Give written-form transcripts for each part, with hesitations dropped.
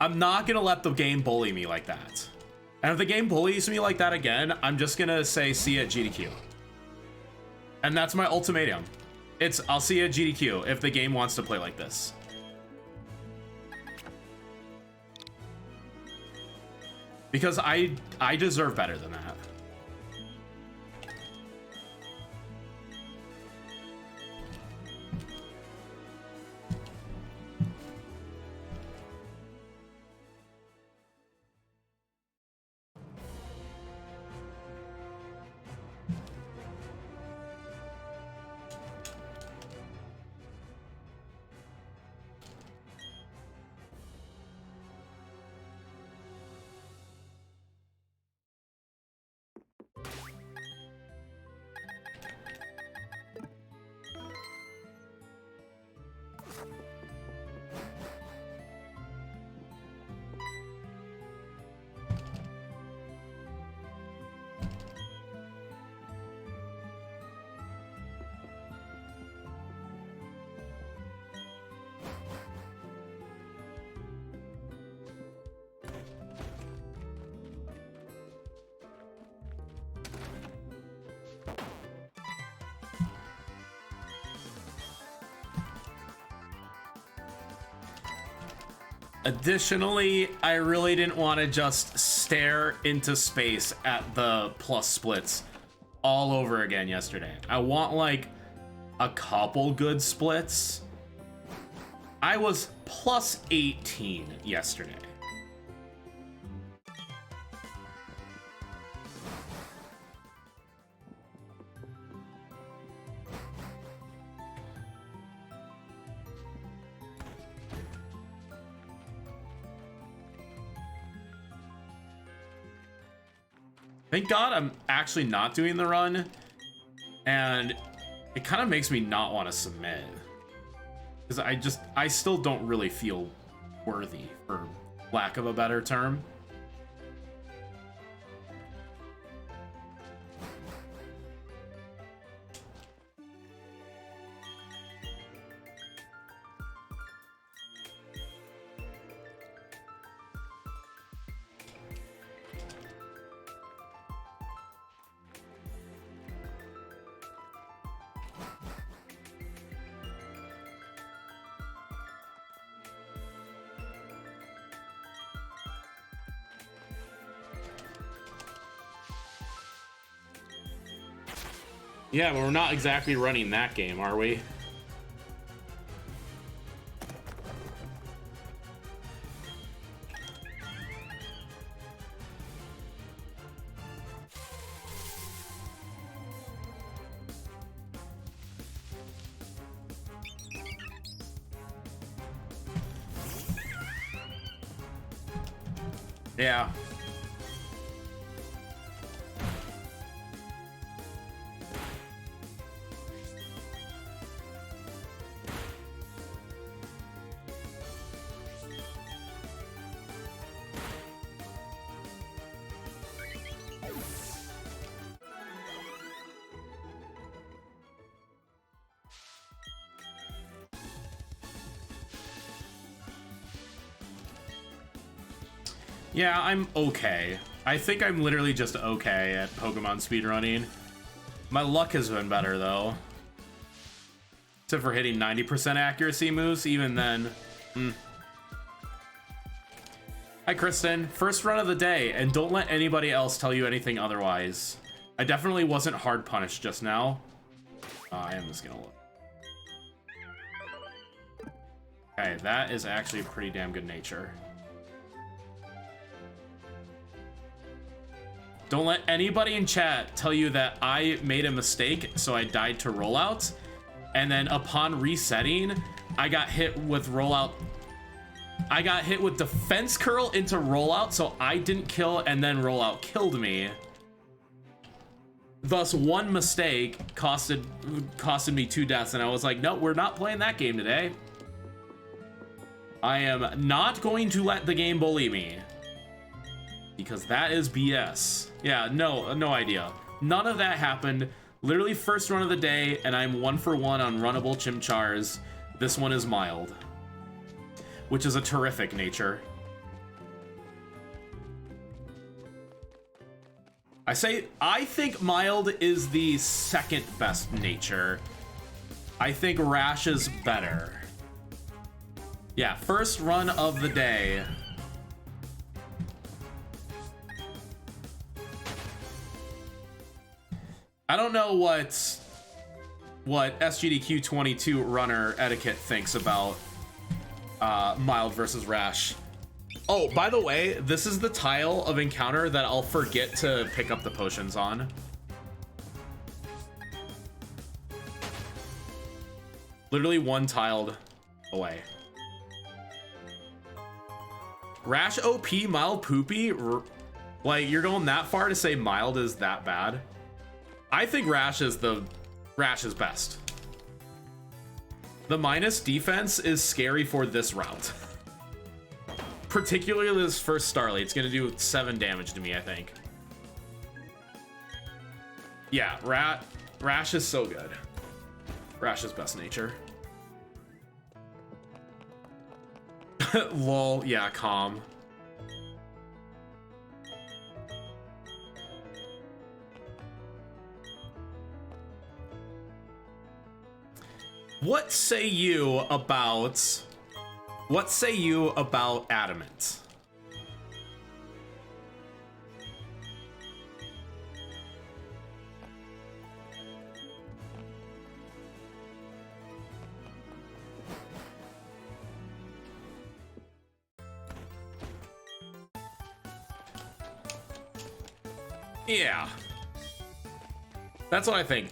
I'm not gonna let the game bully me like that. And if the game bullies me like that again, I'm just gonna say see you at GDQ. And that's my ultimatum. It's I'll see you at GDQ if the game wants to play like this. Because I deserve better than that. Additionally, I really didn't want to just stare into space at the plus splits all over again yesterday. I want like a couple good splits. I was plus 18 yesterday. Thank God I'm actually not doing the run, and it kind of makes me not want to submit, because I still don't really feel worthy, for lack of a better term. Yeah, but we're not exactly running that game, are we? Yeah. Yeah, I'm okay. I think I'm literally just okay at Pokemon speedrunning. My luck has been better, though. Except for hitting 90% accuracy moves, even then. Hi, Kristen. First run of the day, and don't let anybody else tell you anything otherwise. I definitely wasn't hard punished just now. I am just gonna look. Okay, that is actually a pretty damn good nature. Don't let anybody in chat tell you that I made a mistake, so I died to rollout, and then upon resetting, I got hit with rollout. I got hit with defense curl into rollout, so I didn't kill, and then rollout killed me. Thus, one mistake costed me 2 deaths, and I was like, no, we're not playing that game today. I am not going to let the game bully me, because that is BS. Yeah, no idea. None of that happened. Literally first run of the day, and I'm 1 for 1 on runnable Chimchars. This one is mild, which is a terrific nature. I think mild is the second best nature. I think rash is better. Yeah, first run of the day. I don't know what SGDQ 22 runner etiquette thinks about mild versus rash. Oh, by the way, this is the tile of encounter that I'll forget to pick up the potions on. Literally one tiled away. Rash OP, mild poopy? Like, you're going that far to say mild is that bad? I think rash is best. The minus defense is scary for this route. Particularly this first Starly. It's gonna do 7 damage to me, I think. Yeah, rash is so good. Rash is best nature. Lol, yeah, calm. What say you about adamant? Yeah. That's what I think.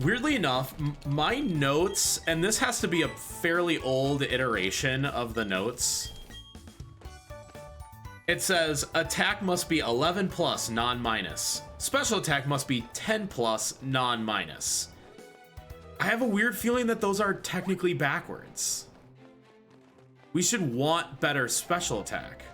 Weirdly enough, my notes, and this has to be a fairly old iteration of the notes. It says attack must be 11 plus, non-minus. Special attack must be 10 plus, non-minus. I have a weird feeling that those are technically backwards. We should want better special attack.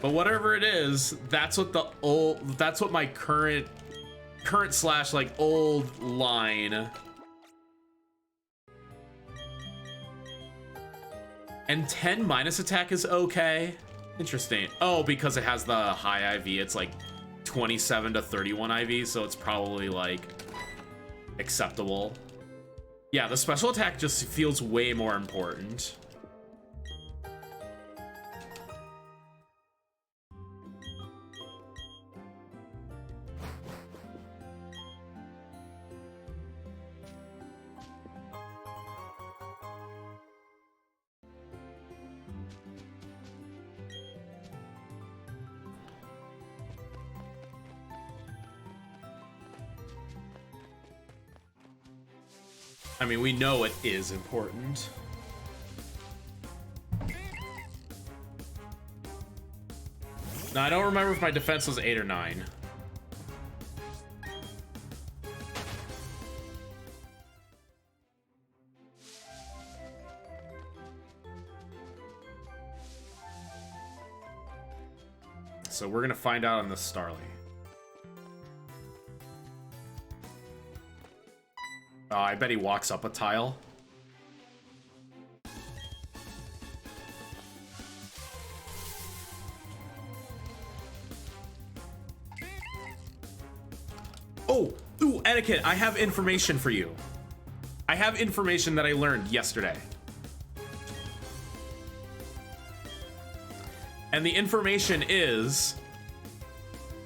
But whatever it is, that's what my current slash like old line. And 10 minus attack is okay. Interesting. Oh, because it has the high IV, it's like 27 to 31 IV, so it's probably like acceptable. Yeah, the special attack just feels way more important. I mean, we know it is important. Now, I don't remember if my defense was 8 or 9. So we're gonna find out on the Starly. Oh, I bet he walks up a tile. Oh, ooh, etiquette. I have information for you. I have information that I learned yesterday. And the information is...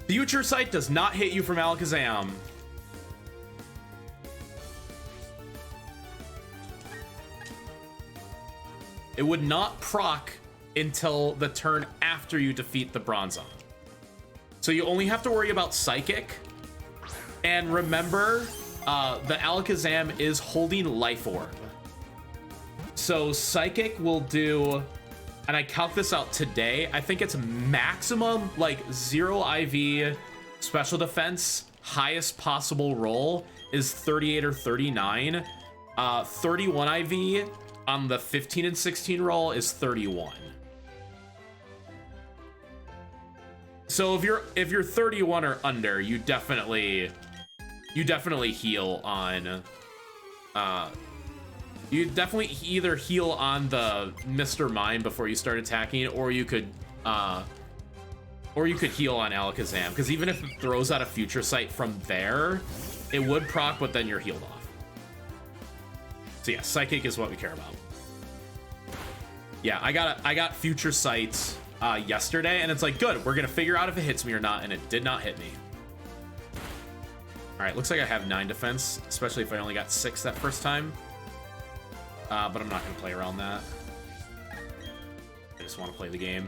Future Sight does not hit you from Alakazam. It would not proc until the turn after you defeat the Bronzong. So you only have to worry about Psychic. And remember, the Alakazam is holding Life Orb. So Psychic will do, and I calc this out today, I think it's maximum like 0 IV special defense, highest possible roll is 38 or 39. 31 IV on the 15 and 16 roll is 31. So if you're 31 or under, you definitely heal on You definitely either heal on the Mr. Mime before you start attacking, or you could heal on Alakazam, because even if it throws out a Future Sight from there, it would proc, but then you're healed off. So yeah, Psychic is what we care about. Yeah, I got Future Sight yesterday, and it's like, good, we're gonna figure out if it hits me or not, and it did not hit me. All right, looks like I have 9 defense, especially if I only got 6 that first time. But I'm not gonna play around that. I just want to play the game.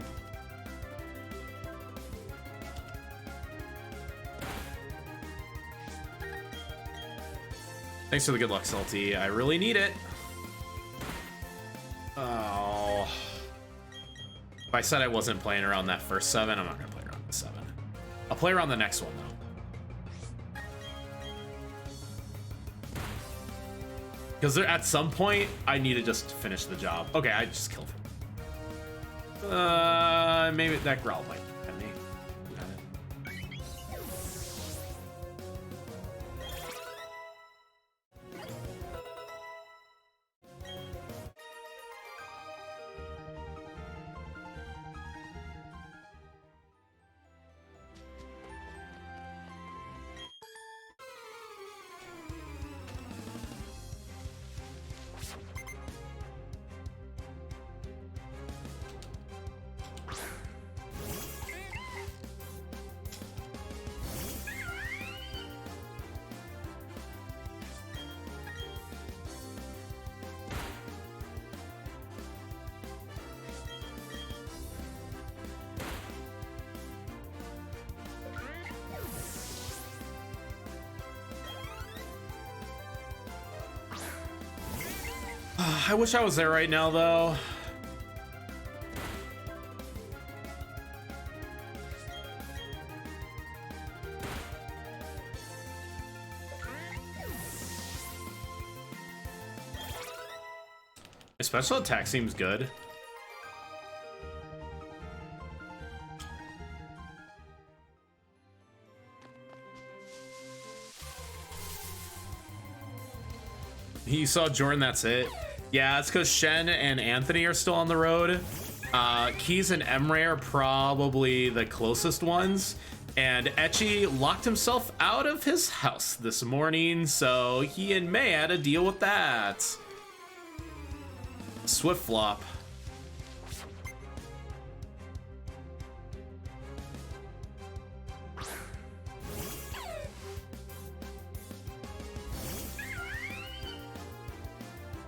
Thanks for the good luck, Salty. I really need it. Oh. If I said I wasn't playing around that first 7, I'm not gonna play around the 7. I'll play around the next one, though. Because at some point, I need to just finish the job. Okay, I just killed him. Maybe that growl might hit me. Got it. I wish I was there right now, though. His special attack seems good. You saw Jordan, that's it. Yeah, it's because Shen and Anthony are still on the road. Keys and Emre are probably the closest ones. And Etchy locked himself out of his house this morning, so he and May had to deal with that. Swift flop.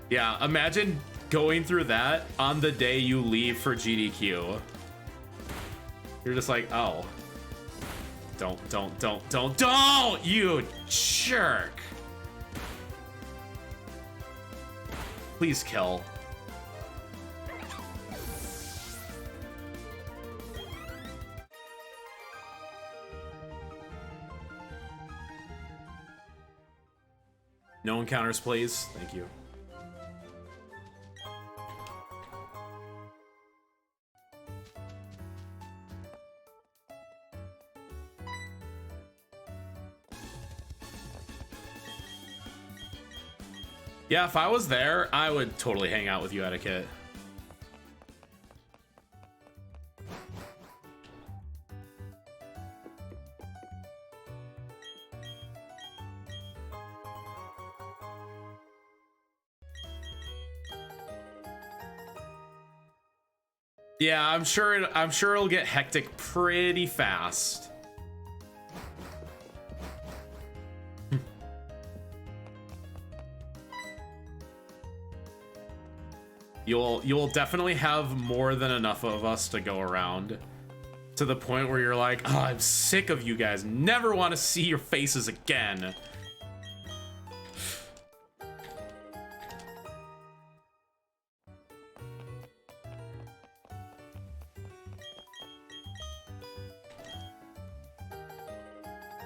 Yeah, imagine going through that on the day you leave for GDQ. You're just like, oh. Don't, you jerk. Please kill. No encounters, please. Thank you. Yeah, if I was there, I would totally hang out with you, Etiquette. Yeah, I'm sure it'll get hectic pretty fast. You'll definitely have more than enough of us to go around, to the point where you're like, oh, I'm sick of you guys. Never want to see your faces again.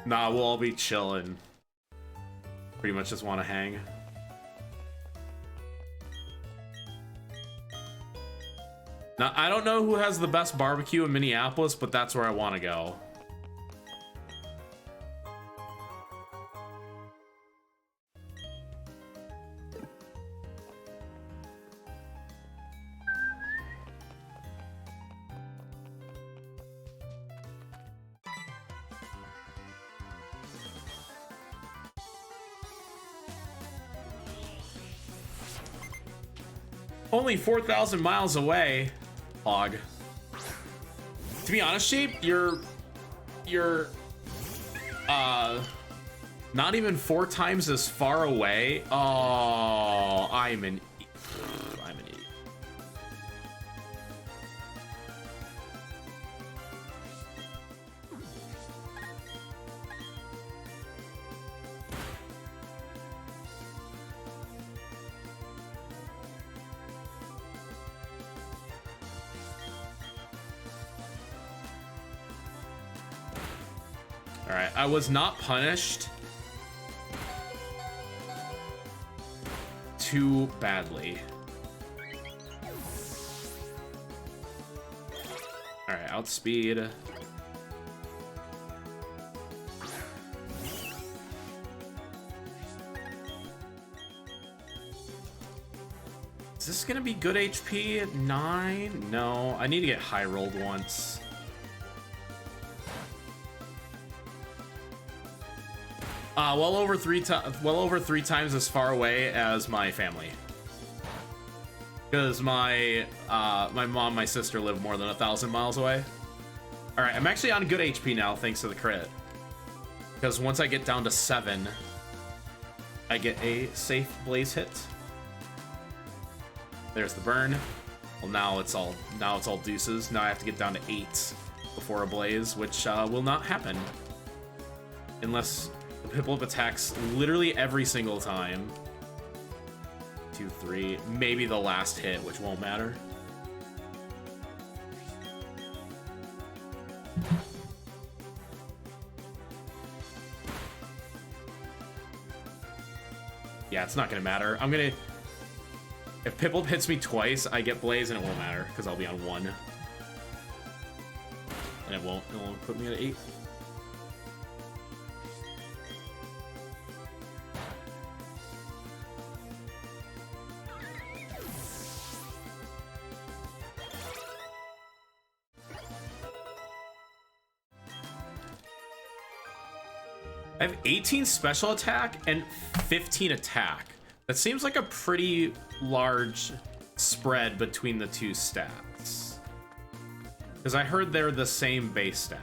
Nah, we'll all be chilling. Pretty much just want to hang. Now, I don't know who has the best barbecue in Minneapolis, but that's where I want to go. Only 4,000 miles away. Hog. To be honest, Sheep, you're not even 4 times as far away. Oh, I'm an idiot. All right, I was not punished too badly. All right, outspeed. Is this gonna be good HP? 9? No, I need to get high rolled once. Well over three times as far away as my family. Because my mom, my sister live more than 1,000 miles away. All right, I'm actually on good HP now thanks to the crit. Because once I get down to 7, I get a safe blaze hit. There's the burn. Well, now it's all deuces. Now I have to get down to 8 before a blaze, which will not happen unless the Piplup attacks literally every single time. 2, 3, maybe the last hit, which won't matter. Yeah, it's not gonna matter. If Piplup hits me twice, I get Blaze and it won't matter because I'll be on 1. And it won't put me at 8. I have 18 special attack and 15 attack. That seems like a pretty large spread between the two stats. Because I heard they're the same base stat.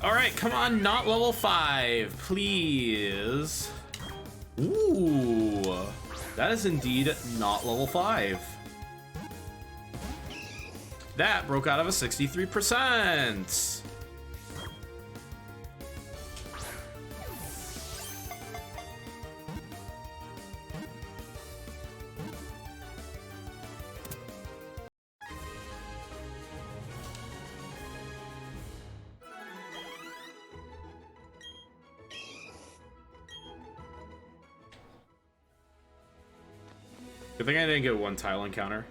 All right, come on, not level 5, please. Ooh, that is indeed not level 5. That broke out of a 63%. Good thing I didn't get one tile encounter.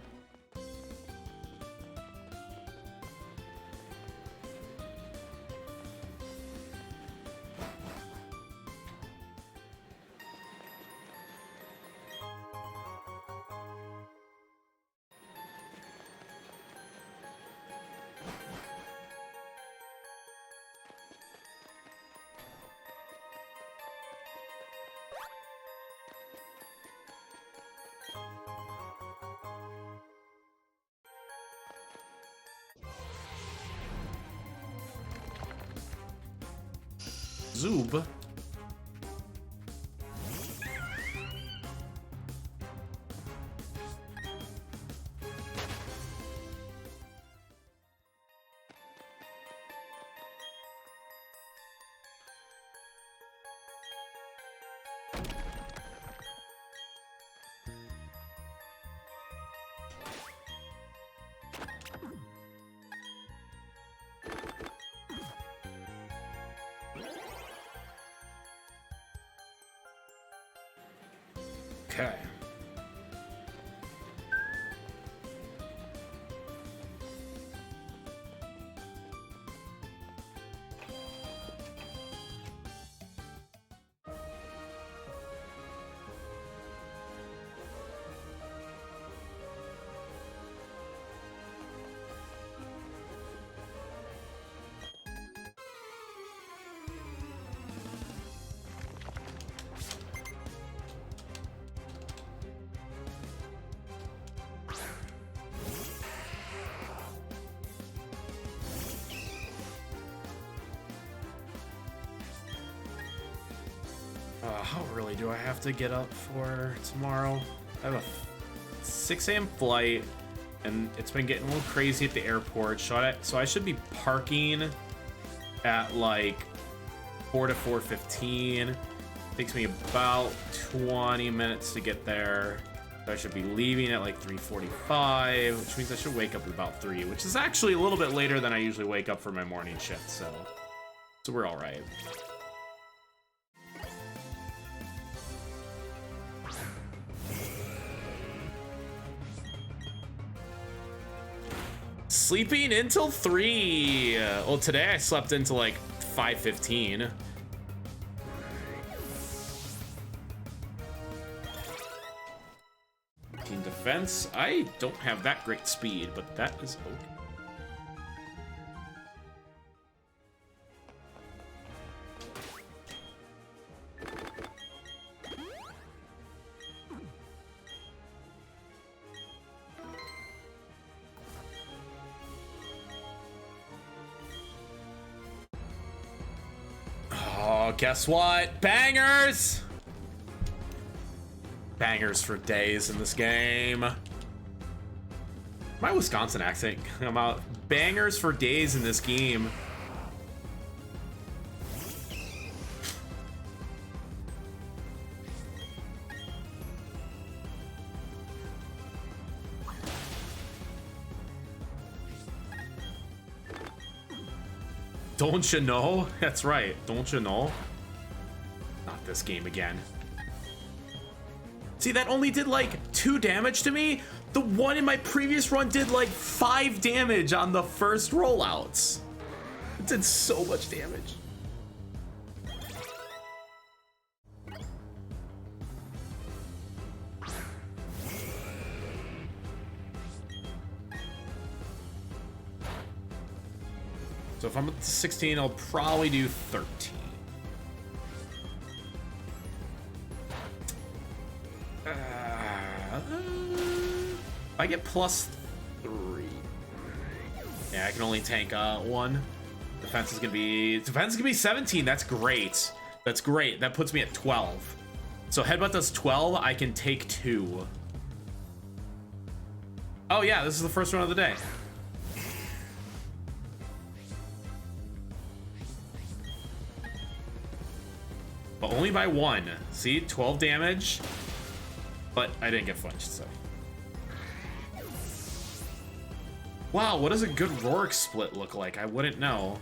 Zoob. Okay. How early do I have to get up for tomorrow? I have a 6 a.m. flight, and it's been getting a little crazy at the airport. So I should be parking at like 4 to 4:15. Takes me about 20 minutes to get there. So I should be leaving at like 3:45, which means I should wake up at about 3, which is actually a little bit later than I usually wake up for my morning shift. So we're all right. Sleeping until 3. Well, today I slept until like 5:15. Team defense. I don't have that great speed, but that is okay. Guess what? Bangers! Bangers for days in this game. My Wisconsin accent come out. Bangers for days in this game. Don't you know? That's right. Don't you know? Not this game again. See, that only did like 2 damage to me. The one in my previous run did like 5 damage on the first rollouts. It did so much damage. So if I'm at 16, I'll probably do 13. I get +3. Yeah, I can only tank 1. Defense is gonna be 17. That's great. That's great. That puts me at 12. So headbutt does 12. I can take 2. Oh yeah, this is the first run of the day. But only by 1. See, 12 damage. But I didn't get flinched, so. Wow, what does a good Rourke split look like? I wouldn't know.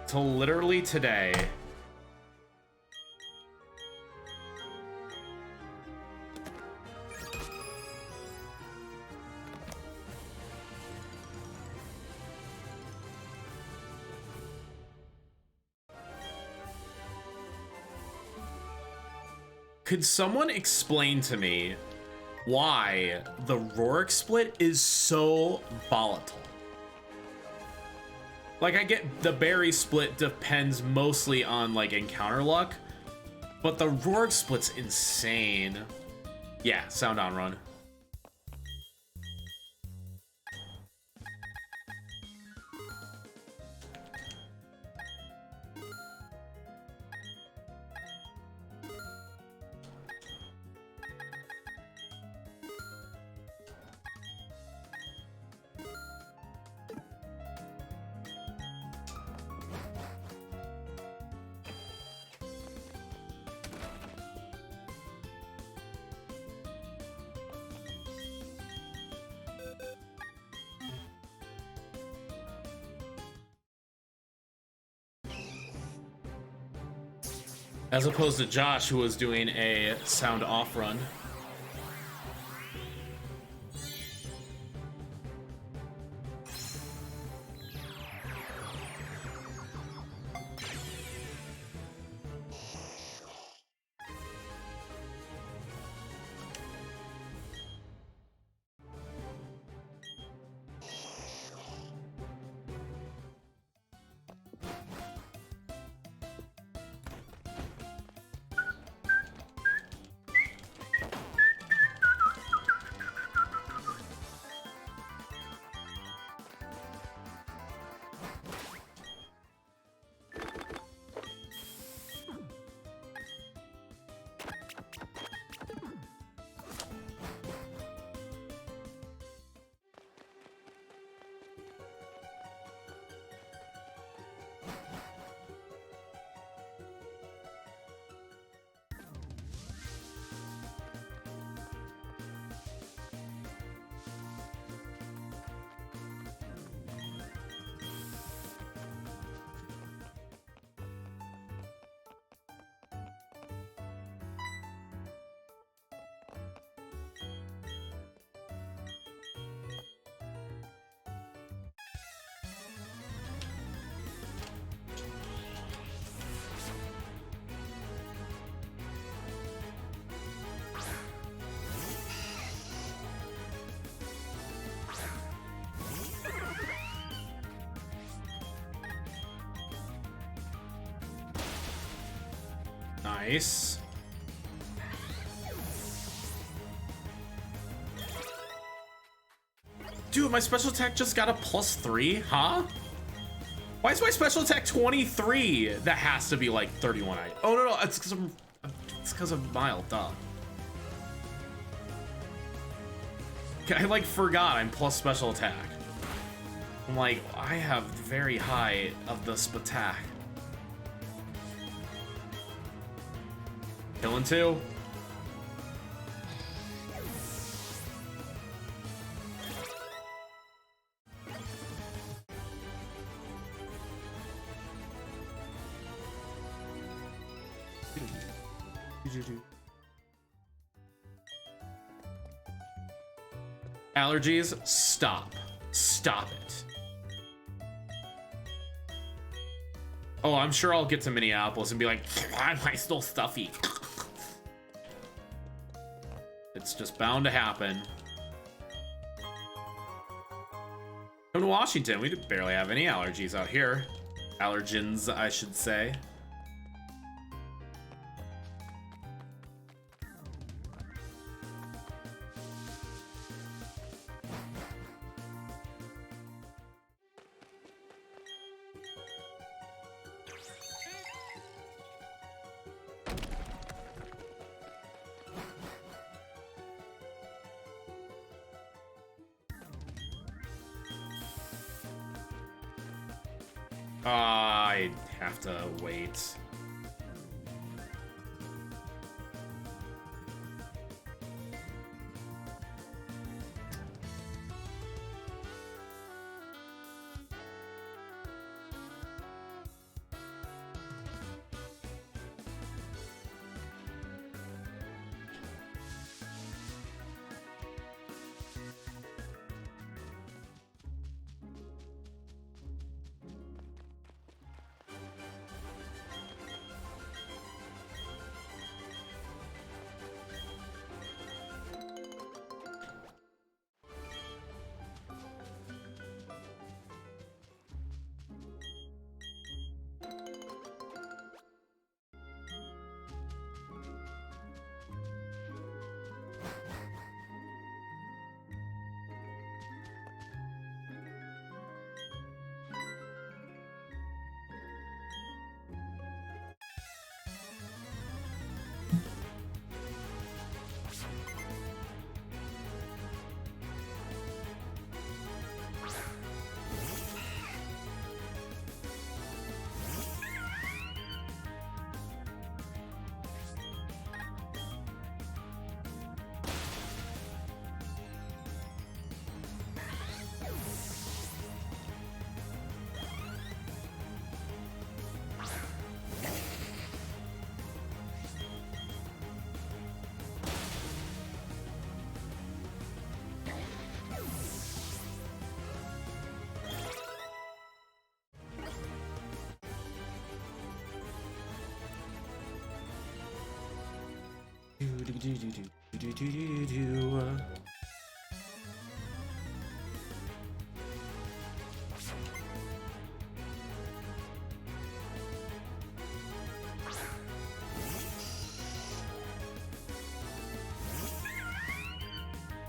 Till literally today. Could someone explain to me why the Rourke split is so volatile? Like, I get the berry split depends mostly on like encounter luck, but the Rourke split's insane. Yeah, sound on run. As opposed to Josh, who was doing a sound off run. Nice. Dude, my special attack just got a +3, huh? Why is my special attack 23? That has to be like 31. Oh no, it's because of mild, duh. I like forgot I'm plus special attack. I'm like, I have very high of the spatak. Killing 2. Allergies, stop. Stop it. Oh, I'm sure I'll get to Minneapolis and be like, why am I still stuffy? It's just bound to happen. Come to Washington. We barely have any allergies out here. Allergens, I should say. I have to wait.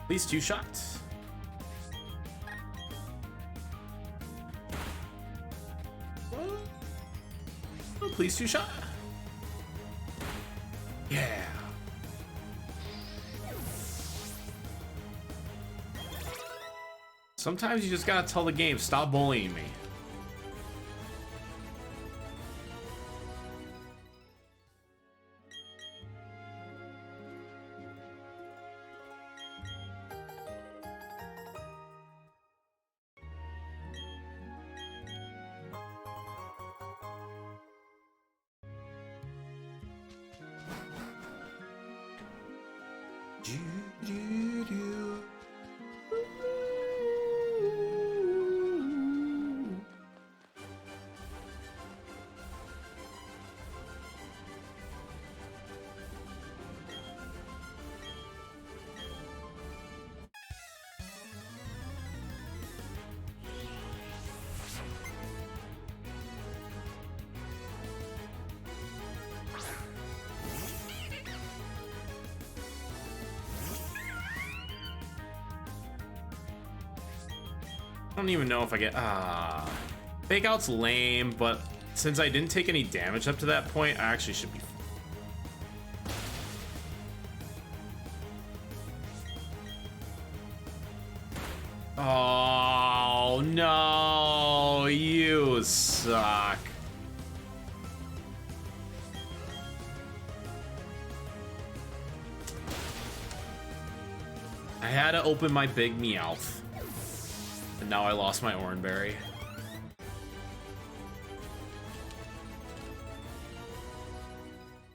At least 2 shots. Oh, please 2 shot. Yeah. Sometimes you just gotta tell the game, stop bullying me. I don't even know if I get fake out's lame, but since I didn't take any damage up to that point, I actually should be oh no, you suck. I had to open my big Meowth. And now I lost my Oranberry.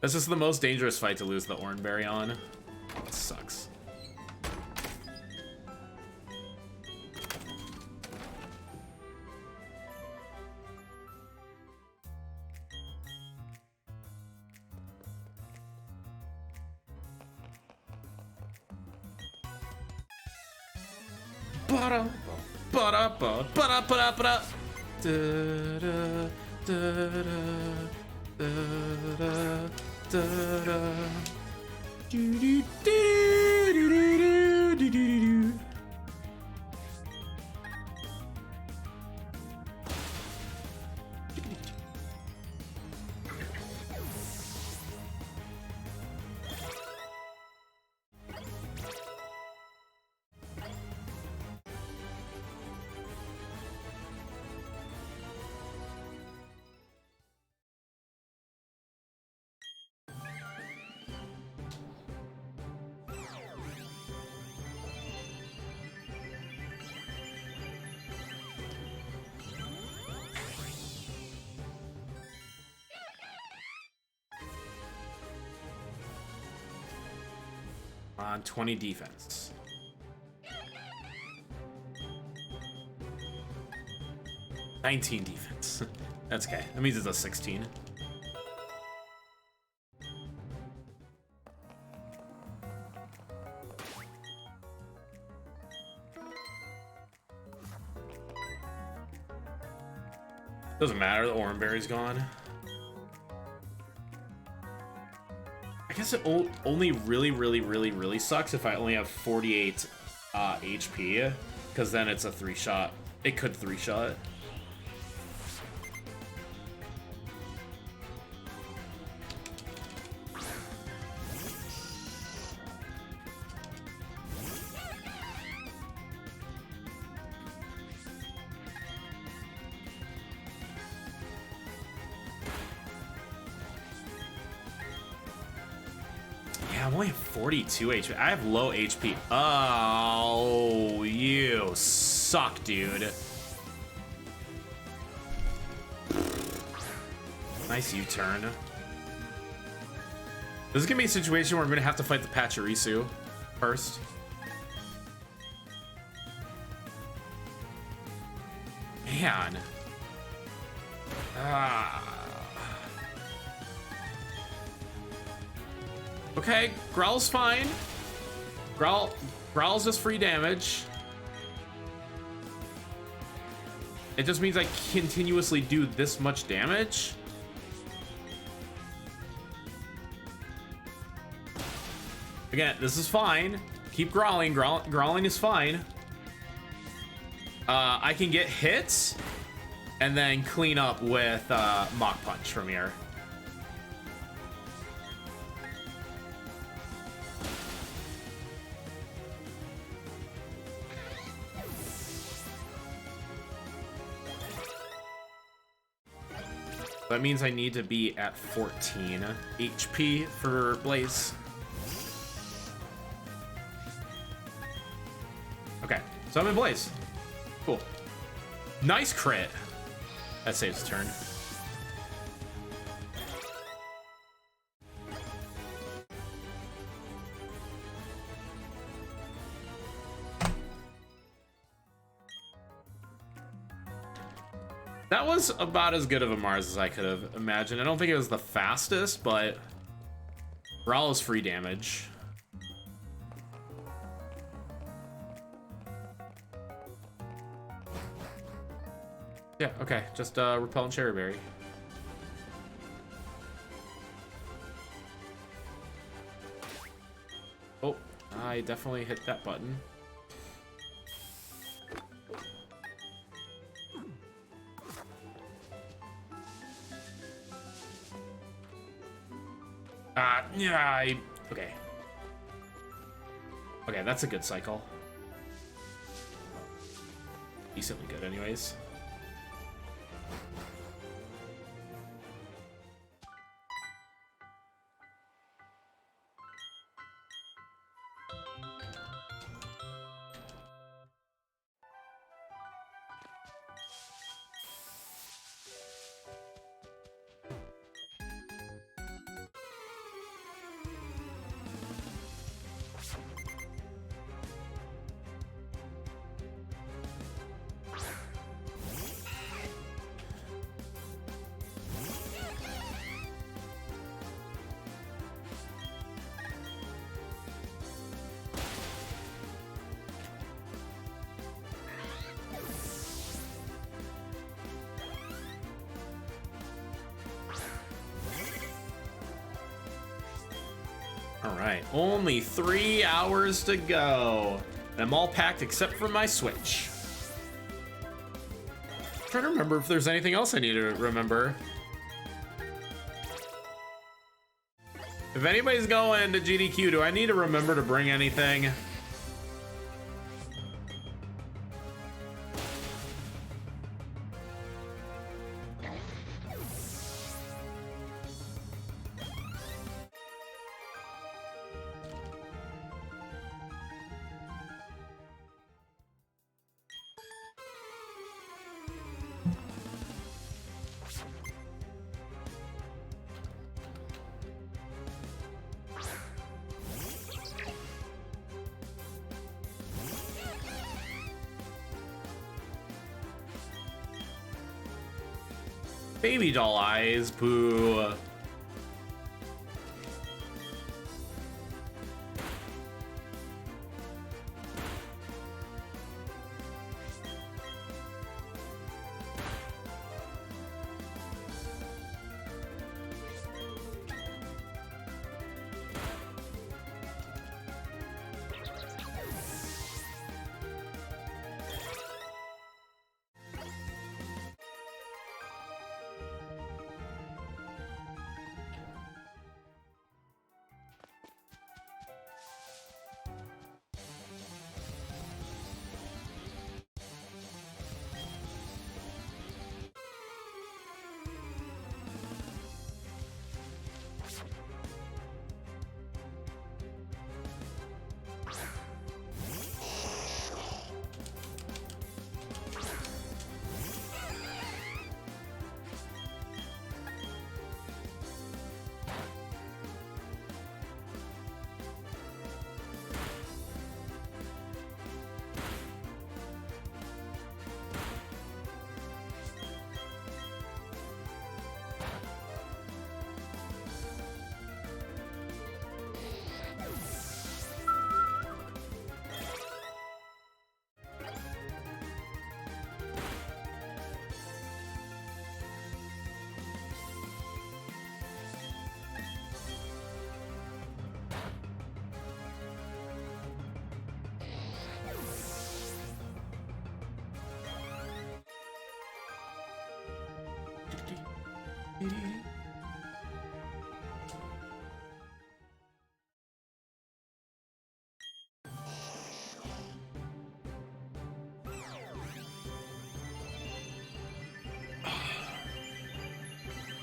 This is the most dangerous fight to lose the Oranberry on. It sucks. On 20 defense. $19 defense. That's okay. That means it's a 16. Doesn't matter, the Oranberry's gone. I guess it only really sucks if I only have 48 HP, because then it's a 3-shot. It could 3-shot. Yeah, I'm only at 42 HP. I have low HP. Oh, you suck, dude. Nice U-turn. This is gonna be a situation where I'm gonna have to fight the Pachirisu first. Man. Okay, Growl's fine. Growl's just free damage. It just means I continuously do this much damage. Again, this is fine. Keep growling. Growling is fine. I can get hits and then clean up with Mach Punch from here. That means I need to be at 14 HP for Blaze. Okay, so I'm in Blaze. Cool. Nice crit. That saves a turn. That was about as good of a Mars as I could have imagined. I don't think it was the fastest, but Growl is free damage. Yeah, okay. Just Repel and Cherry Berry. Oh, I definitely hit that button. Yeah, okay. Okay, that's a good cycle. Decently good anyways. Alright, only 3 hours to go. And I'm all packed except for my Switch. I'm trying to remember if there's anything else I need to remember. If anybody's going to GDQ, do I need to remember to bring anything? Baby doll eyes, boo.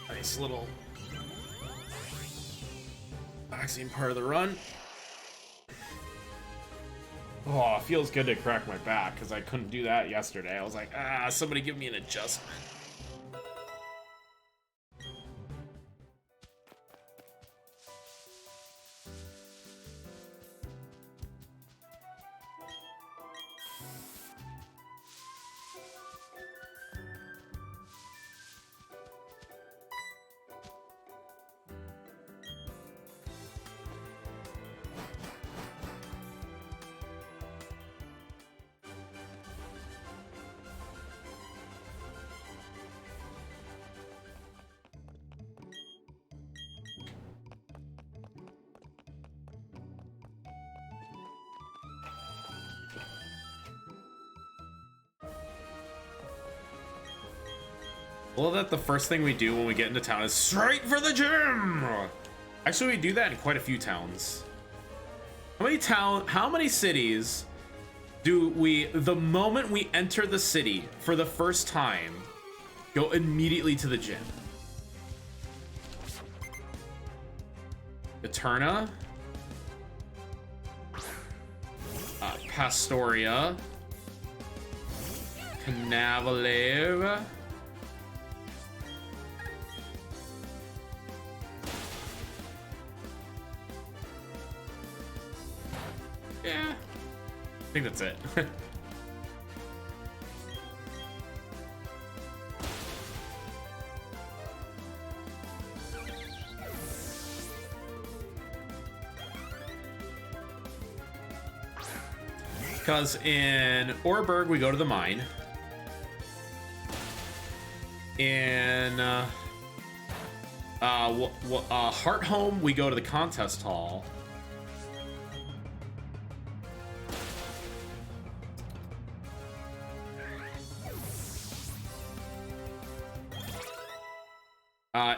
Nice little vaccine part of the run. Oh, it feels good to crack my back because I couldn't do that yesterday. I was like, somebody give me an adjustment. Well, that the first thing we do when we get into town is straight for the gym. Actually, we do that in quite a few towns. How many cities do we, the moment we enter the city for the first time, go immediately to the gym? Eterna, Pastoria, Canavalev, yeah, I think that's it. Because in Orberg, we go to the mine. In Hearthome, we go to the contest hall.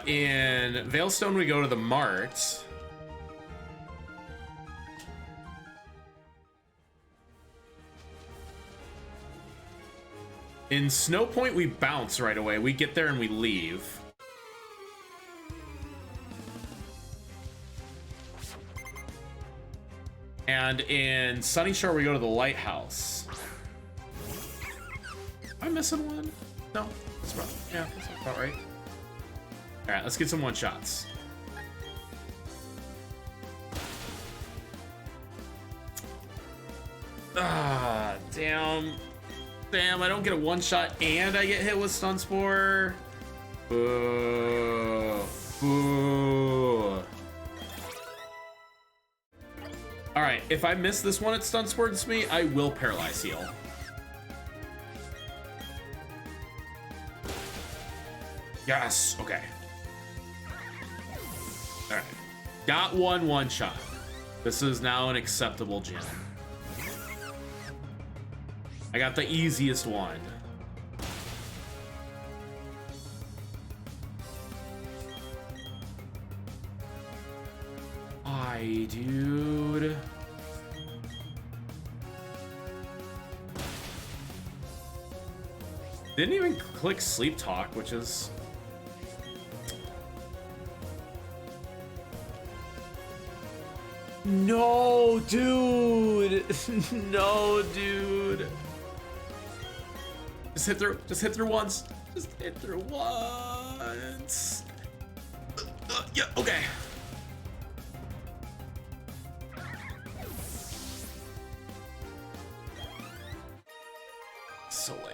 In Veilstone, we go to the mart. In Snowpoint, we bounce right away. We get there and we leave. And in Sunny Shore, we go to the lighthouse. Am I missing one? No, that's about, yeah, that's about right. All right, let's get some one-shots. Ah, damn. Damn, I don't get a one-shot and I get hit with Stun Spore. Boo. Boo. Alright, if I miss this one at Stun Spores me, I will Paralyze Heal. Yes, okay. Alright. Got one-shot. This is now an acceptable gym. I got the easiest one. Aye, dude. Didn't even click Sleep Talk, which is... No, dude. No, dude. Just hit through. Just hit through once. Just hit through once. Yeah, okay. So lame.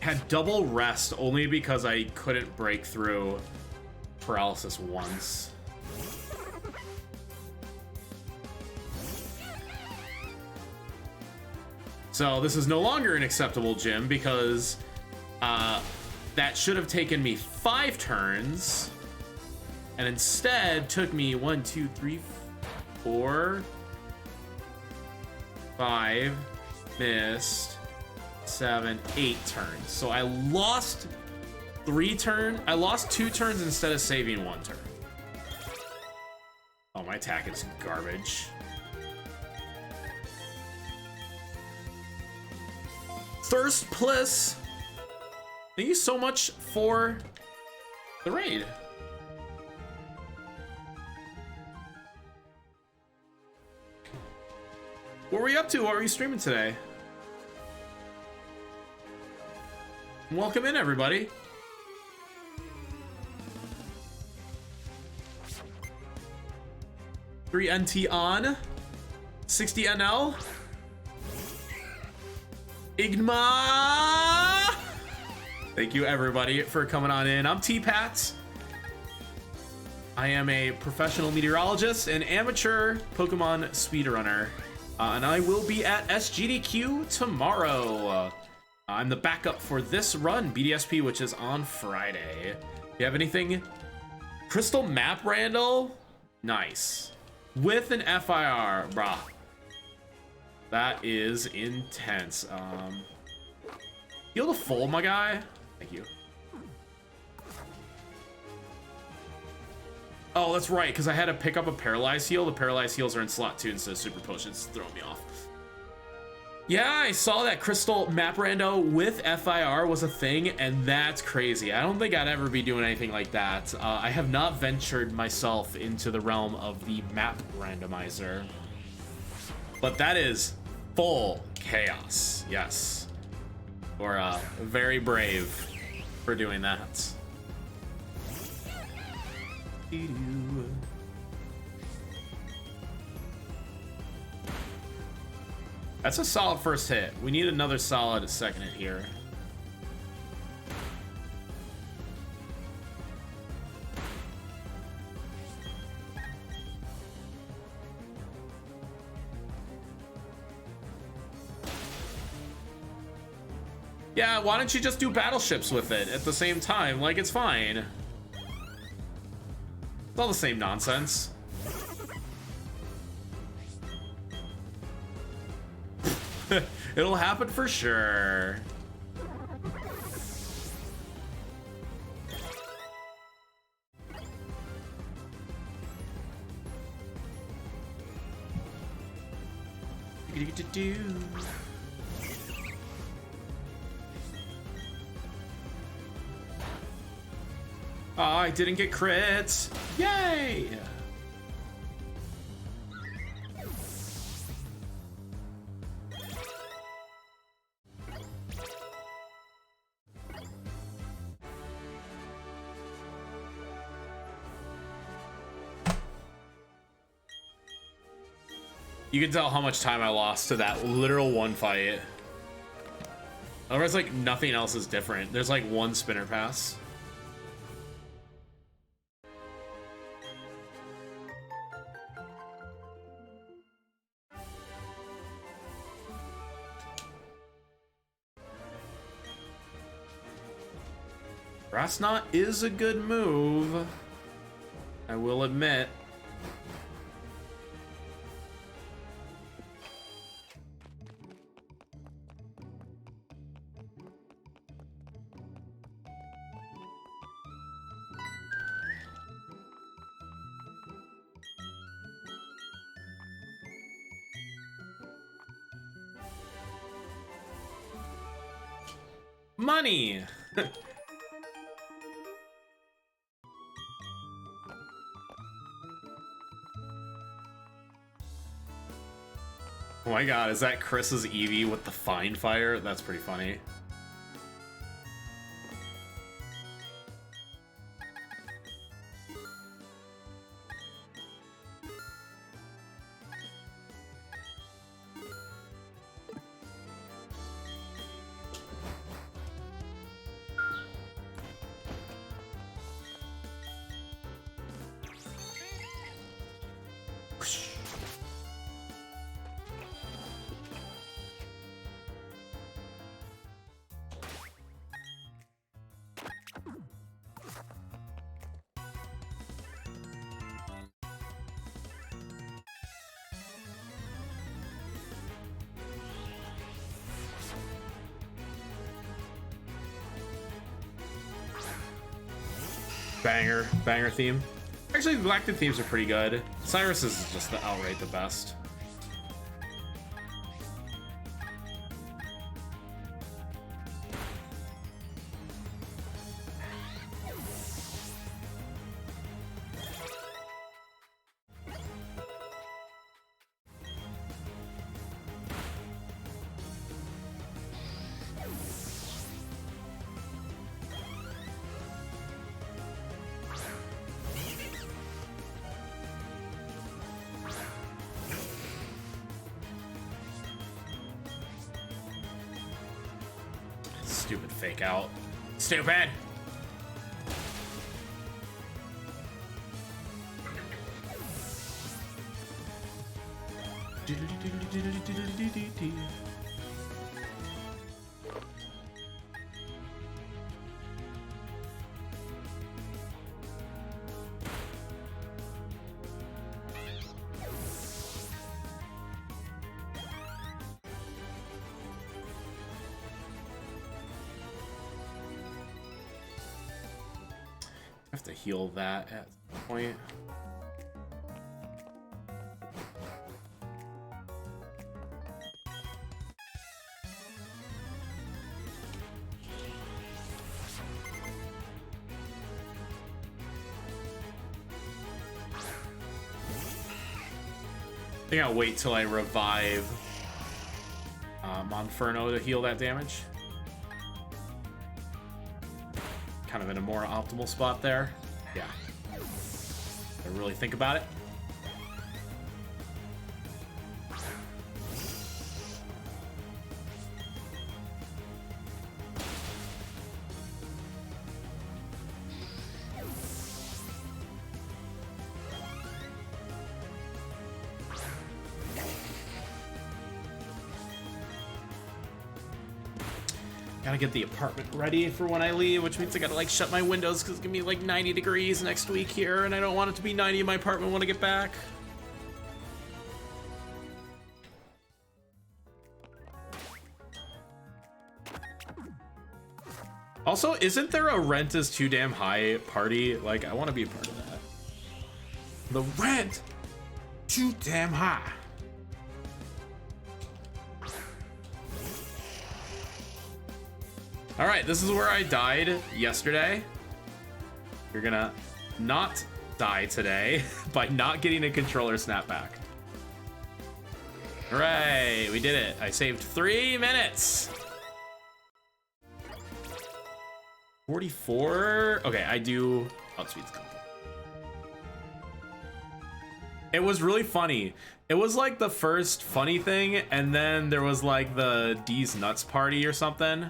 Had double rest only because I couldn't break through paralysis once. So this is no longer an acceptable gym because that should have taken me 5 turns and instead took me 1, 2, 3, 4, 5, missed, 7, 8 turns. So I lost 2 turns instead of saving 1 turn. Oh, my attack is garbage. First place. Thank you so much for the raid. What were we up to? What were you streaming today? Welcome in, everybody. Three NT on 60 NL. Igma. Thank you, everybody, for coming on in. I'm tpat. I am a professional meteorologist and amateur Pokemon speedrunner. And I will be at SGDQ tomorrow. I'm the backup for this run, BDSP, which is on Friday. You have anything? Crystal Map Randall? Nice. With an FIR, brah. That is intense. Heal the full, my guy. Thank you. Oh, that's right, because I had to pick up a paralyzed heal. The paralyzed heals are in slot 2 instead of super potions, throwing me off. Yeah, I saw that Crystal Map Rando with FIR was a thing, and that's crazy. I don't think I'd ever be doing anything like that. I have not ventured myself into the realm of the map randomizer. But that is full chaos, yes. Or very brave for doing that. That's a solid first hit. We need another solid second hit here. Yeah, why don't you just do battleships with it at the same time? Like, it's fine. It's all the same nonsense. It'll happen for sure. Oh, I didn't get crits. Yay! You can tell how much time I lost to that literal one fight. Otherwise, like, nothing else is different. There's like one spinner pass. Grass Knot is a good move, I will admit. Money! Oh my god, is that Chris's Eevee with the Fine Fire? That's pretty funny. Banger theme. Actually, the Galactic themes are pretty good. Cyrus is just outright the best. Stupid fake out. Stupid! Have to heal that at some point. I think I'll wait till I revive Monferno to heal that damage. Kind of in a more optimal spot there. Yeah. I really think about it. Gotta get the apartment ready for when I leave, which means I gotta like shut my windows because it's gonna be like 90 degrees next week here, and I don't want it to be 90 in my apartment when I get back. Also, isn't there a rent is too damn high party? Like, I want to be a part of that. The rent too damn high. All right, this is where I died yesterday. You're gonna not die today by not getting a controller snapback. Hooray, we did it. I saved 3 minutes. 44. Okay, I do outspeed skull. It was really funny. It was like the first funny thing, and then there was like the D's nuts party or something.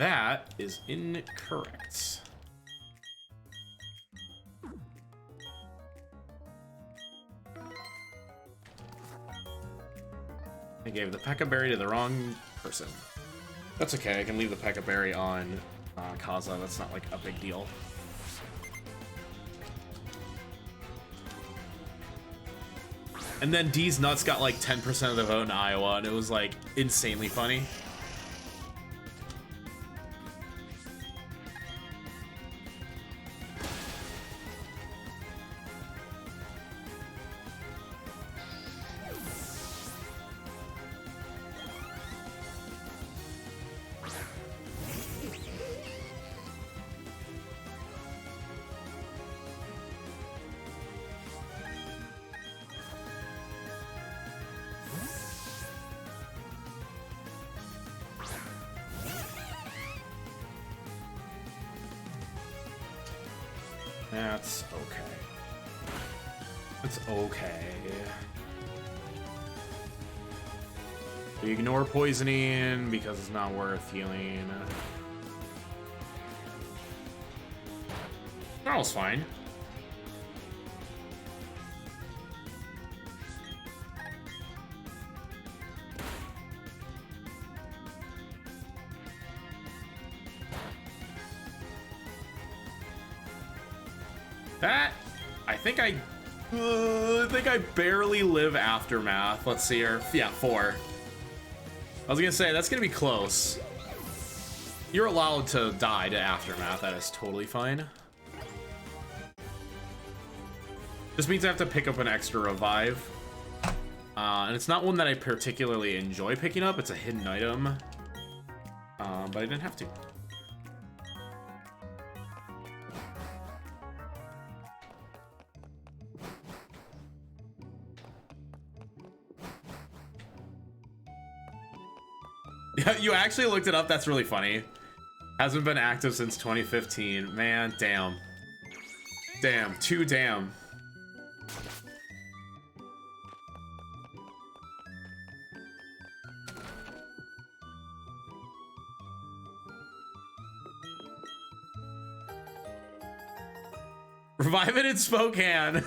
That is incorrect. I gave the P.E.K.K.A. berry to the wrong person. That's okay, I can leave the P.E.K.K.A. berry on Kaza, that's not like a big deal. And then D's nuts got like 10% of the vote in Iowa, and it was like insanely funny. That's okay. That's okay. We ignore poisoning because it's not worth healing. That was fine. That, I think I barely live Aftermath. Let's see here. Yeah, 4. I was gonna say, that's gonna be close. You're allowed to die to Aftermath, that is totally fine. Just means I have to pick up an extra revive. And it's not one that I particularly enjoy picking up, it's a hidden item. But I didn't have to. Yeah, you actually looked it up, that's really funny. Hasn't been active since 2015. Man, damn. Damn, too damn. Revive it in Spokane.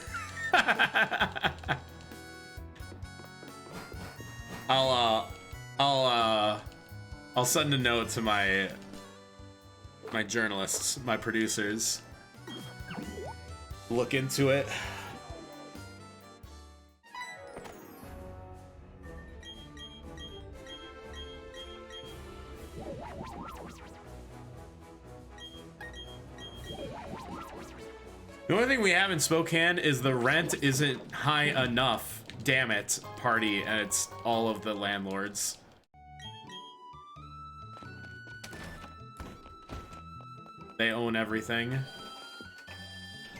I'll send a note to my journalists, my producers. Look into it. The only thing we have in Spokane is the rent isn't high enough. Damn it, party, and it's all of the landlords. They own everything.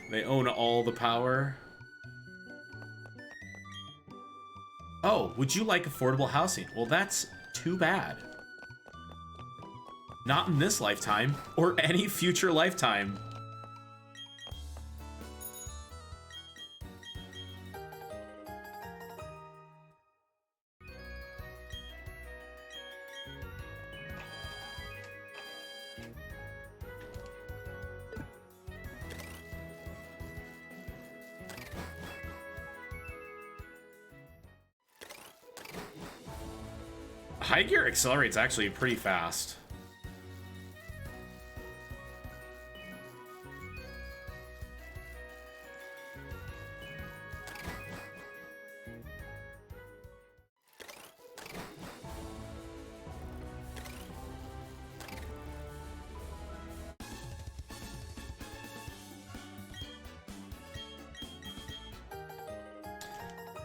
They own all the power. Oh, would you like affordable housing? Well, that's too bad. Not in this lifetime, or any future lifetime. High gear accelerates actually pretty fast.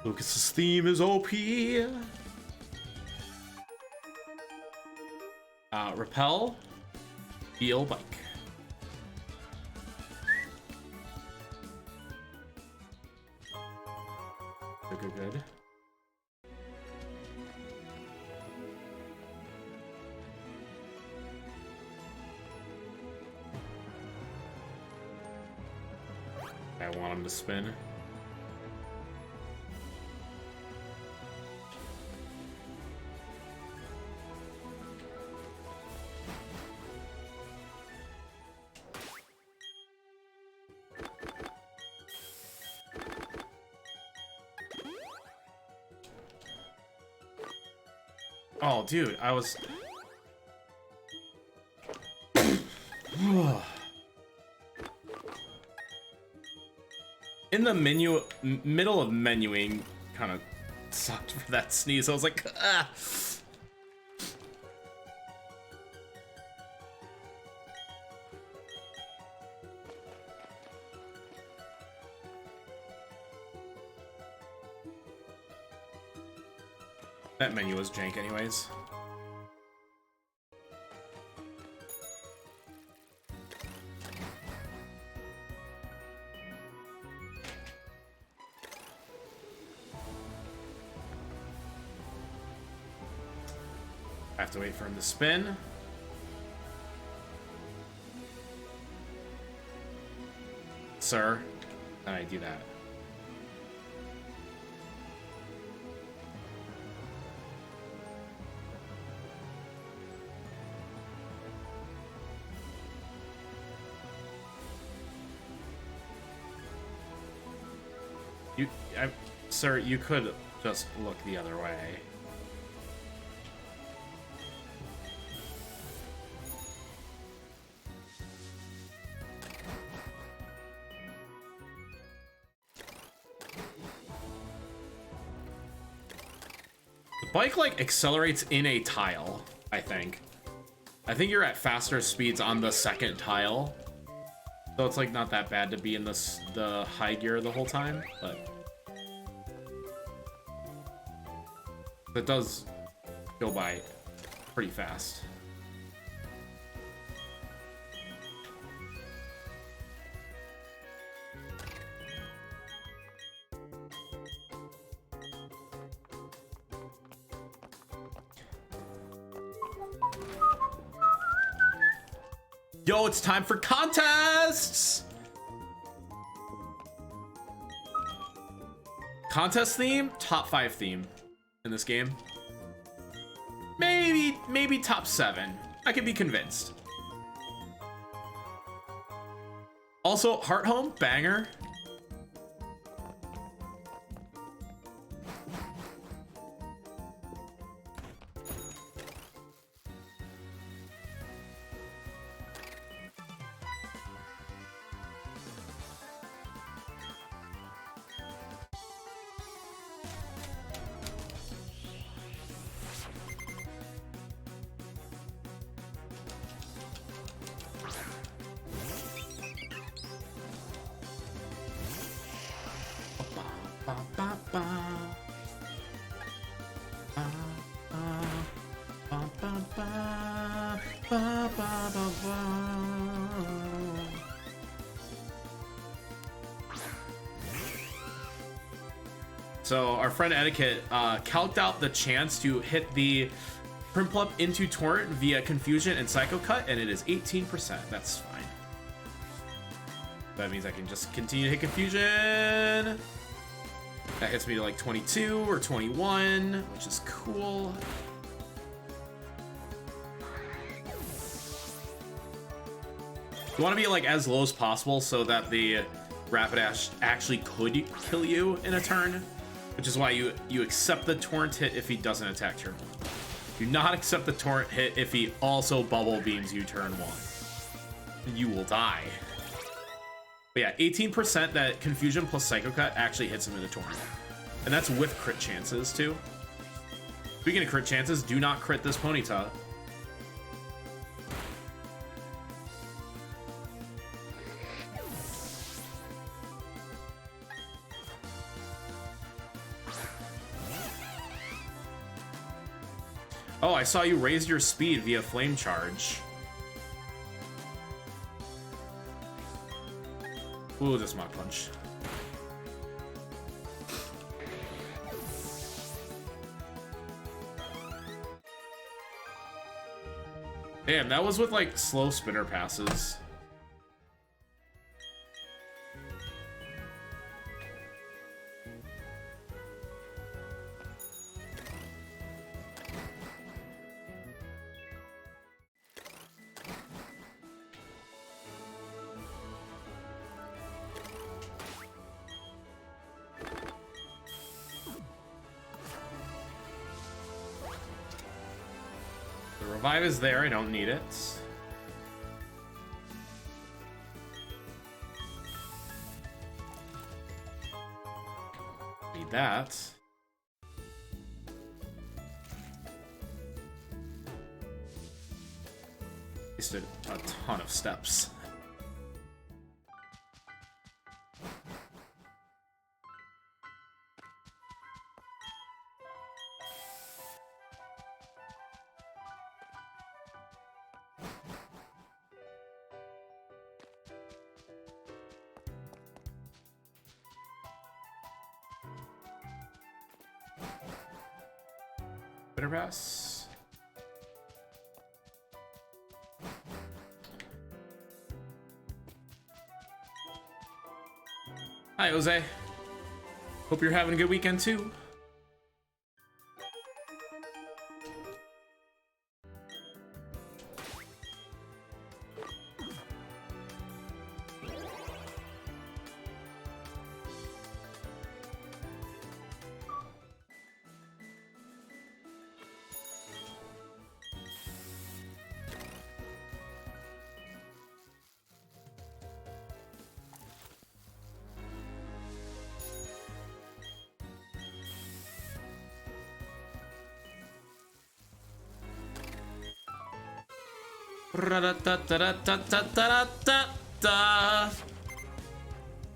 Lucas's theme is OP. Repel, heal bike. Good. I want him to spin. Oh, dude, I was... In the middle of menuing, kind of sucked for that sneeze. I was like, ah. That menu was jank anyways. I have to wait for him to spin. Sir, and I do that. Sir, you could just look the other way. Bike like accelerates in a tile, I think. I think you're at faster speeds on the second tile. So it's like not that bad to be in the high gear the whole time, but it does go by pretty fast. Yo, it's time for contests! Contest theme, top 5 theme in this game. Maybe top 7. I can be convinced. Also, Heart Home, banger. So our friend Etiquette calced out the chance to hit the Primplump into Torrent via Confusion and Psycho Cut, and it is 18%. That's fine. That means I can just continue to hit Confusion. That hits me to like 22 or 21, which is cool. You want to be like as low as possible so that the Rapid Ash actually could kill you in a turn, which is why you accept the Torrent hit if he doesn't attack turn 1. Do not accept the Torrent hit if he also bubble beams you turn 1. You will die. But yeah, 18% that Confusion plus Psycho Cut actually hits him in a Torrent. And that's with crit chances too. Speaking of crit chances, do not crit this Ponyta. Oh, I saw you raise your speed via Flame Charge. Ooh, this Mach Punch. Damn, that was with like slow spinner passes. Revive is there, I don't need it. Need that. Wasted a ton of steps. Pass. Hi, Jose. Hope you're having a good weekend too.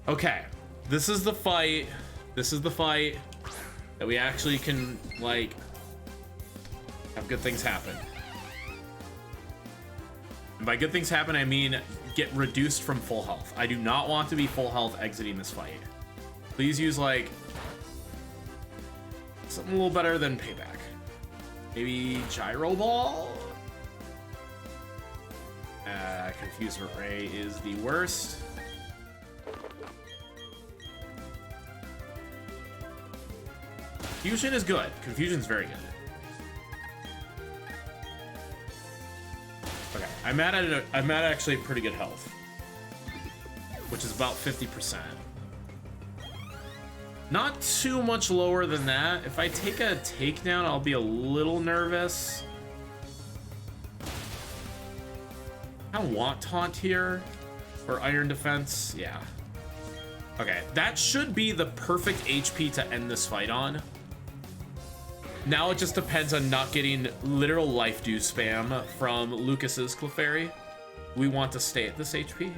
Okay, this is the fight. This is the fight that we actually can, like, have good things happen. And by good things happen, I mean get reduced from full health. I do not want to be full health exiting this fight. Please use, like, something a little better than payback. Maybe gyro ball? Confused Ray is the worst. Confusion is good. Confusion's very good. Okay, I'm at actually pretty good health, which is about 50%. Not too much lower than that. If I take a takedown, I'll be a little nervous. I don't want taunt here or iron defense. Yeah. Okay, that should be the perfect HP to end this fight on. Now it just depends on not getting literal life dew spam from Lucas's Clefairy. We want to stay at this HP.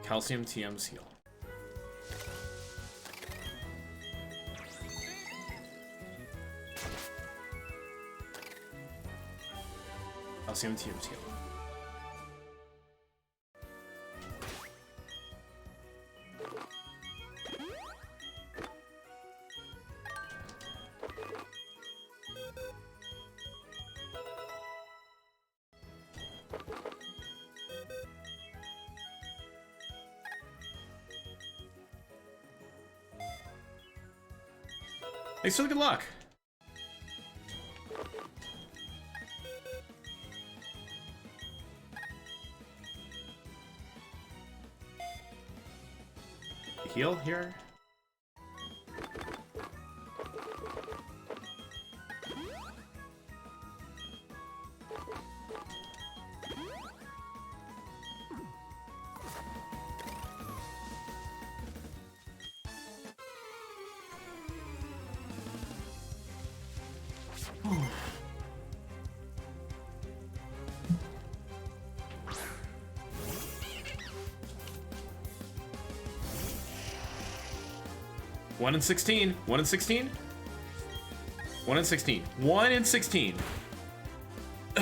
Calcium TM's heal. Calcium TM's heal. Thanks for the good luck. Heal here. One in 16. 1 in 16. 1 in 16. 1 in 16. I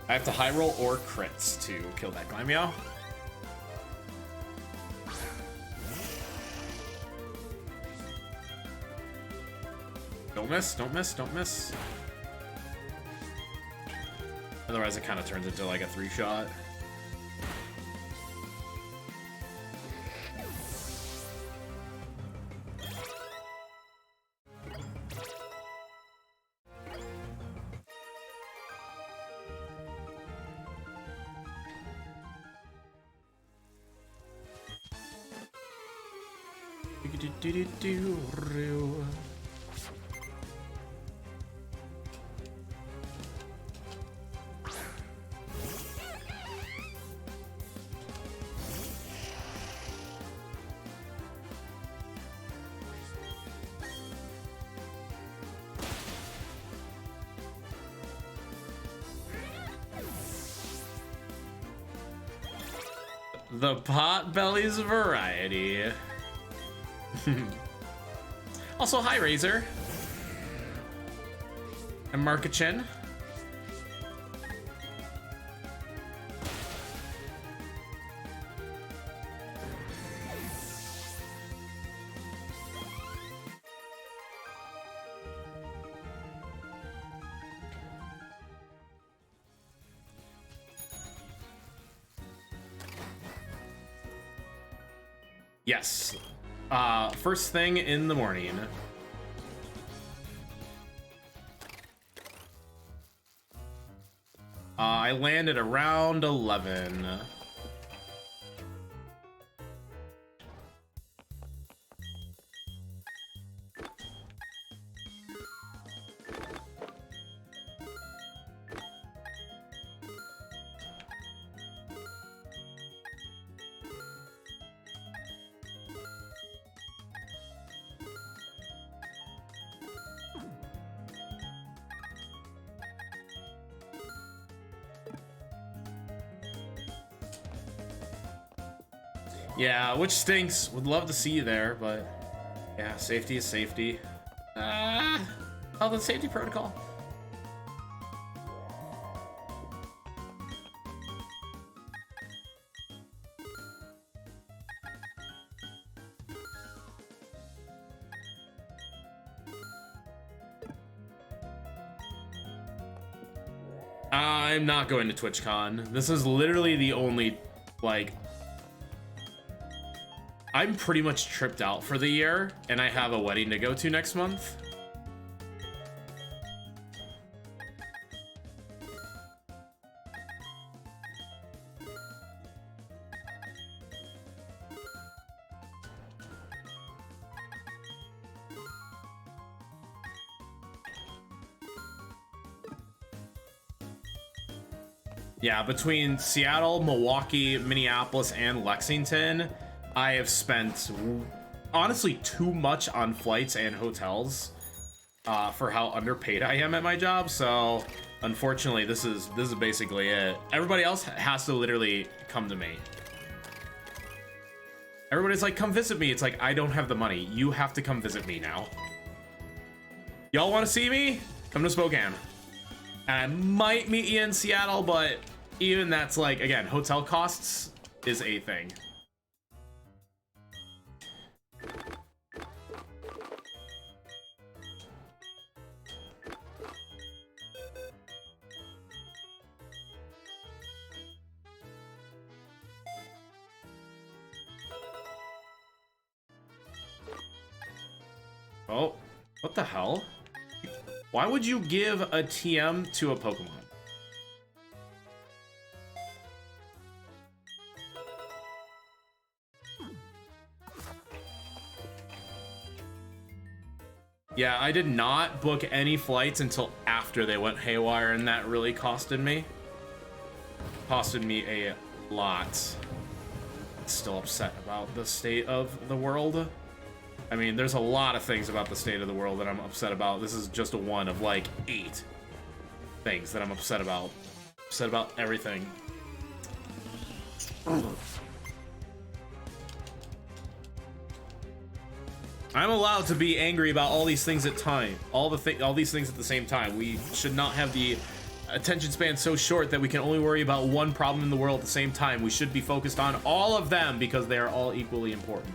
have to high roll or crits to kill that Glammeow. Don't miss, don't miss, don't miss. Otherwise it kind of turns into like a 3-shot. The Potbelly's variety. Also, hi Razor. And Markachin. Yes. First thing in the morning. I landed around 11. Yeah, which stinks. Would love to see you there, but yeah, safety is safety. Oh, the safety protocol. I'm not going to TwitchCon. This is literally the only, like, I'm pretty much tripped out for the year, and I have a wedding to go to next month. Yeah, between Seattle, Milwaukee, Minneapolis, and Lexington, I have spent honestly too much on flights and hotels for how underpaid I am at my job. So unfortunately, this is basically it. Everybody else has to literally come to me. Everybody's like, come visit me. It's like, I don't have the money. You have to come visit me now. Y'all want to see me? Come to Spokane. I might meet you in Seattle, but even that's like, again, hotel costs is a thing. Oh, what the hell? Why would you give a TM to a Pokemon? Yeah, I did not book any flights until after they went haywire, and that really costed me. Costed me a lot. Still upset about the state of the world. I mean, there's a lot of things about the state of the world that I'm upset about. This is just one of like 8 things that I'm upset about. Upset about everything. I'm allowed to be angry about all these things at time. All these things at the same time. We should not have the attention span so short that we can only worry about one problem in the world at the same time. We should be focused on all of them because they are all equally important.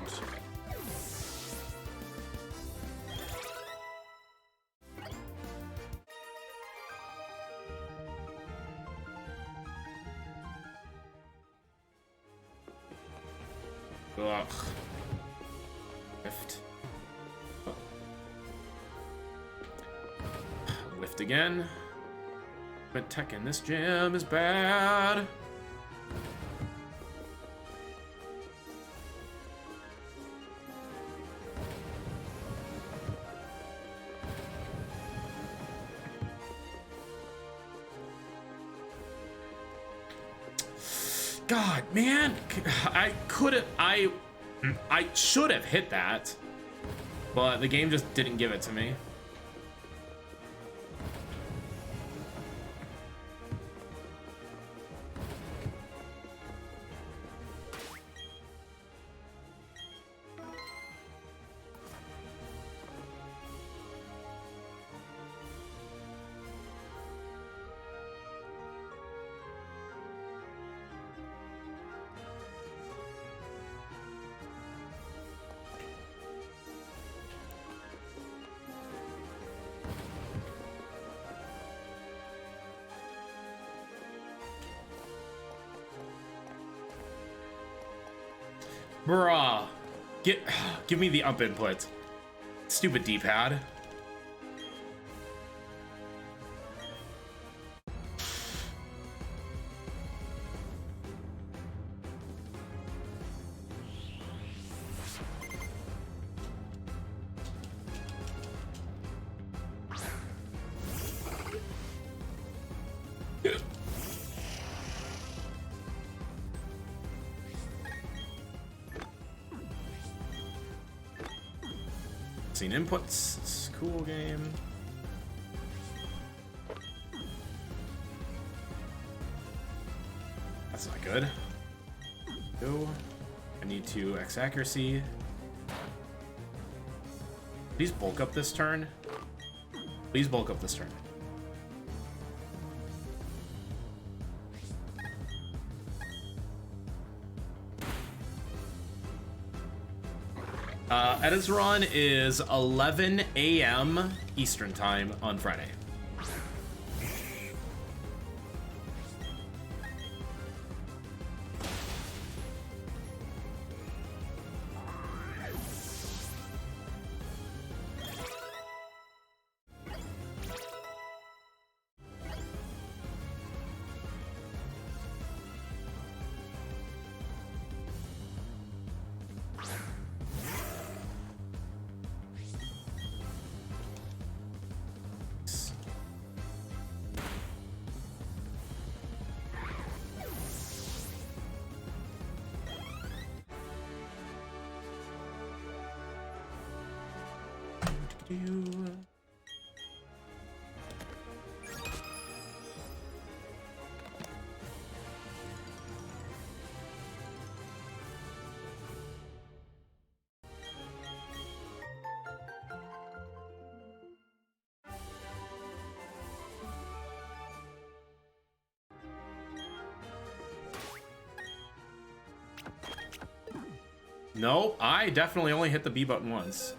Ugh. Lift. Lift again. But tech in this gym is bad. God, man, I should have hit that, but the game just didn't give it to me. Bruh. Give me the up input. Stupid D-pad. Seen inputs. It's a cool game. That's not good. Go. I need to X accuracy. Please bulk up this turn. Please bulk up this turn. Edit's run is 11 a.m. Eastern time on Friday. No, I definitely only hit the B button once.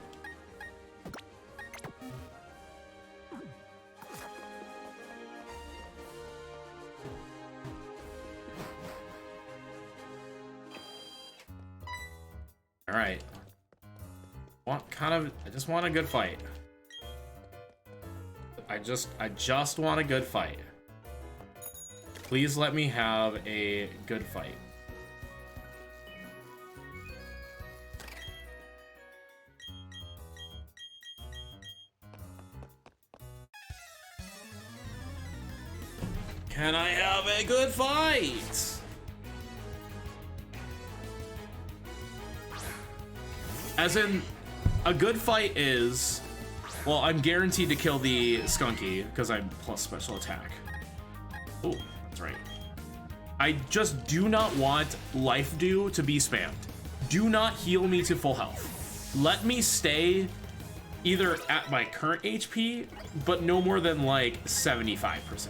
All right. I just want a good fight. I just want a good fight. Please let me have a good fight. Can I have a good fight? As in, a good fight is, well, I'm guaranteed to kill the skunky because I'm plus special attack. Oh, that's right. I just do not want life dew to be spammed. Do not heal me to full health. Let me stay either at my current HP, but no more than like 75%.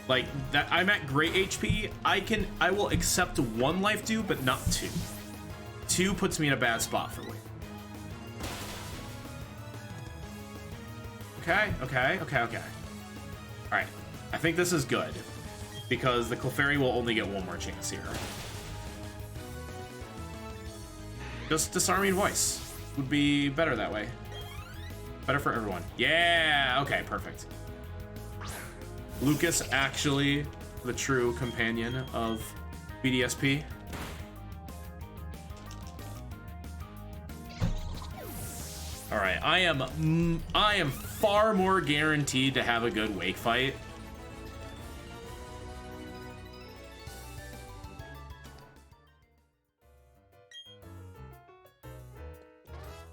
Like that, I'm at great HP. I will accept 1 life dew, but not 2. 2 puts me in a bad spot for win. Okay. All right, I think this is good because the Clefairy will only get 1 more chance here. Just disarming voice would be better that way. Better for everyone. Yeah. Okay. Perfect. Lucas actually the true companion of BDSP. All right, I am far more guaranteed to have a good wake fight.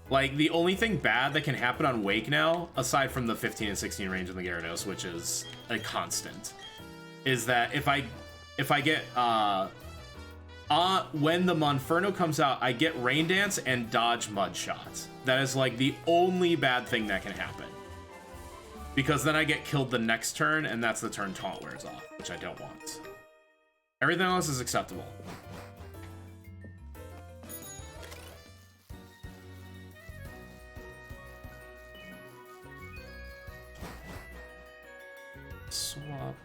Like, the only thing bad that can happen on Wake now, aside from the 15 and 16 range in the Gyarados, which is a constant, is that if I get, when the Monferno comes out, I get Rain Dance and dodge Mud Shot. That is, like, the only bad thing that can happen. Because then I get killed the next turn, and that's the turn Taunt wears off, which I don't want. Everything else is acceptable. Swap.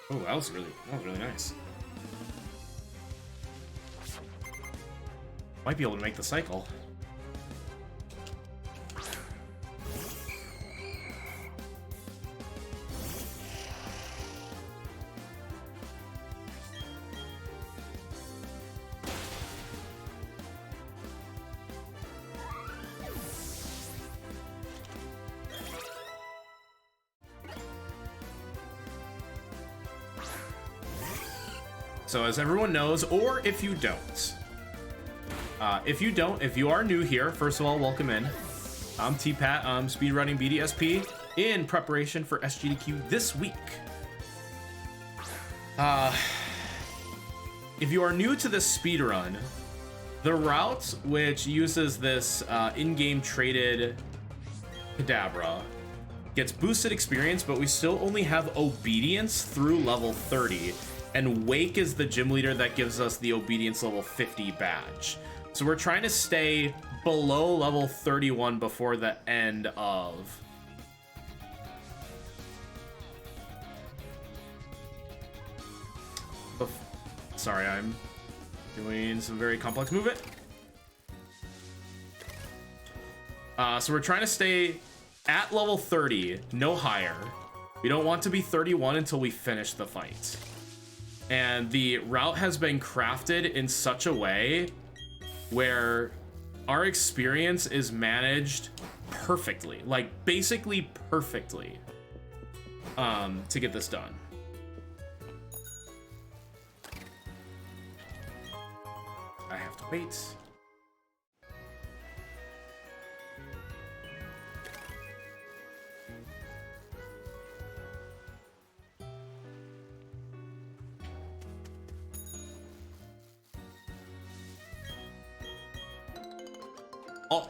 Oh, that was really nice. Might be able to make the cycle. So as everyone knows, or if you don't, if you are new here, first of all, welcome in. I'm tpat. I'm speedrunning BDSP in preparation for SGDQ this week. If you are new to this speedrun, the route which uses this in-game traded Kadabra gets boosted experience, but we still only have obedience through level 30. And Wake is the gym leader that gives us the obedience level 50 badge. So we're trying to stay below level 31 before the end of sorry, I'm doing some very complex movement. So we're trying to stay at level 30, no higher. We don't want to be 31 until we finish the fight. And the route has been crafted in such a way where our experience is managed perfectly, like basically perfectly, to get this done. I have to wait.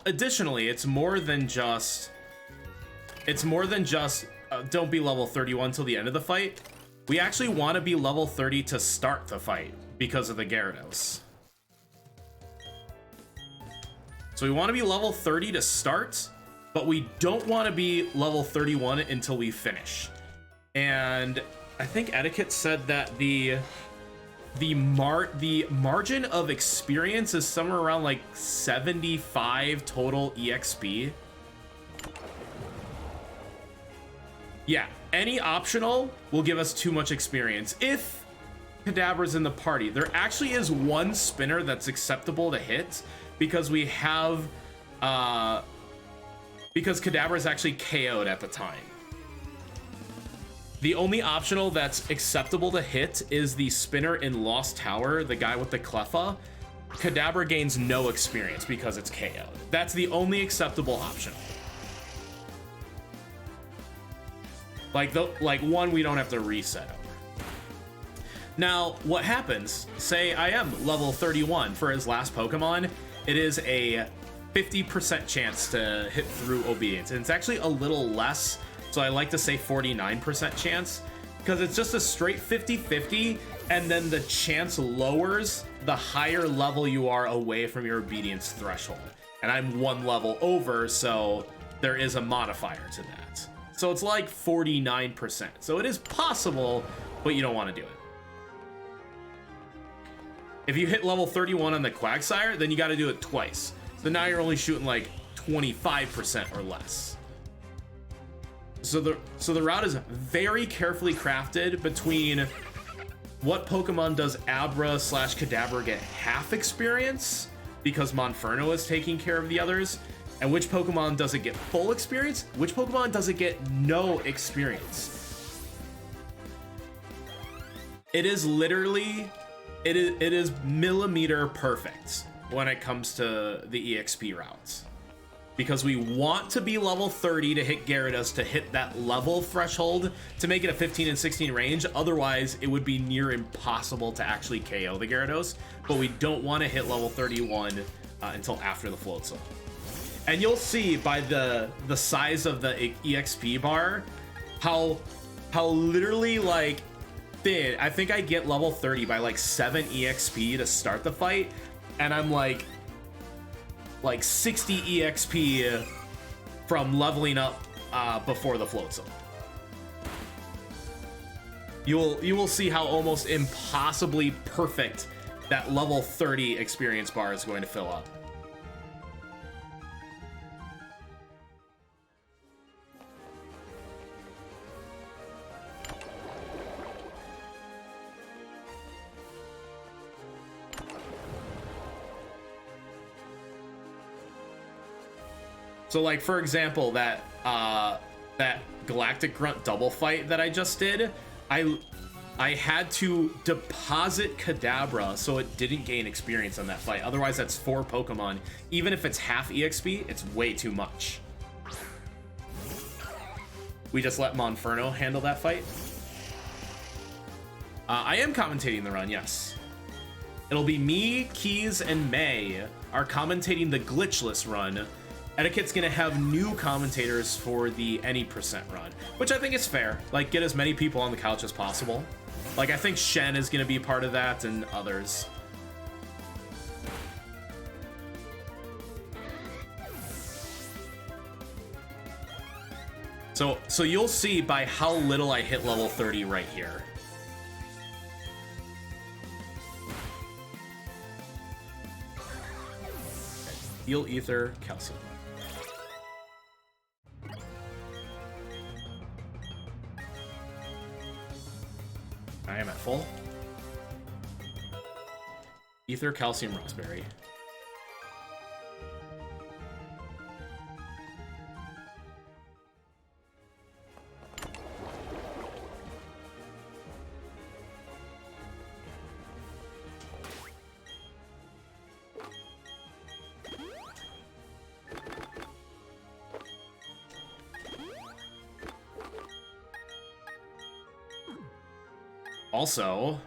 Additionally, it's more than just don't be level 31 till the end of the fight. We actually want to be level 30 to start the fight because of the Gyarados. So we want to be level 30 to start, but we don't want to be level 31 until we finish. And I think Etiquette said that the margin of experience is somewhere around like 75 total EXP. Yeah, any optional will give us too much experience if Kadabra's in the party. There actually is one spinner that's acceptable to hit because we have because Kadabra's actually KO'd at the time. The only optional that's acceptable to hit is the spinner in Lost Tower, the guy with the Cleffa. Kadabra gains no experience because it's KO'd. That's the only acceptable optional. Like one we don't have to reset over. Now, what happens, say I am level 31 for his last Pokemon, it is a 50% chance to hit through obedience. And it's actually a little less. So I like to say 49% chance because it's just a straight 50-50, and then the chance lowers the higher level you are away from your obedience threshold. And I'm one level over, so there is a modifier to that. So it's like 49%. So it is possible, but you don't want to do it. If you hit level 31 on the Quagsire, then you got to do it twice. So now you're only shooting like 25% or less. So the route is very carefully crafted between what Pokemon does Abra / Kadabra get half experience because Monferno is taking care of the others, and which Pokemon does it get full experience, which Pokemon does it get no experience. It is literally, it is millimeter perfect when it comes to the EXP routes. because we want to be level 30 to hit Gyarados to hit that level threshold to make it a 15 and 16 range. Otherwise, it would be near impossible to actually KO the Gyarados, but we don't want to hit level 31 until after the Floatzel. And you'll see by the size of the EXP bar how literally like thin. I think I get level 30 by like 7 EXP to start the fight, and I'm like 60 EXP from leveling up before the Floatzel. You will see how almost impossibly perfect that level 30 experience bar is going to fill up. So like, for example, that Galactic Grunt double fight that I just did, I had to deposit Kadabra so it didn't gain experience on that fight. Otherwise, that's 4 Pokemon. Even if it's half EXP, it's way too much. We just let Monferno handle that fight. I am commentating the run, yes. It'll be me, Keys, and May are commentating the Glitchless run. Etiquette's gonna have new commentators for the any percent run, which I think is fair. Like, get as many people on the couch as possible. Like, I think Shen is gonna be part of that and others. So you'll see by how little I hit level 30 right here. Heal, Ether, Calcium. I am at full. Ether, Calcium, Raspberry. Also,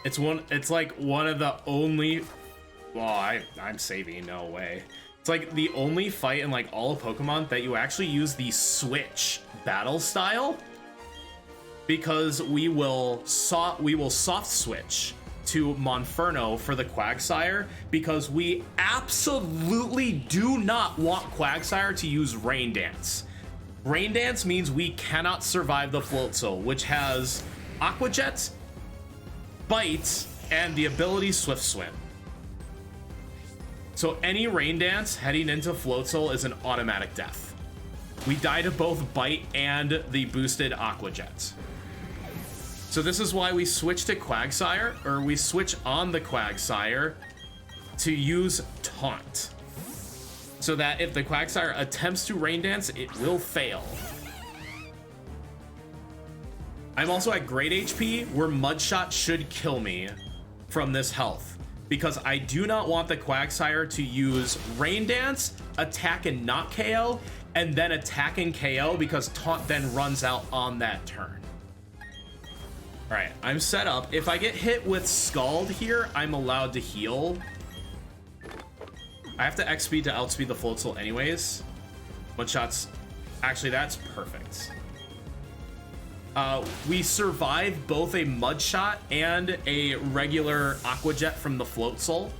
it's like one of the only, well, I'm saving, no way. It's like the only fight in like all of Pokemon that you actually use the switch battle style, because we will soft switch to Monferno for the Quagsire, because we absolutely do not want Quagsire to use Rain Dance. Rain Dance means we cannot survive the Floatzel, which has Aqua Jet, Bite, and the ability Swift Swim. So any Rain Dance heading into Floatzel is an automatic death. We die to both Bite and the boosted Aqua Jet. So this is why we switch to Quagsire, or we switch on the Quagsire to use Taunt, so that if the Quagsire attempts to Rain Dance, it will fail. I'm also at great HP, where Mudshot should kill me from this health, because I do not want the Quagsire to use Rain Dance, attack and not KO, and then attack and KO, because Taunt then runs out on that turn. All right, I'm set up. If I get hit with Scald here, I'm allowed to heal. I have to X-speed to outspeed the Floatzel anyways. Mudshot's... Actually, that's perfect. We survive both a Mudshot and a regular Aqua Jet from the Floatzel.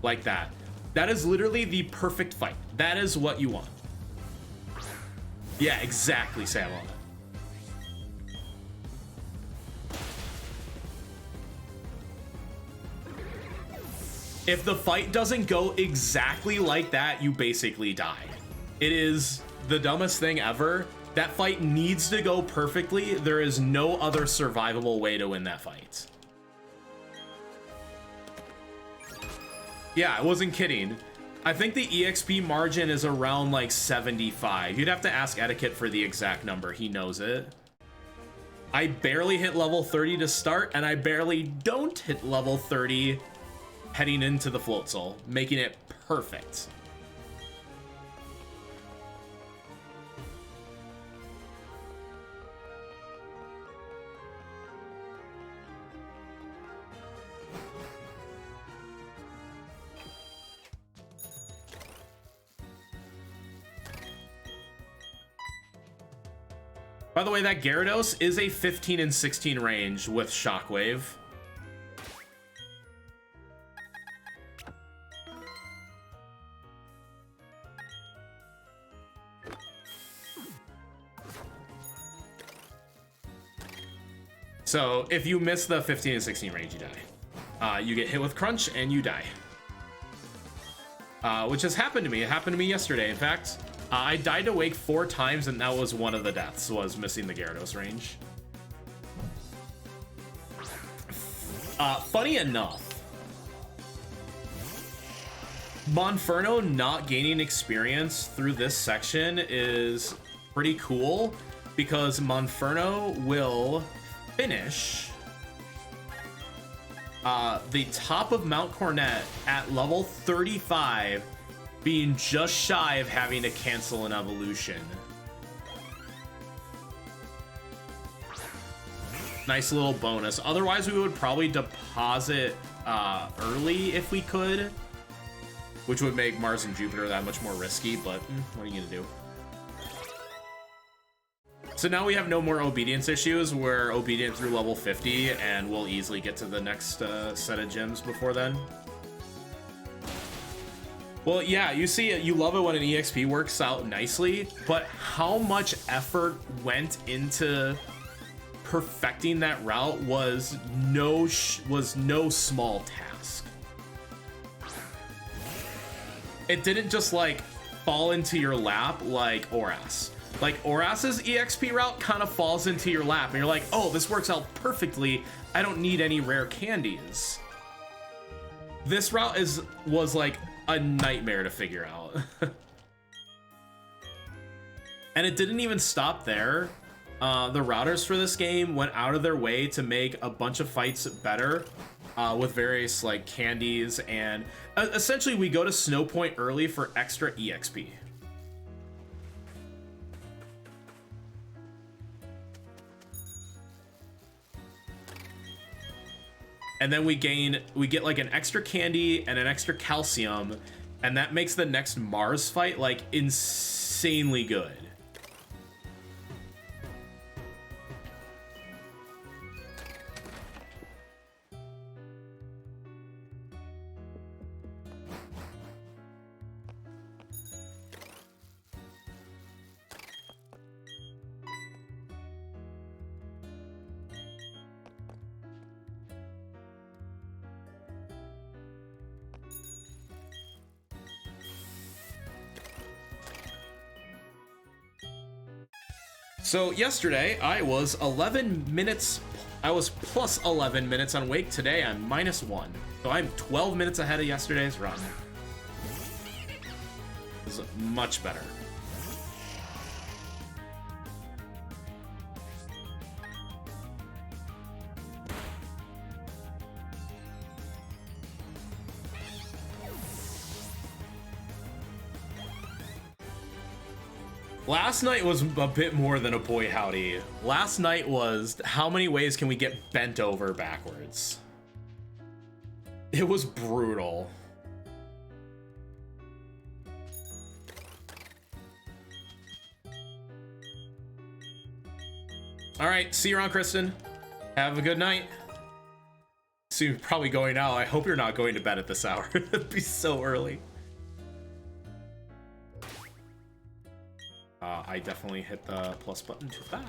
Like that. That is literally the perfect fight. That is what you want. Yeah, exactly, Sam. If the fight doesn't go exactly like that, you basically die. It is the dumbest thing ever. That fight needs to go perfectly. There is no other survivable way to win that fight. Yeah, I wasn't kidding. I think the EXP margin is around like 75. You'd have to ask Etiquette for the exact number. He knows it. I barely hit level 30 to start, and I barely don't hit level 30 heading into the Floatzel, making it perfect. By the way, that Gyarados is a 15 and 16 range with Shockwave. So if you miss the 15 and 16 range, you die. You get hit with Crunch and you die. Which has happened to me. It happened to me yesterday, in fact. I died to Wake 4 times, and that was one of the deaths, was missing the Gyarados range. Funny enough, Monferno not gaining experience through this section is pretty cool, because Monferno will finish the top of Mount Cornet at level 35, being just shy of having to cancel an evolution. Nice little bonus. Otherwise, we would probably deposit early if we could, which would make Mars and Jupiter that much more risky, but what are you gonna do? So now we have no more obedience issues. We're obedient through level 50, and we'll easily get to the next set of gyms before then. Well, yeah, you see it. You love it when an EXP works out nicely, but how much effort went into perfecting that route was no small task. It didn't just like fall into your lap like Oras. Like Oras's EXP route kind of falls into your lap, and you're like, oh, this works out perfectly. I don't need any rare candies. This route was like a nightmare to figure out. And it didn't even stop there. The routers for this game went out of their way to make a bunch of fights better with various like candies, and essentially we go to Snow Point early for extra EXP. And then we get like an extra candy and an extra calcium, and that makes the next Mars fight like insanely good. So yesterday I was plus 11 minutes on Wake. Today I'm -1. So I'm 12 minutes ahead of yesterday's run. This is much better. Last night was a bit more than a boy howdy. Last night was how many ways can we get bent over backwards? It was brutal. All right, see you around, Kristen. Have a good night. So you're probably going out. I hope you're not going to bed at this hour. It'd be so early. I definitely hit the plus button too fast.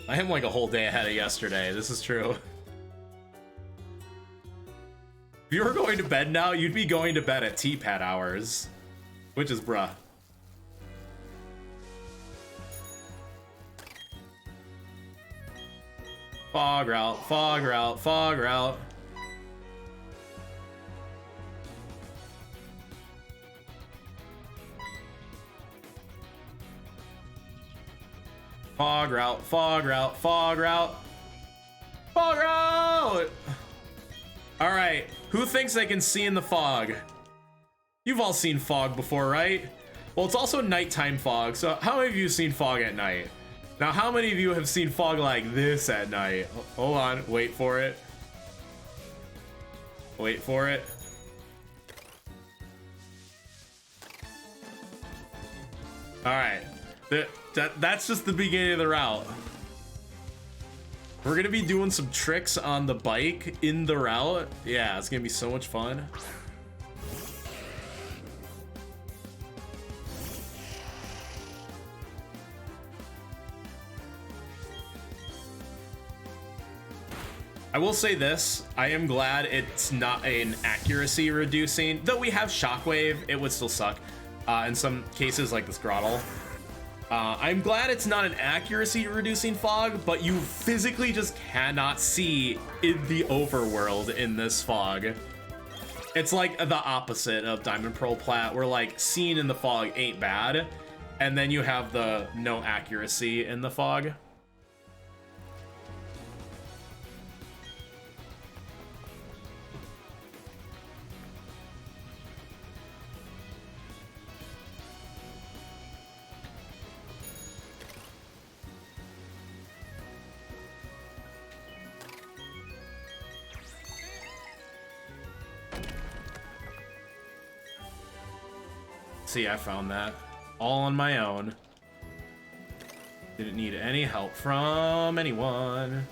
I am like a whole day ahead of yesterday. This is true. If you were going to bed now, you'd be going to bed at tpat hours, which is bruh. Fog route, fog route, fog route. Fog route, fog route, fog route. Fog route! All right, who thinks they can see in the fog? You've all seen fog before, right? Well, it's also nighttime fog, so how many of you have seen fog at night? Now, how many of you have seen fog like this at night? Hold on, wait for it. Wait for it. All right, that's just the beginning of the route. We're gonna be doing some tricks on the bike in the route. Yeah, it's gonna be so much fun. I will say this, I am glad it's not an accuracy reducing, though we have shockwave, it would still suck in some cases like this throttle. I'm glad it's not an accuracy reducing fog, but you physically just cannot see in the overworld in this fog. It's like the opposite of Diamond Pearl Plat, where like seeing in the fog ain't bad, and then you have the no accuracy in the fog. See, I found that all on my own. Didn't need any help from anyone.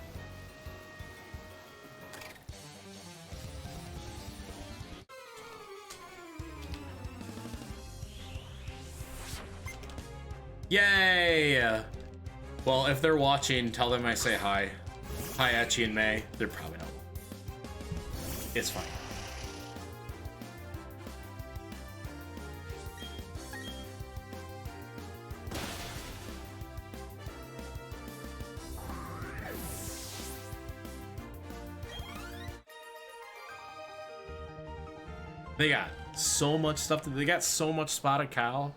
Yay! Well, if they're watching, tell them I say hi. Hi, Etchy and May. They're probably not. It's fine. They got so much stuff. They got so much spotted cow.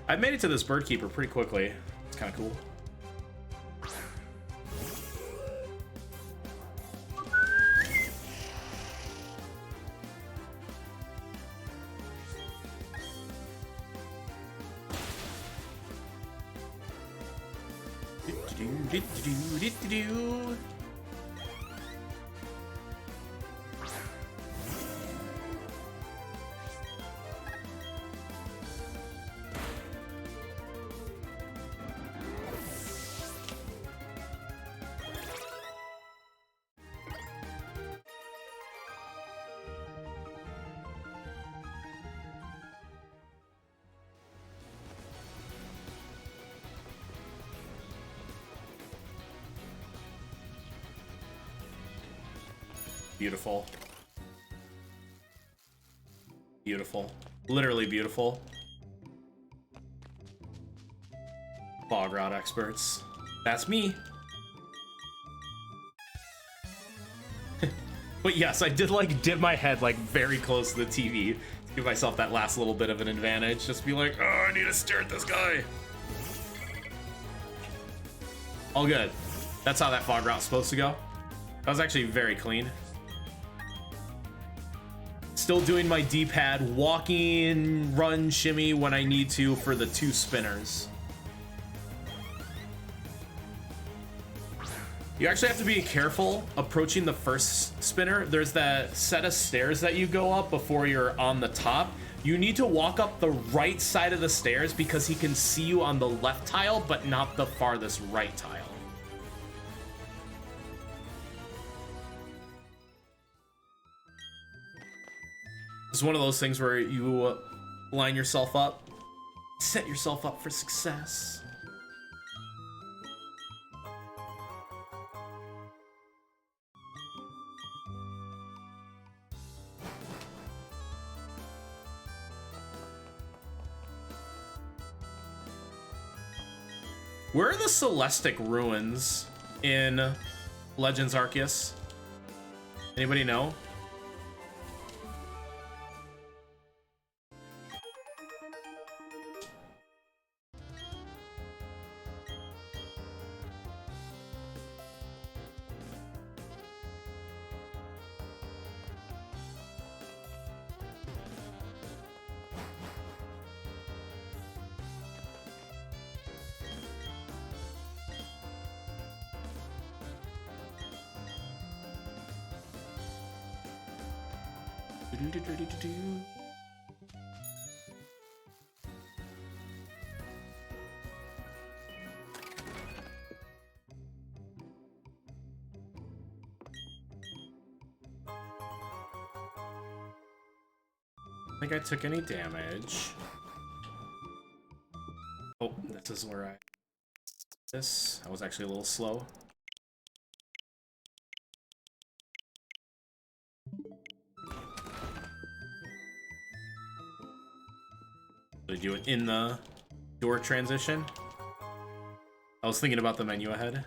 I made it to this bird keeper pretty quickly. It's kind of cool. Beautiful. Beautiful. Literally beautiful. Bog rod experts. That's me. But yes, I did like dip my head like very close to the TV to give myself that last little bit of an advantage. Just be like, oh, I need to stare at this guy. All good. That's how that fog route's supposed to go. That was actually very clean. Still doing my D-pad, walking, run, shimmy when I need to for the 2 spinners. You actually have to be careful approaching the first spinner. There's that set of stairs that you go up before you're on the top. You need to walk up the right side of the stairs because he can see you on the left tile, but not the farthest right tile. It's one of those things where you line yourself up, set yourself up for success. Where are the Celestic ruins in Legends Arceus? Anybody know? I think I took any damage. Oh, this is where I was actually a little slow. Did I do it in the door transition? I was thinking about the menu ahead.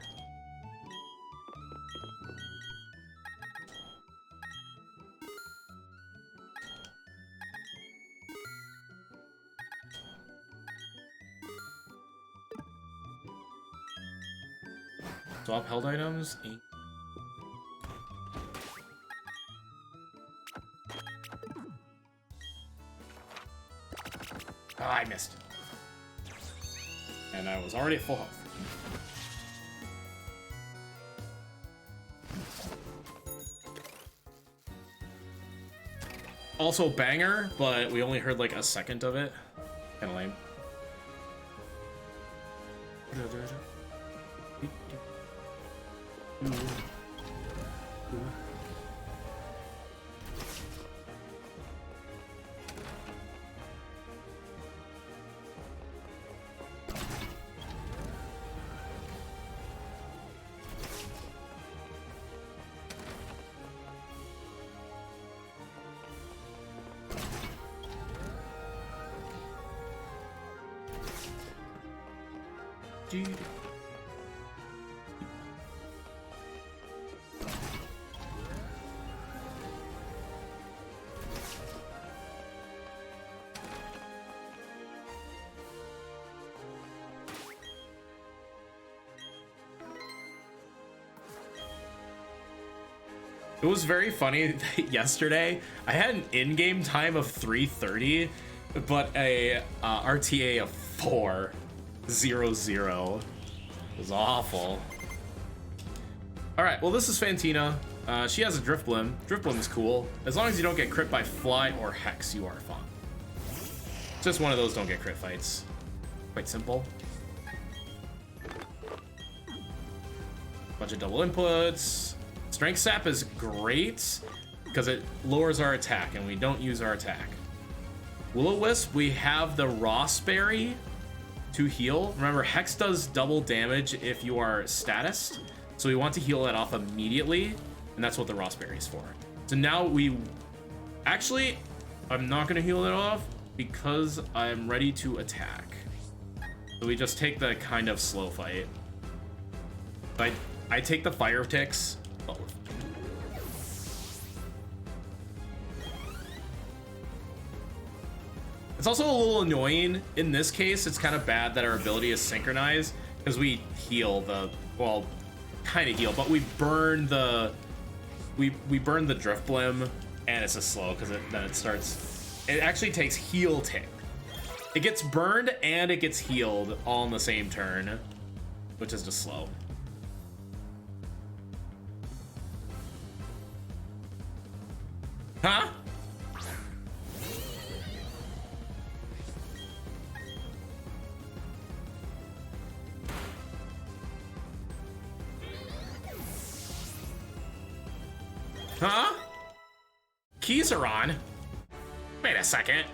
Swap held items. Oh, I missed. And I was already at full health. Also banger, but we only heard like a second of it. Kinda lame. Dude. It was very funny that yesterday I had an in-game time of 3:30, but a RTA of 4:00. It was awful. All right, well, this is Fantina. She has a Drift Blim. Drift Blim is cool. As long as you don't get crit by Fly or Hex, you are fine. Just one of those don't get crit fights. Quite simple. Bunch of double inputs. Strength Sap is great because it lowers our attack and we don't use our attack. Will-O-Wisp, we have the Rossberry to heal. Remember, Hex does double damage if you are status, so we want to heal that off immediately, and that's what the Rossberry is for. So now actually, I'm not going to heal it off because I'm ready to attack. So we just take the kind of slow fight. I take the fire ticks. Oh. It's also a little annoying in this case. It's kind of bad that our ability is synchronized because we heal well, kind of heal, but we burn the Drift Blim, and it's a slow because then it starts. It actually takes heal tick. It gets burned and it gets healed all in the same turn, which is just slow. Huh? Huh? Keys are on. Wait a second.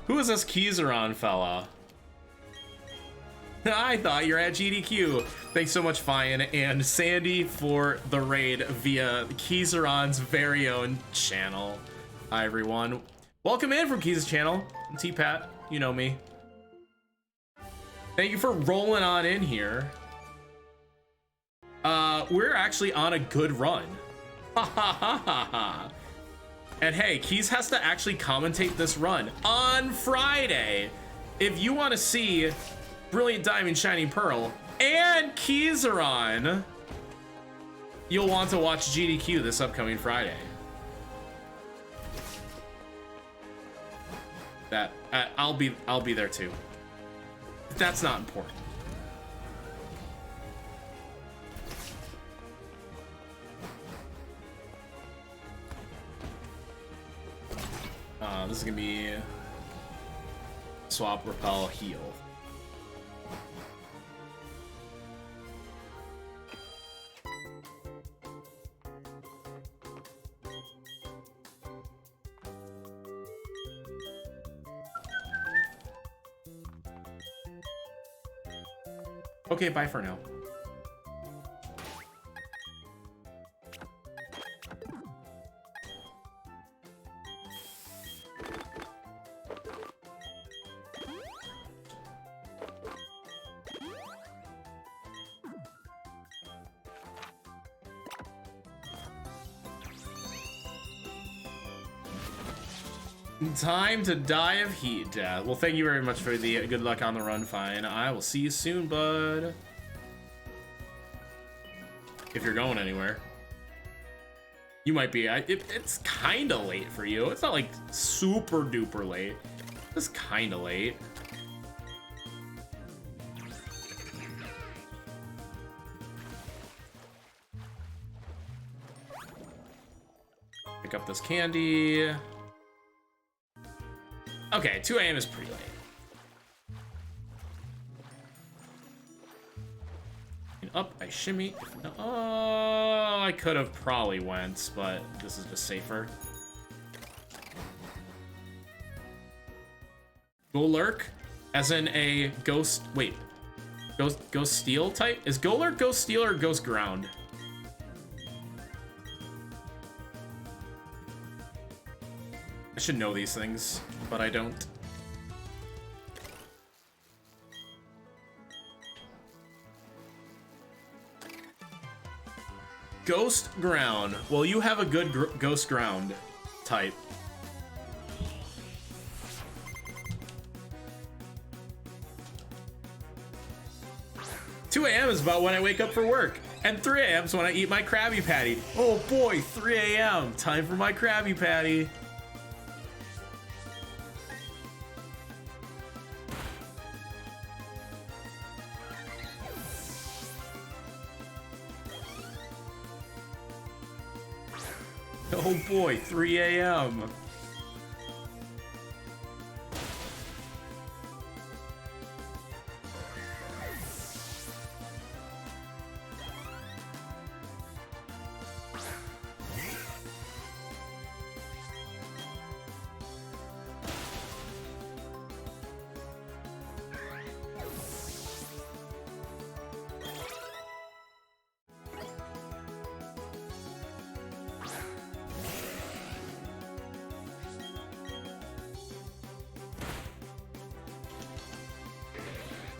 Who is this keys are on fella? I thought you're at GDQ. Thanks so much, Fian and Sandy, for the raid via Keys are on's very own channel. Hi, everyone. Welcome in from Keys' channel. I'm tpat. You know me. Thank you for rolling on in here. We're actually on a good run. Ha ha ha ha ha. And hey, Keys has to actually commentate this run on Friday. If you want to see Brilliant Diamond Shining Pearl and Keys are on, you'll want to watch GDQ this upcoming Friday. That I'll be there too. That's not important. This is gonna be swap, repel, heal. Okay, bye for now. Time to die of heat death. Well, thank you very much for the good luck on the run. Fine. I will see you soon, bud. If you're going anywhere. You might be. It's kind of late for you. It's not like super duper late. It's kind of late. Pick up this candy. Okay, 2 a.m. is pretty late. And up, I shimmy. Oh, I could have probably went, but this is just safer. Go lurk, as in a ghost. Wait, ghost steal type? Is go lurk ghost steal or ghost ground? I should know these things, but I don't. Ghost ground. Well, you have a good ghost ground type. "2 a.m. is about when I wake up for work, and 3 a.m. is when I eat my Krabby Patty." Oh boy, 3 a.m. Time for my Krabby Patty. Oh boy, 3 a.m.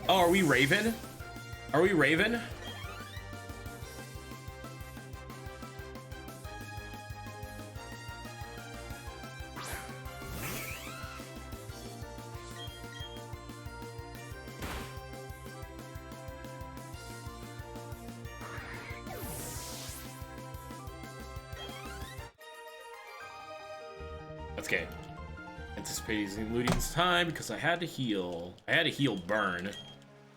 Oh, are we Raven? Are we Raven? That's okay. Anticipating looting's time because I had to heal. I had to heal burn.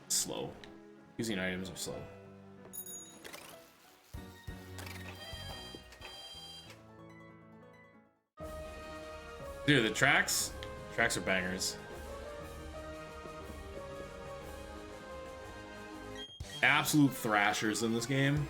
Slow. Using items are slow. Dude, the tracks are bangers. Absolute thrashers in this game.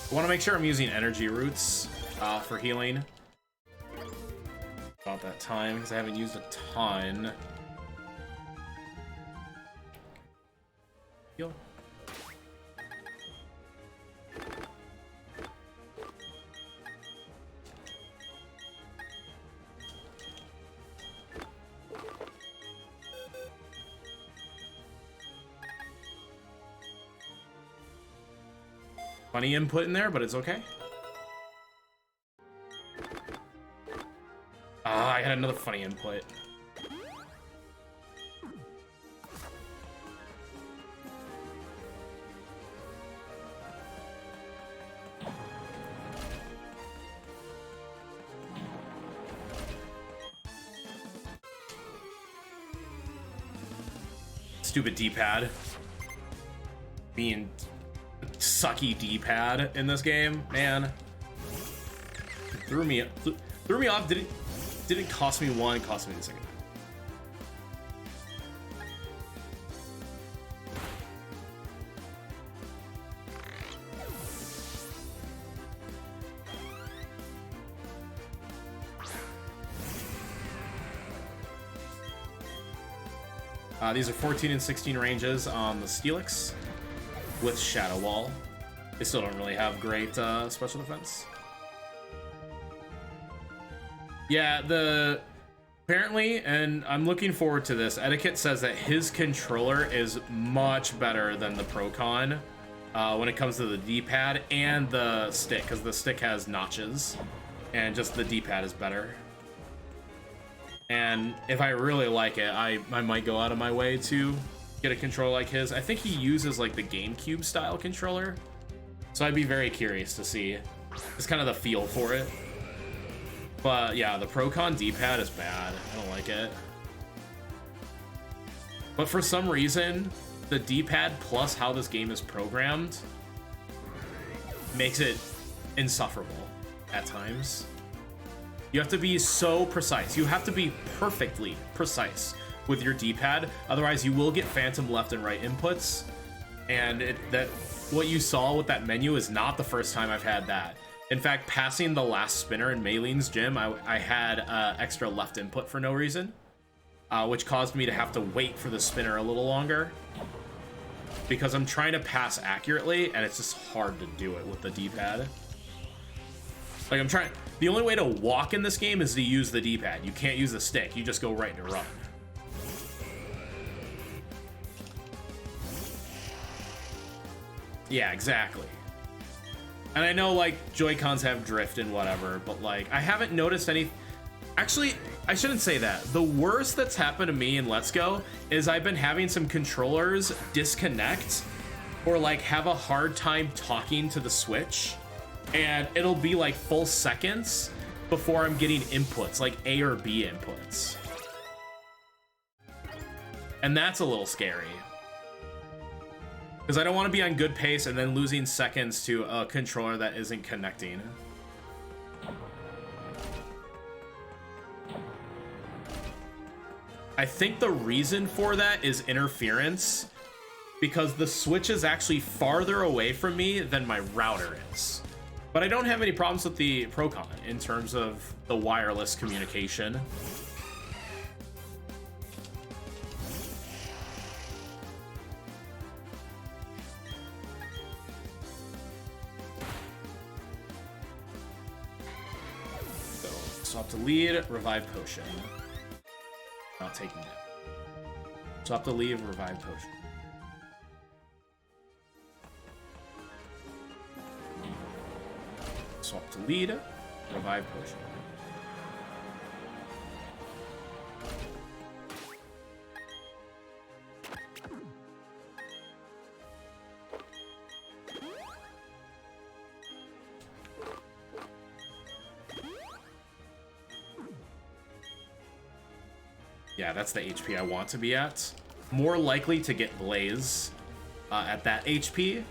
I want to make sure I'm using energy roots for healing. About that time, because I haven't used a ton. Heal. Funny input in there, but it's okay. Ah, I had another funny input. Stupid D-pad. Being sucky D-pad in this game, man. Threw me off. Didn't cost me one, cost me the second. These are 14 and 16 ranges on the Steelix with Shadow Wall. They still don't really have great special defense. Yeah, apparently, and I'm looking forward to this, Etiquette says that his controller is much better than the Procon when it comes to the D-pad and the stick, because the stick has notches, and just the D-pad is better. And if I really like it, I might go out of my way to get a controller like his. I think he uses like the GameCube style controller, so I'd be very curious to see just kind of the feel for it. But yeah, the Procon D-pad is bad. I don't like it. But for some reason, the D-pad plus how this game is programmed makes it insufferable at times. You have to be so precise. You have to be perfectly precise with your D-pad. Otherwise, you will get phantom left and right inputs. And what you saw with that menu is not the first time I've had that. In fact, passing the last spinner in Maylene's gym, I had extra left input for no reason, which caused me to have to wait for the spinner a little longer because I'm trying to pass accurately, and it's just hard to do it with the D-pad. Like, the only way to walk in this game is to use the D-pad. You can't use the stick. You just go right to run. Yeah, exactly. And I know, like, Joy-Cons have drift and whatever, but, like, I haven't noticed any... Actually, I shouldn't say that. The worst that's happened to me in Let's Go is I've been having some controllers disconnect or, like, have a hard time talking to the Switch. And it'll be, like, full seconds before I'm getting inputs, like A or B inputs. And that's a little scary. Because I don't want to be on good pace and then losing seconds to a controller that isn't connecting. I think the reason for that is interference, because the Switch is actually farther away from me than my router is. But I don't have any problems with the Procon in terms of the wireless communication. Swap to lead, revive potion. Not taking it. Swap to leave, revive potion. Swap to lead, revive potion. Yeah, that's the HP I want to be at. More likely to get Blaze at that HP.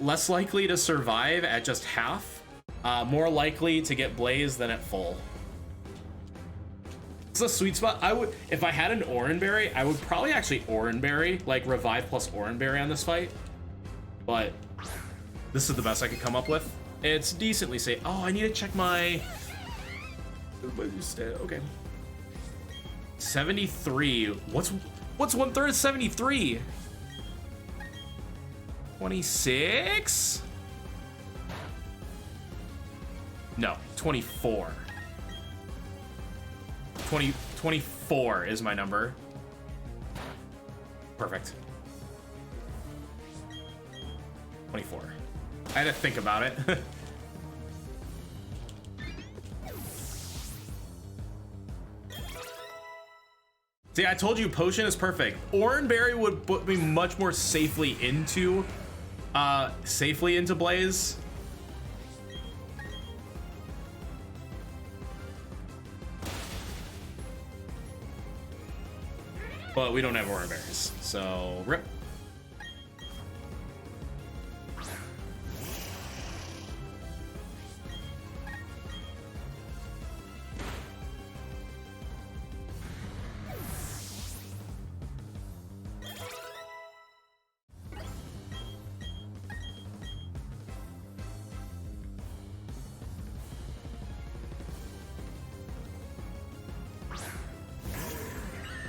Less likely to survive at just half. More likely to get Blaze than at full. It's a sweet spot. If I had an Oranberry, I would probably actually Oranberry, like revive plus Oranberry on this fight. But this is the best I could come up with. It's decently safe. Oh, I need to check my... Okay. 73. What's 1/3 of 73? 26? No, 24. 24 is my number. Perfect. 24. I had to think about it. See, I told you potion is perfect. Oranberry would put me much more safely into Blaze. But we don't have Oranberries, so rip.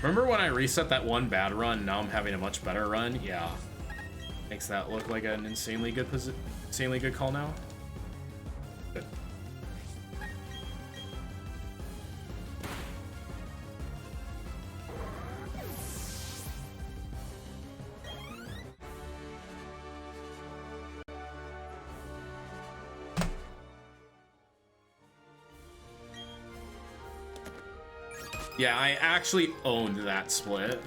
Remember when I reset that one bad run? Now I'm having a much better run. Yeah, makes that look like an insanely good call now. Good. Yeah, I actually owned that split.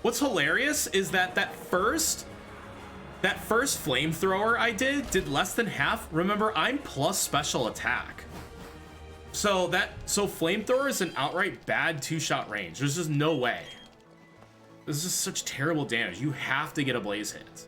What's hilarious is that first flamethrower I did less than half. Remember, I'm plus special attack. So flamethrower is an outright bad 2-shot range. There's just no way. This is such terrible damage. You have to get a blaze hit.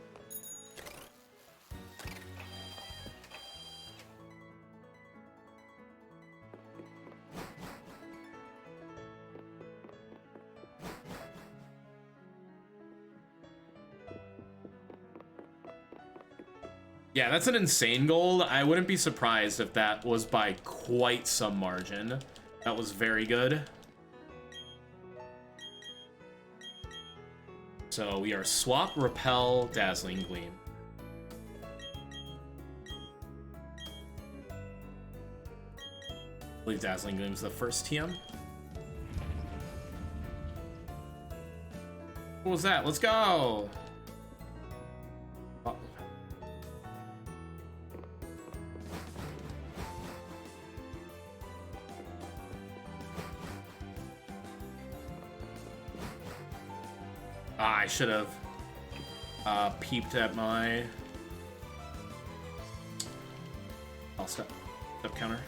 Yeah, that's an insane gold. I wouldn't be surprised if that was by quite some margin. That was very good. So we are swap, repel, dazzling gleam. I believe dazzling gleam is the first TM. What was that? Let's go. I should have peeped at my step counter.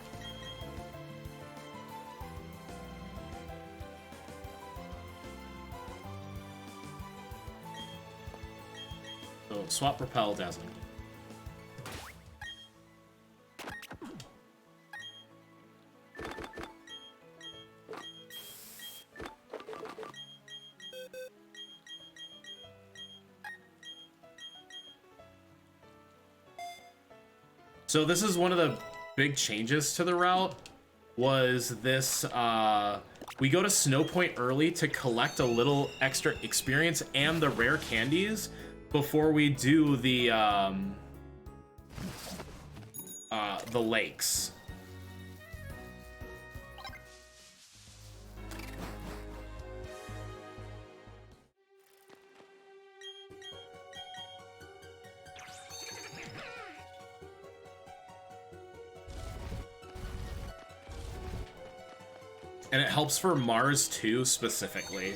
So swap, repel, dazzling. So this is one of the big changes to the route, was this, we go to Snow Point early to collect a little extra experience and the rare candies before we do the lakes. And it helps for Mars too, specifically.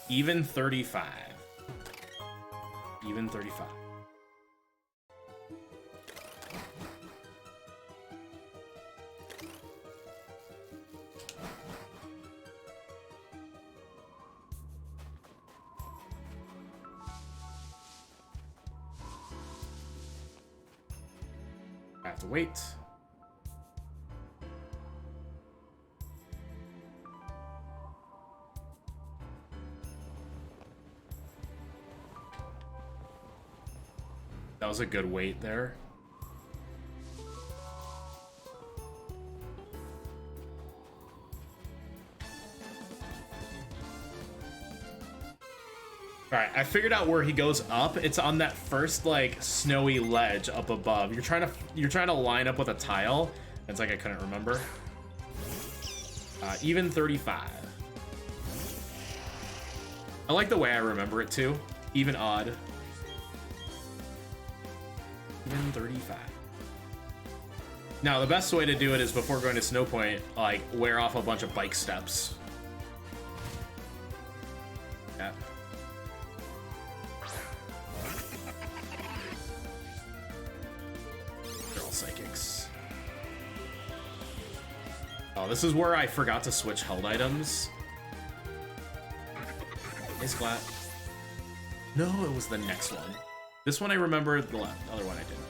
Even 35. Even 35. I have to wait. That was a good weight there. Alright, I figured out where he goes up. It's on that first like snowy ledge up above. You're trying to line up with a tile. It's like I couldn't remember. Even 35. I like the way I remember it too. Even odd. Even 35. Now the best way to do it is before going to Snow Point, like wear off a bunch of bike steps. Yeah. They're all psychics. Oh, this is where I forgot to switch held items. Is flat. No, it was the next one. This one I remember, the other one I didn't.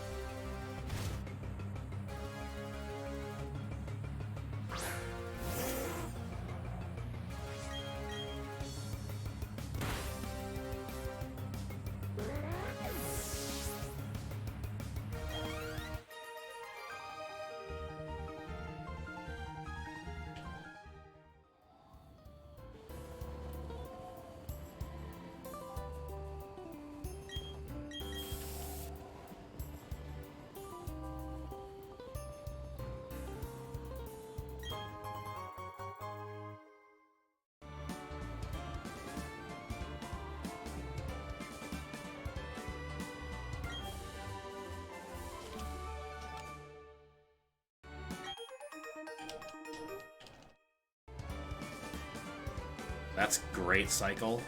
That's great cycle.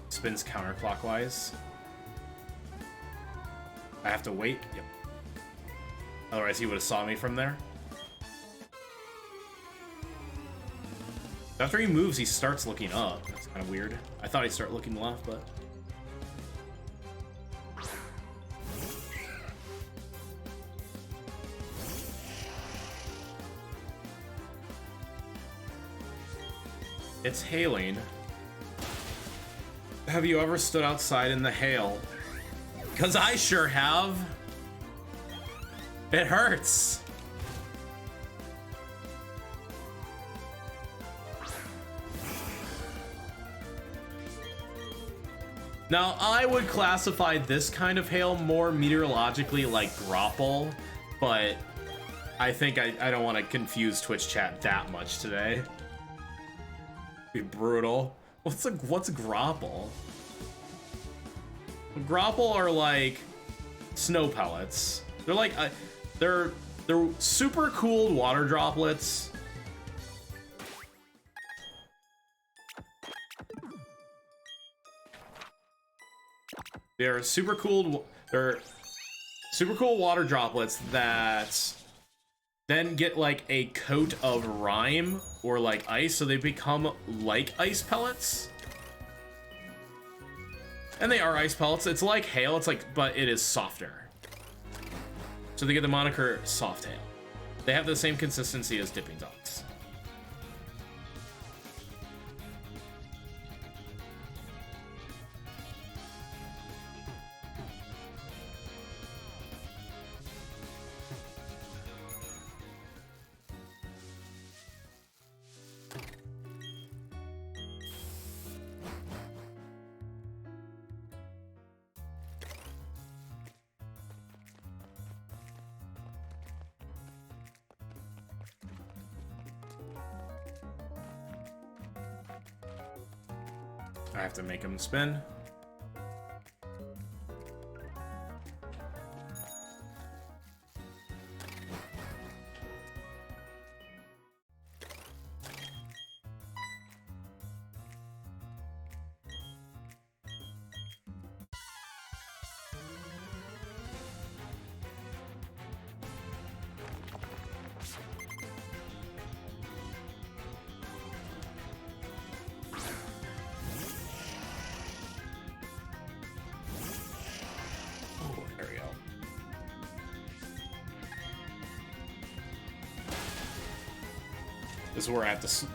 Spins counterclockwise. I have to wait. Yep. Otherwise he would have saw me from there. After he moves, he starts looking up. That's kind of weird. I thought he'd start looking left, but... It's hailing. Have you ever stood outside in the hail? Because I sure have. It hurts. Now, I would classify this kind of hail more meteorologically like grapple, but I think I don't want to confuse Twitch chat that much today. Be brutal. What's grapple? Grapple are like snow pellets. They're like they're super cooled water droplets. They're super cool water droplets that then get like a coat of rime or like ice, so they become like ice pellets. And they are ice pellets. It's like hail, but it is softer. So they get the moniker soft hail. They have the same consistency as dipping dots. I have to make him spin.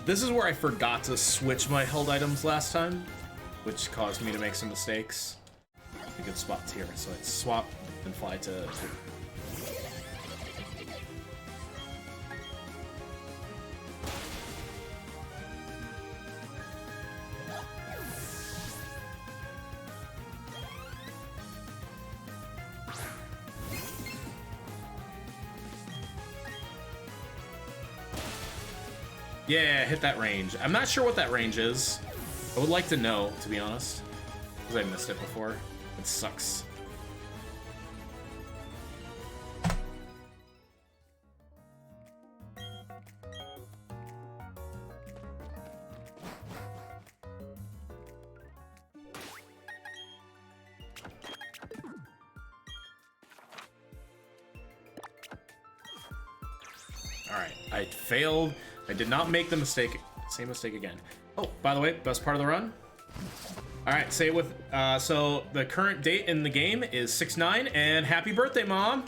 This is where I forgot to switch my held items last time, which caused me to make some mistakes. Because good spots here. So I swap and fly to... Yeah, hit that range. I'm not sure what that range is. I would like to know, to be honest, because I missed it before. It sucks. All right, I failed. I did not make the mistake. Same mistake again. Oh, by the way, best part of the run. All right, say it with, so the current date in the game is 6/9, and happy birthday, Mom.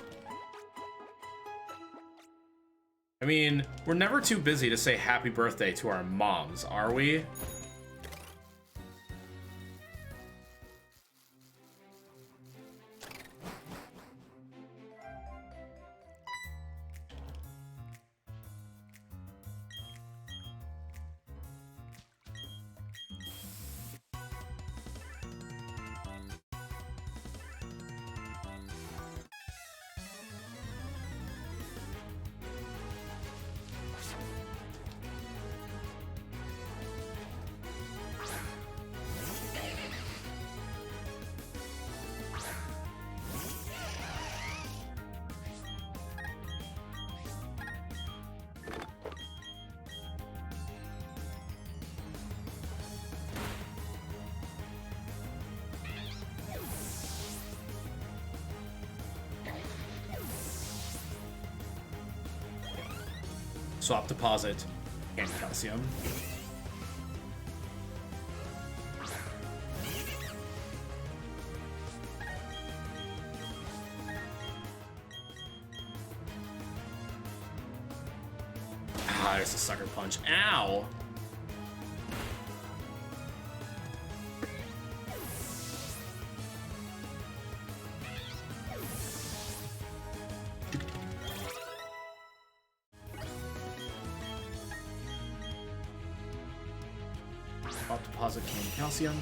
I mean, we're never too busy to say happy birthday to our moms, are we? Swap deposit and calcium. Ah, there's a sucker punch. Ow! Deposit can calcium.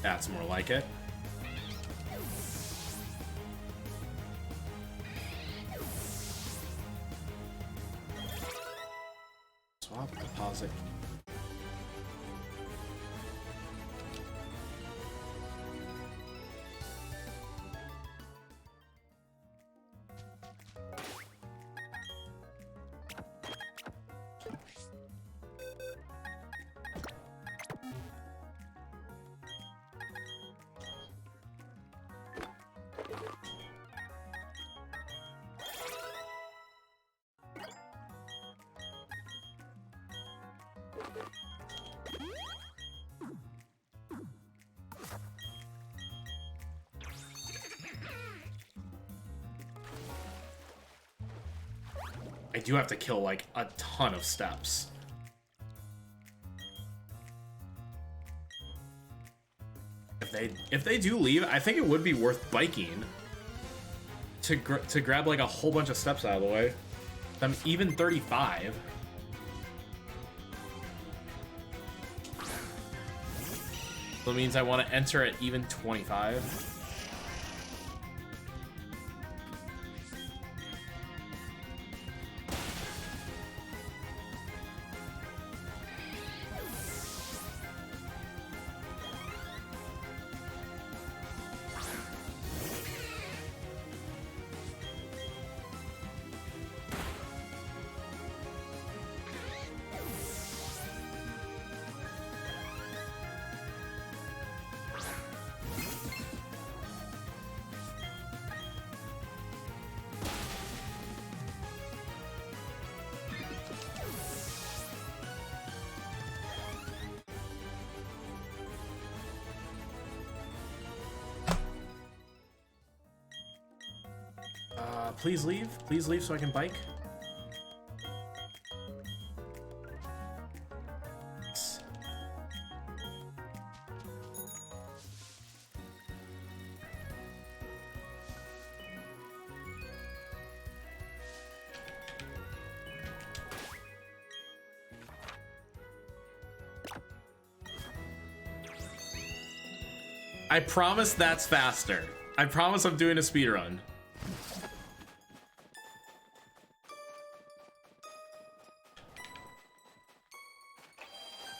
That's more like it. Swap deposit. I do have to kill like a ton of steps. If they do leave, I think it would be worth biking to grab like a whole bunch of steps out of the way. I'm even 35. So it means I want to enter at even 25. Please leave so I can bike. I promise that's faster. I promise I'm doing a speed run.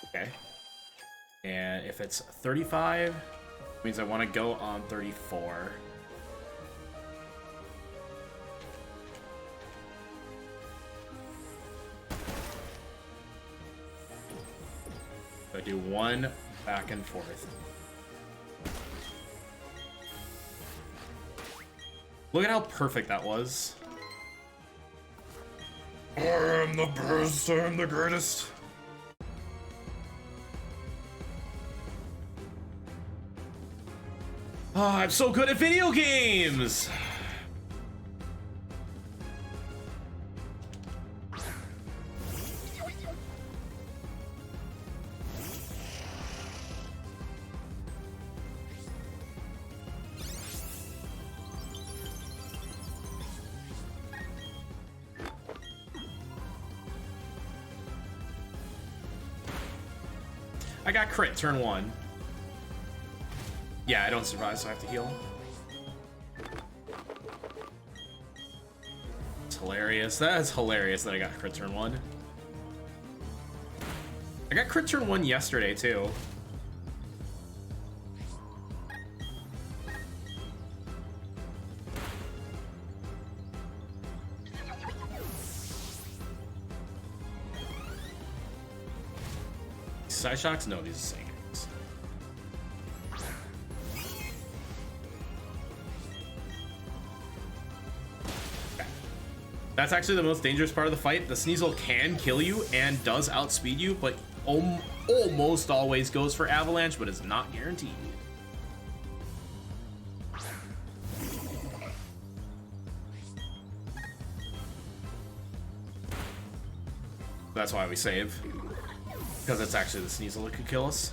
Okay. And if it's 35, it means I want to go on 34. So I do one back and forth. Look at how perfect that was. I am the best, I am the greatest. Oh, I'm so good at video games! I got crit turn 1. Yeah, I don't survive, so I have to heal. It's hilarious. That is hilarious that I got crit turn 1. I got crit turn 1 yesterday, too. Side shocks? No, these are sinkings. Okay. That's actually the most dangerous part of the fight. The Sneasel can kill you and does outspeed you, but almost always goes for avalanche, but it's not guaranteed. That's why we save. Because it's actually the Sneasel that could kill us.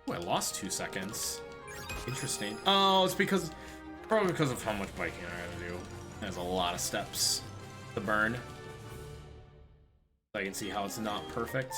Oh, I lost 2 seconds. Interesting. Oh, it's probably because of how much biking I gotta do. There's a lot of steps to burn. I can see how it's not perfect.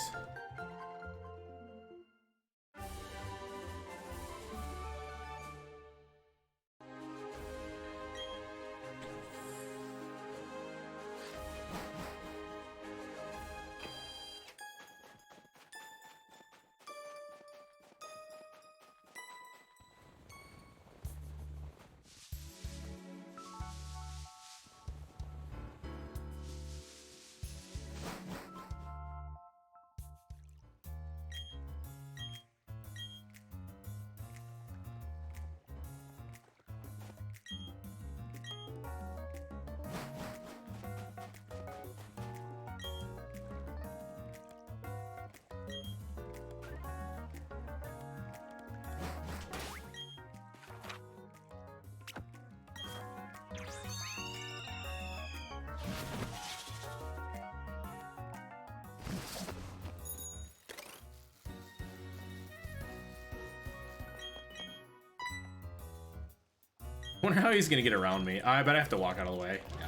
I wonder how he's gonna get around me. I bet I have to walk out of the way. Yeah.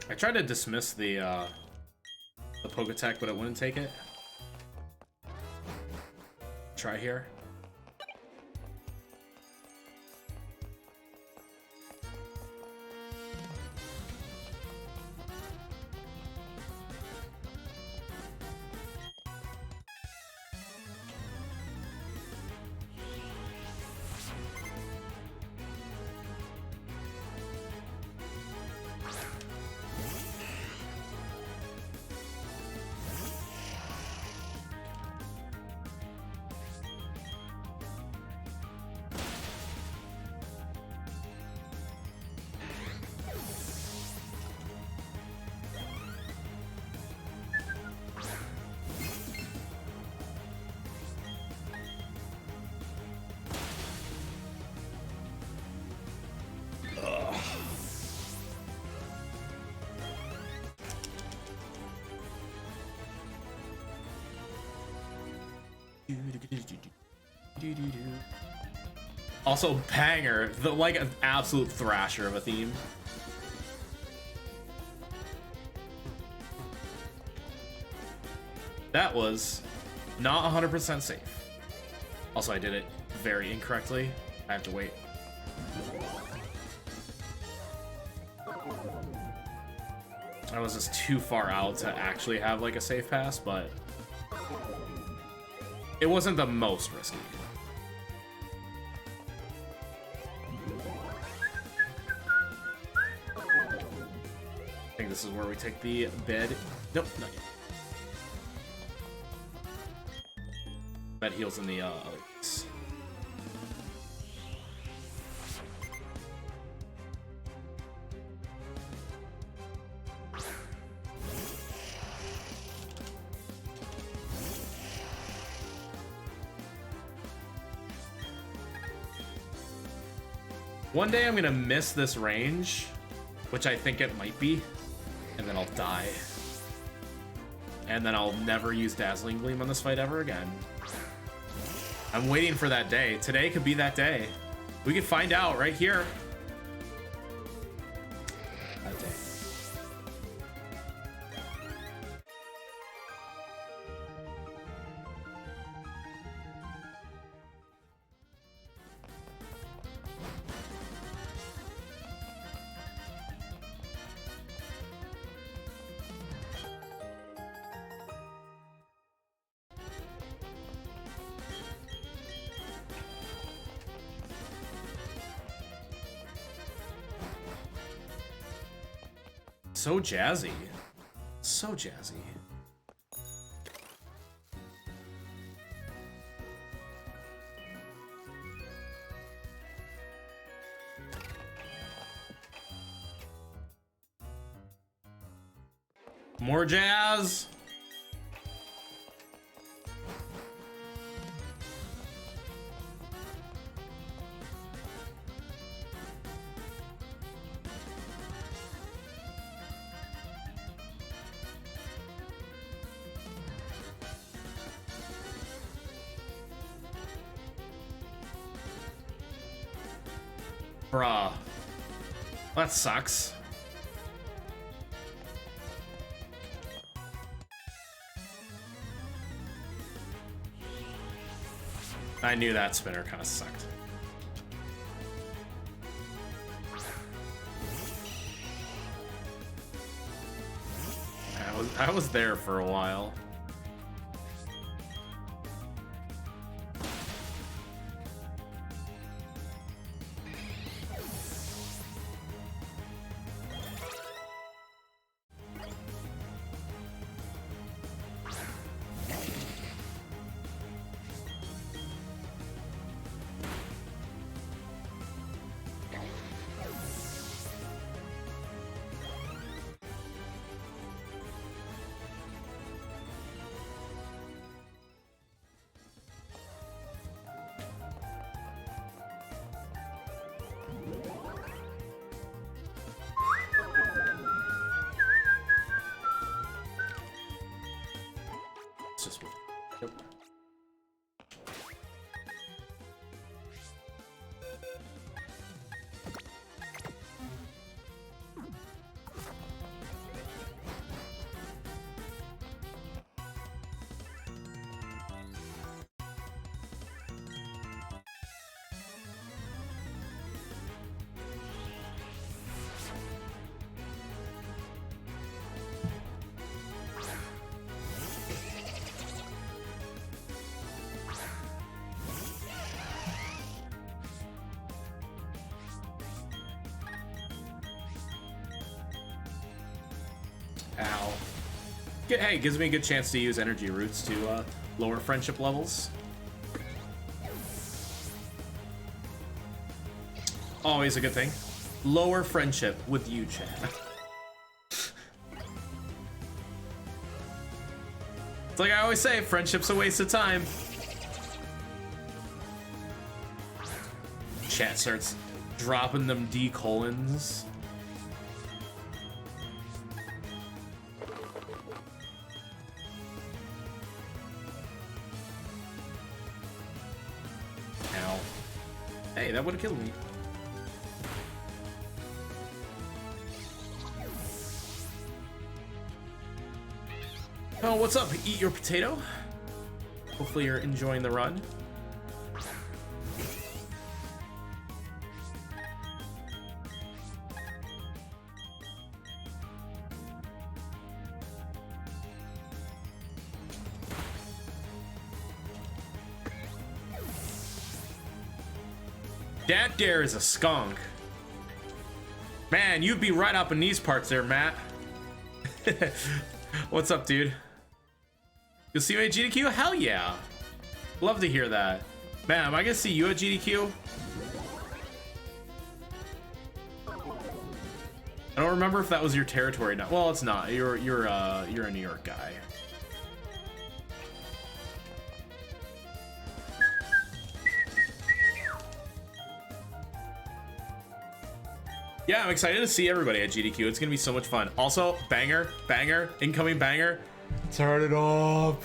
I tried to dismiss the poke attack, but it wouldn't take it. Try here. Also, banger, like an absolute thrasher of a theme. That was not 100% safe. Also, I did it very incorrectly. I have to wait. I was just too far out to actually have like a safe pass, but it wasn't the most risky. I think this is where we take the bed. Nope, not yet. Bed heals in the other piece. One day I'm gonna miss this range, which I think it might be, and then I'll die. And then I'll never use Dazzling Gleam on this fight ever again. I'm waiting for that day. Today could be that day. We could find out right here. That day. So jazzy. So jazzy. More jazz. Bruh. That sucks. I knew that spinner kind of sucked. I was there for a while. Yep. Ow. Hey, gives me a good chance to use energy roots to lower friendship levels. Always a good thing. Lower friendship with you, Chad. It's like I always say, friendship's a waste of time. Chat starts dropping them D colons. Hey, that would have killed me. Oh, what's up? Eat your potato. Hopefully you're enjoying the run. That there is a skunk. Man, you'd be right up in these parts there, Matt. What's up, dude? You'll see me at GDQ? Hell yeah. Love to hear that. Man, am I gonna see you at GDQ? I don't remember if that was your territory now. Well, it's not. You're a New York guy. Yeah, I'm excited to see everybody at GDQ. It's gonna be so much fun. Also, banger, incoming banger. Turn it up.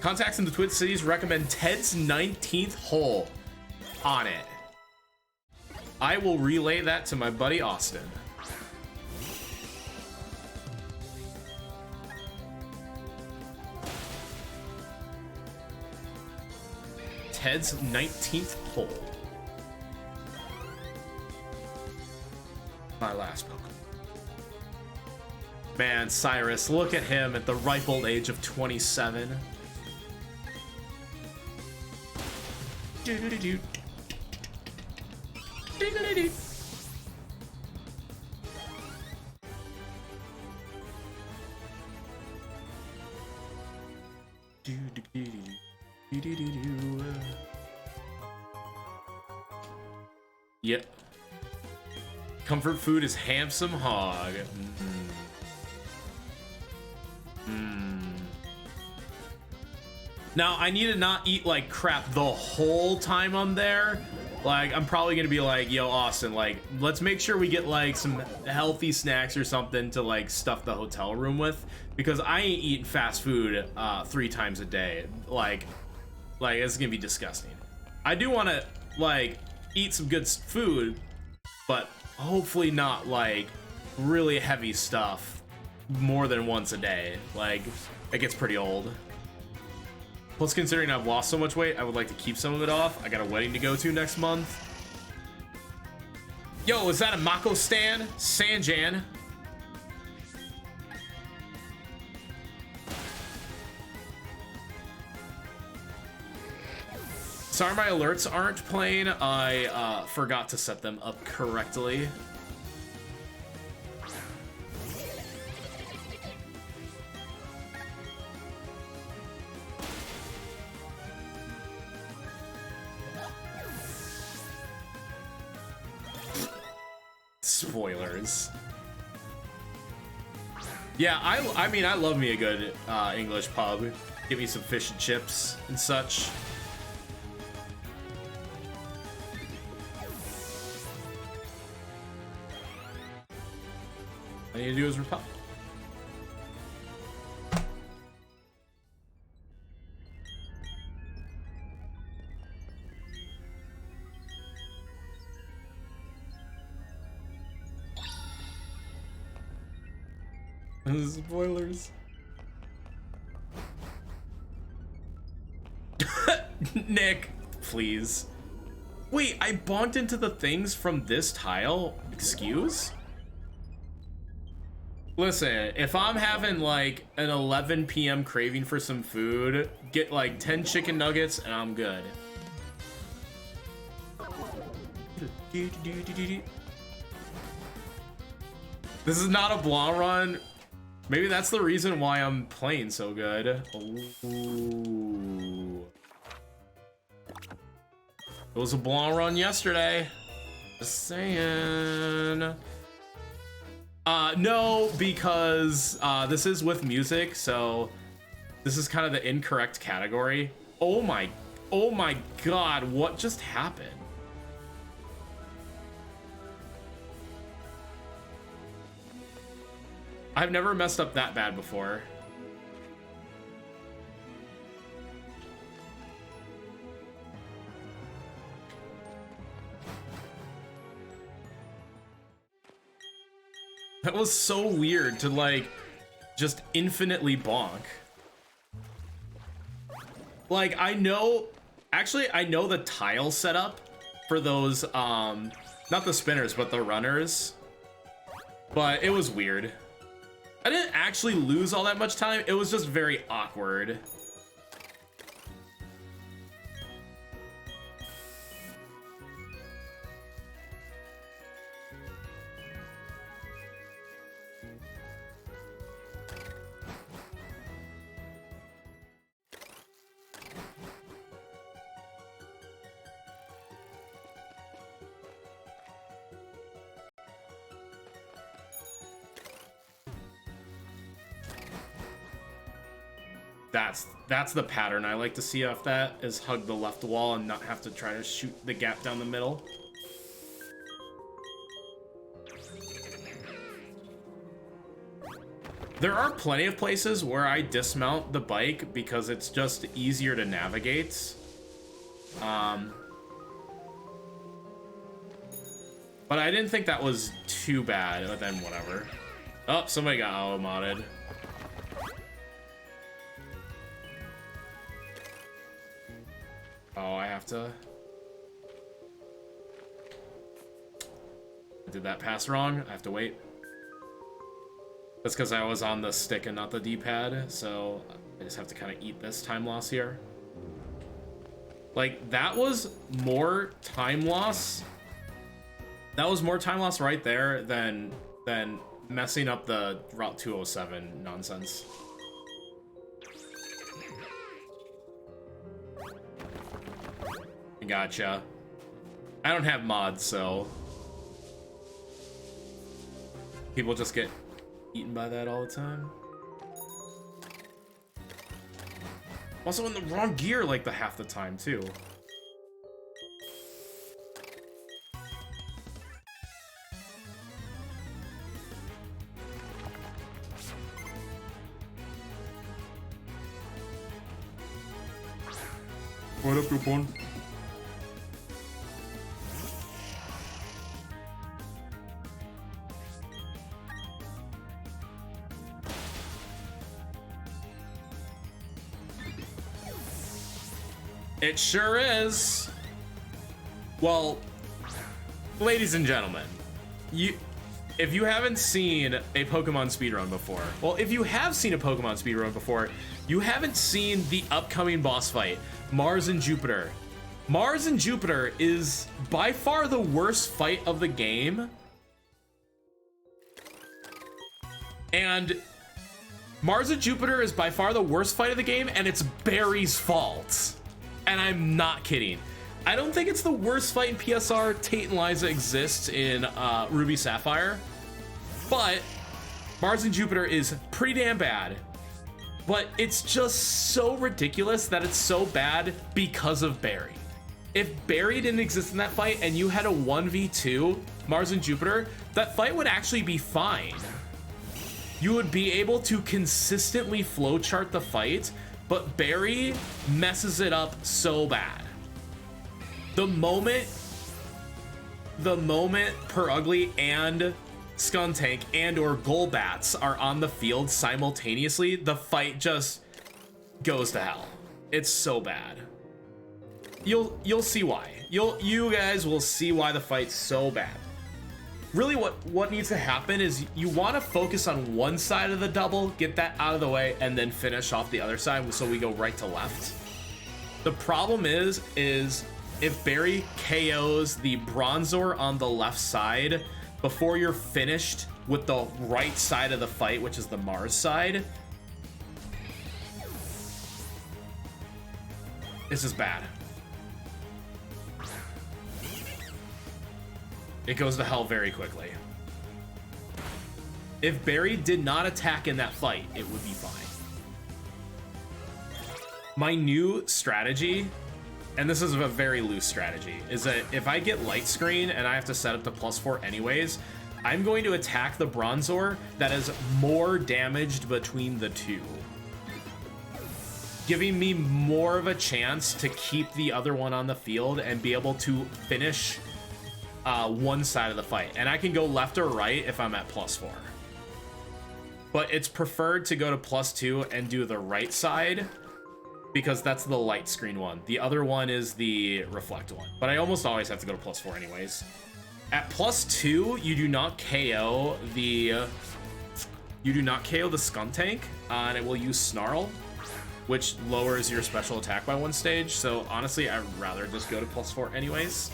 Contacts in the Twin Cities recommend Ted's 19th hole on it. I will relay that to my buddy Austin. Ted's 19th hole. My last Pokemon. Man, Cyrus, look at him at the ripe old age of 27. Do-do-do-do. Do-do-do-do. Do-do-do-do. Yep. Comfort food is handsome hog. Now, I need to not eat like crap the whole time I'm there. Like, I'm probably gonna be like, yo, Austin, like, let's make sure we get like some healthy snacks or something to like stuff the hotel room with, because I ain't eating fast food 3 times a day. Like it's gonna be disgusting. I do want to like eat some good food, but hopefully not like really heavy stuff more than once a day. Like, it gets pretty old. Plus, considering I've lost so much weight, I would like to keep some of it off. I got a wedding to go to next month. Yo, is that a Mako stand? Sanjan. Sorry my alerts aren't playing. I forgot to set them up correctly. Spoilers. Yeah, I mean, I love me a good English pub. Give me some fish and chips and such. All I need to do is repel. Spoilers. Nick, please. Wait, I bumped into the things from this tile? Excuse? Listen, if I'm having like an 11 p.m. craving for some food, get like 10 chicken nuggets and I'm good. This is not a blanc run. Maybe that's the reason why I'm playing so good. Ooh. It was a blanc run yesterday. Just saying. No, because this is with music, so this is kind of the incorrect category. Oh my god, what just happened? I've never messed up that bad before. That was so weird to like just infinitely bonk. Like I know the tile setup for those not the spinners but the runners, but it was weird. I didn't actually lose all that much time. It was just very awkward. That's the pattern I like to see off that, is hug the left wall and not have to try to shoot the gap down the middle. There are plenty of places where I dismount the bike because it's just easier to navigate. But I didn't think that was too bad, but then whatever. Oh, somebody got auto-modded. Oh, I have to... Did that pass wrong? I have to wait. That's because I was on the stick and not the D-pad, so I just have to kind of eat this time loss here. Like, that was more time loss. That was more time loss right there than messing up the Route 207 nonsense. Gotcha. I don't have mods, so people just get eaten by that all the time. Also in the wrong gear like the half the time too. What up, Coupon? It sure is. Well, ladies and gentlemen, if you haven't seen a Pokemon speedrun before, well, if you have seen a Pokemon speedrun before, you haven't seen the upcoming boss fight, Mars and Jupiter. Mars and Jupiter is by far the worst fight of the game. And Mars and Jupiter is by far the worst fight of the game, and it's Barry's fault. And I'm not kidding. I don't think it's the worst fight in PSR. Tate and Liza exists in Ruby Sapphire. But Mars and Jupiter is pretty damn bad. But it's just so ridiculous that it's so bad because of Barry. If Barry didn't exist in that fight and you had a 1v2 Mars and Jupiter, that fight would actually be fine. You would be able to consistently flowchart the fight, but Barry messes it up so bad. The moment Per Ugly and Skuntank and or Golbats are on the field simultaneously, the fight just goes to hell. It's so bad. You'll see why. You guys will see why the fight's so bad. Really what needs to happen is you want to focus on one side of the double, get that out of the way, and then finish off the other side so we go right to left. The problem is if Barry KOs the Bronzor on the left side before you're finished with the right side of the fight, which is the Mars side, this is bad. It goes to hell very quickly. If Barry did not attack in that fight, it would be fine. My new strategy, and this is a very loose strategy, is that if I get light screen and I have to set up to +4 anyways, I'm going to attack the Bronzor that is more damaged between the two, giving me more of a chance to keep the other one on the field and be able to finish one side of the fight. And I can go left or right if I'm at +4. But it's preferred to go to +2 and do the right side because that's the light screen one. The other one is the reflect one. But I almost always have to go to +4 anyways. At +2, you do not KO the Skunk Tank, and it will use Snarl, which lowers your special attack by 1 stage. So honestly, I'd rather just go to +4 anyways.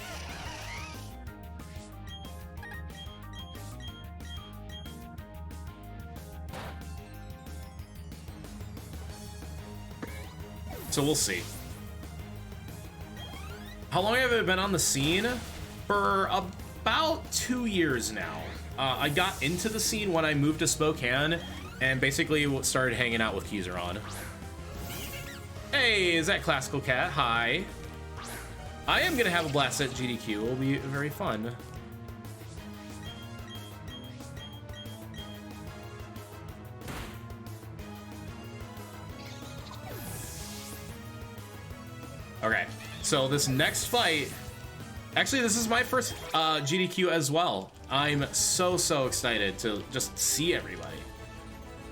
So we'll see. How long have I been on the scene? For about 2 years now. I got into the scene when I moved to Spokane and basically started hanging out with Kizaron. Hey, is that Classical Cat? Hi. I am gonna have a blast at GDQ. It'll be very fun. Okay, so this next fight, actually this is my first GDQ as well. I'm so excited to just see everybody.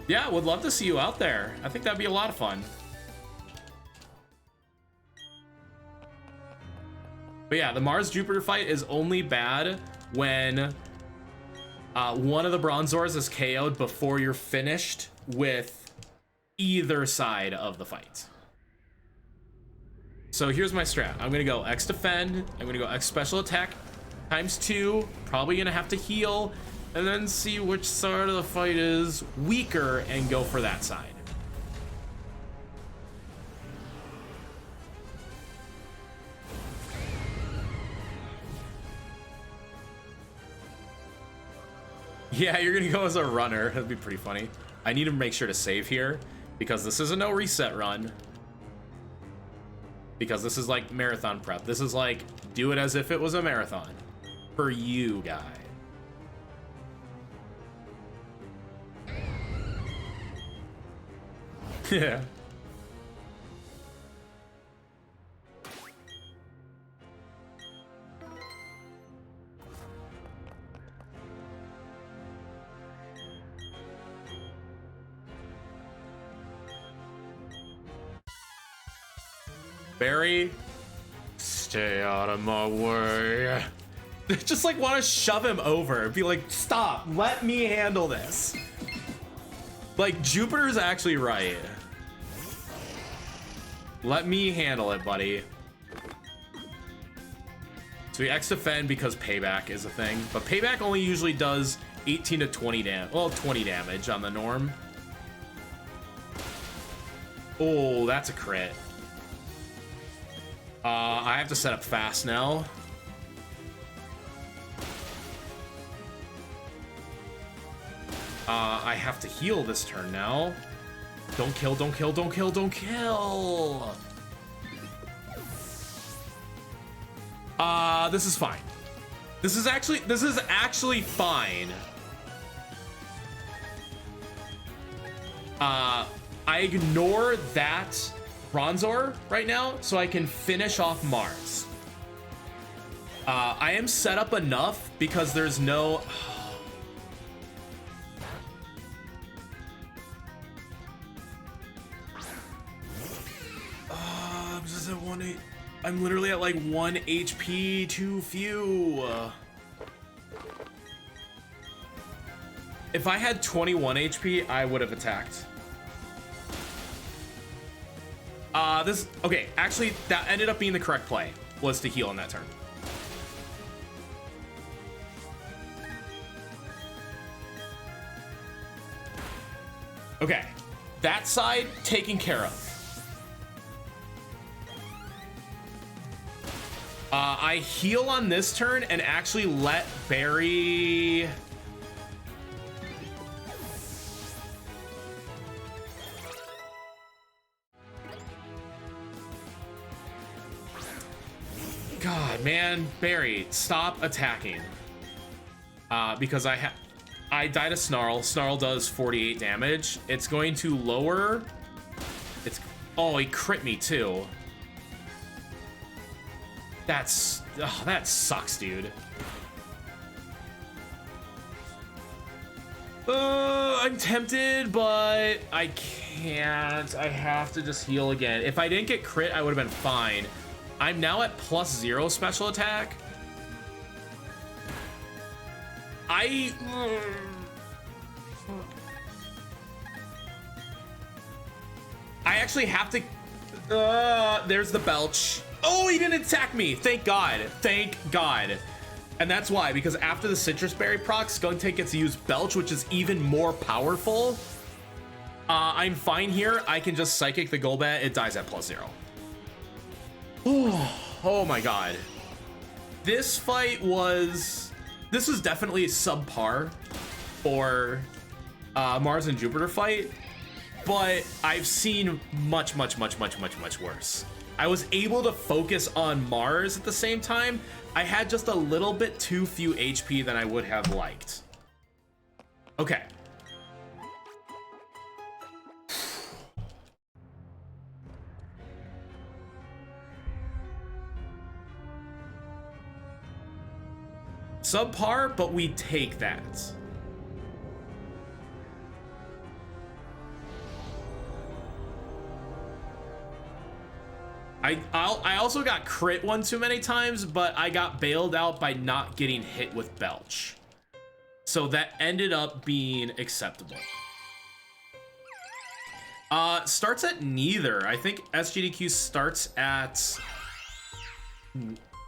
Yeah, would love to see you out there. I think that'd be a lot of fun. But yeah, the Mars-Jupiter fight is only bad when one of the Bronzors is KO'd before you're finished with either side of the fight. So here's my strat. I'm gonna go X defend, I'm gonna go X special attack ×2, probably gonna have to heal, and then see which side of the fight is weaker and go for that side. Yeah, you're gonna go as a runner. That'd be pretty funny. I need to make sure to save here because this is a no reset run. Because this is like marathon prep. This is like, do it as if it was a marathon. For you, guy. Yeah. Barry, stay out of my way. Just like want to shove him over. Be like, stop, let me handle this. Like, Jupiter's actually right. Let me handle it, buddy. So we X defend because payback is a thing, but payback only usually does 18 to 20 damage. Well, 20 damage on the norm. Oh, that's a crit. I have to set up fast now. I have to heal this turn now. Don't kill, don't kill, don't kill, don't kill. This is fine. This is actually fine. I ignore that Bronzor right now so I can finish off Mars. I am set up enough because there's no... I'm literally at like 1 HP too few. If I had 21 HP, I would have attacked. Okay, actually, that ended up being the correct play, was to heal on that turn. Okay, that side taken care of. I heal on this turn and actually let Barry... God, man, Barry, stop attacking. Because I died a Snarl. Snarl does 48 damage. It's going to lower. Oh, he crit me too. That sucks, dude. I'm tempted, but I can't. I have to just heal again. If I didn't get crit, I would have been fine. I'm now at +0 special attack. I actually have to. There's the belch. Oh, he didn't attack me. Thank God. Thank God. And that's why, because after the citrus berry proc, Skunk Tank gets to use belch, which is even more powerful. I'm fine here. I can just psychic the Golbat. It dies at +0. Oh my God. This was definitely subpar for Mars and Jupiter fight, but I've seen much worse. I was able to focus on Mars at the same time. I had just a little bit too few HP than I would have liked. Okay. Subpar, but we take that. I also got crit one too many times, but I got bailed out by not getting hit with belch. So that ended up being acceptable. Starts at neither. I think SGDQ starts at...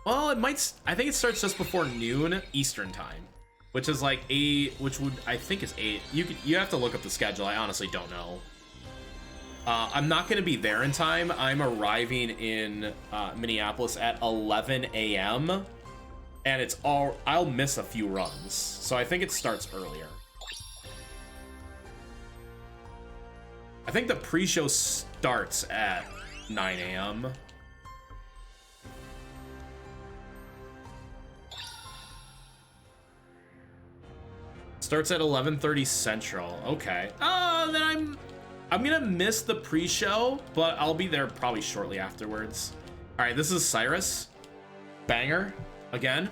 Well, it might... I think it starts just before noon Eastern time, which is like which would, I think is 8. You have to look up the schedule. I honestly don't know. I'm not going to be there in time. I'm arriving in Minneapolis at 11 a.m. and I'll miss a few runs. So I think it starts earlier. I think the pre-show starts at 9 a.m. Starts at 11:30 Central. Okay. Then I'm gonna miss the pre-show, but I'll be there probably shortly afterwards. All right, this is Cyrus. Banger again.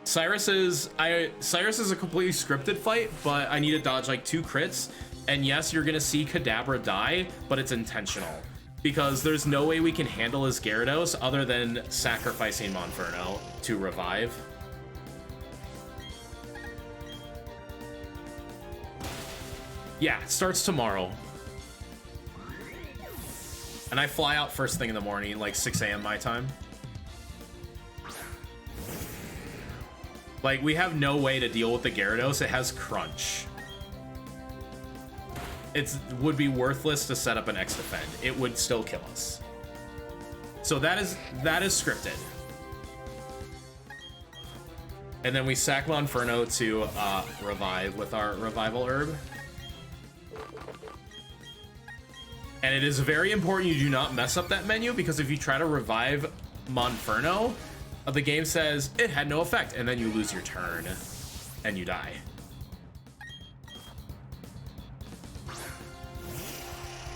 Cyrus is a completely scripted fight, but I need to dodge like 2 crits. And yes, you're gonna see Kadabra die, but it's intentional because there's no way we can handle his Gyarados other than sacrificing Monferno to revive. Yeah, it starts tomorrow. And I fly out first thing in the morning, like 6 a.m. my time. Like, we have no way to deal with the Gyarados. It has Crunch. It would be worthless to set up an X defend. It would still kill us. So that is scripted. And then we sack Monferno to revive with our Revival Herb. And it is very important you do not mess up that menu, because if you try to revive Monferno, the game says it had no effect, and then you lose your turn and you die.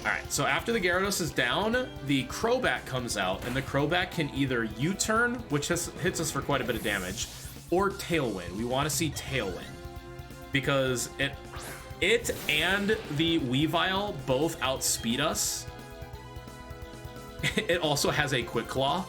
Alright, so after the Gyarados is down, the Crobat comes out, and the Crobat can either U-turn, which hits us for quite a bit of damage, or Tailwind. We want to see Tailwind, because it and the Weavile both outspeed us. It also has a Quick Claw.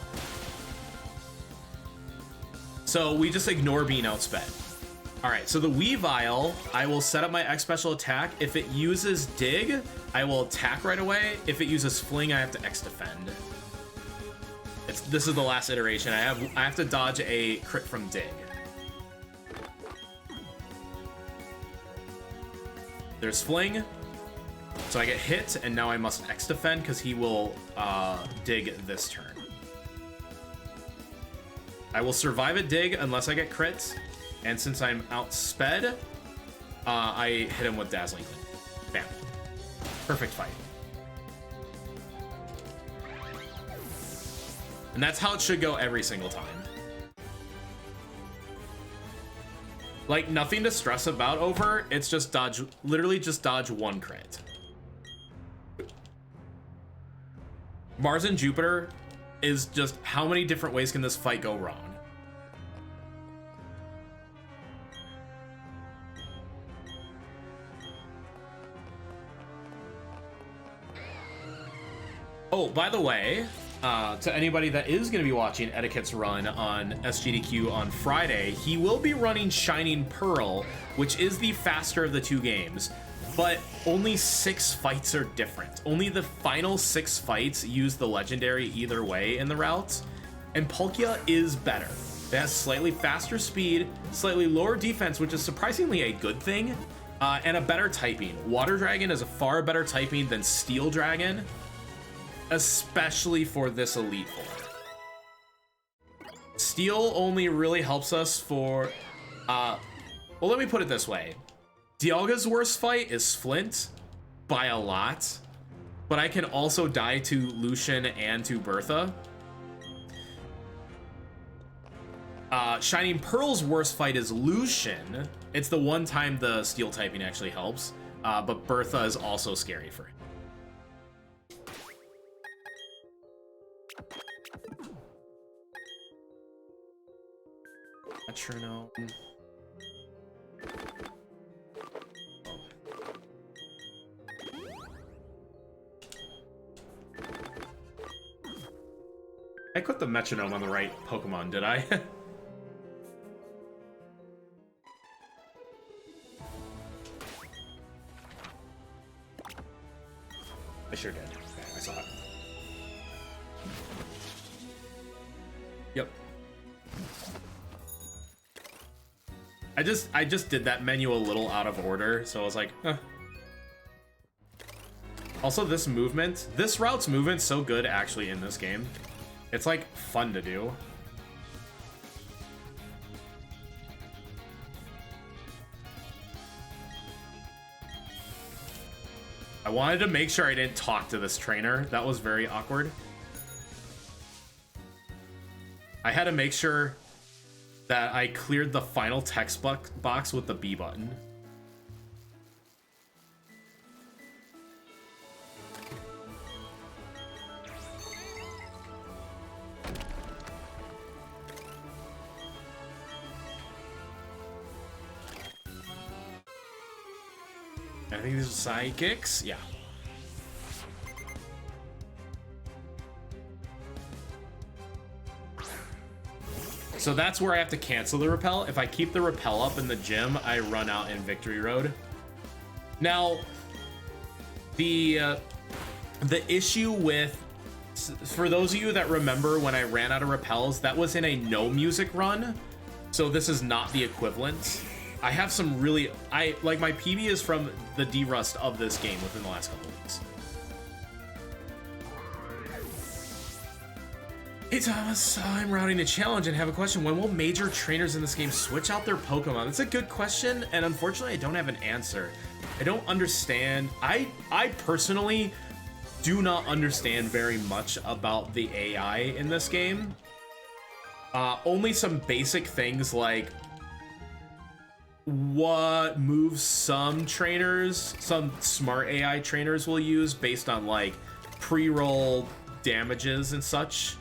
So we just ignore being outsped. Alright, so the Weavile, I will set up my X special attack. If it uses Dig, I will attack right away. If it uses Fling, I have to X defend. This is the last iteration. I have to dodge a crit from Dig. There's Fling, so I get hit, and now I must X defend because he will dig this turn. I will survive a dig unless I get crit, and since I'm outsped, I hit him with Dazzling Gleam. Bam. Perfect fight. And that's how it should go every single time. Like, nothing to stress about over. It's just dodge, literally just dodge one crit. Mars and Jupiter is just how many different ways can this fight go wrong? Oh, by the way, to anybody that is going to be watching Etiquette's run on SGDQ on Friday, he will be running Shining Pearl, which is the faster of the two games, but only 6 fights are different. Only the final 6 fights use the legendary either way in the routes, and Palkia is better. It has slightly faster speed, slightly lower defense, which is surprisingly a good thing, and a better typing. Water Dragon is a far better typing than Steel Dragon, especially for this Elite Four. Steel only really helps us for, well, let me put it this way. Dialga's worst fight is Flint by a lot, but I can also die to Lucian and to Bertha. Shining Pearl's worst fight is Lucian. It's the one time the Steel typing actually helps, but Bertha is also scary for him. Metronome. I put the metronome on the right Pokemon, did I? I sure did. Okay, I saw it. Yep. I just did that menu a little out of order, so I was like, eh. Also, this route's movement's so good actually in this game. It's like fun to do. I wanted to make sure I didn't talk to this trainer. That was very awkward. I had to make sure that I cleared the final text box with the B button. I think these are psychics. Yeah. So that's where I have to cancel the repel. If I keep the repel up in the gym, I run out in Victory Road. Now, the issue with, for those of you that remember when I ran out of repels, that was in a no music run. So this is not the equivalent. I have some really, like my PB is from the derust of this game within the last couple of weeks. Hey Thomas, I'm routing a challenge and have a question. When will major trainers in this game switch out their Pokemon? That's a good question, and unfortunately I don't have an answer. I don't understand. I personally do not understand very much about the AI in this game. Only some basic things like what moves some trainers, some smart AI trainers will use based on like pre-roll damages and such.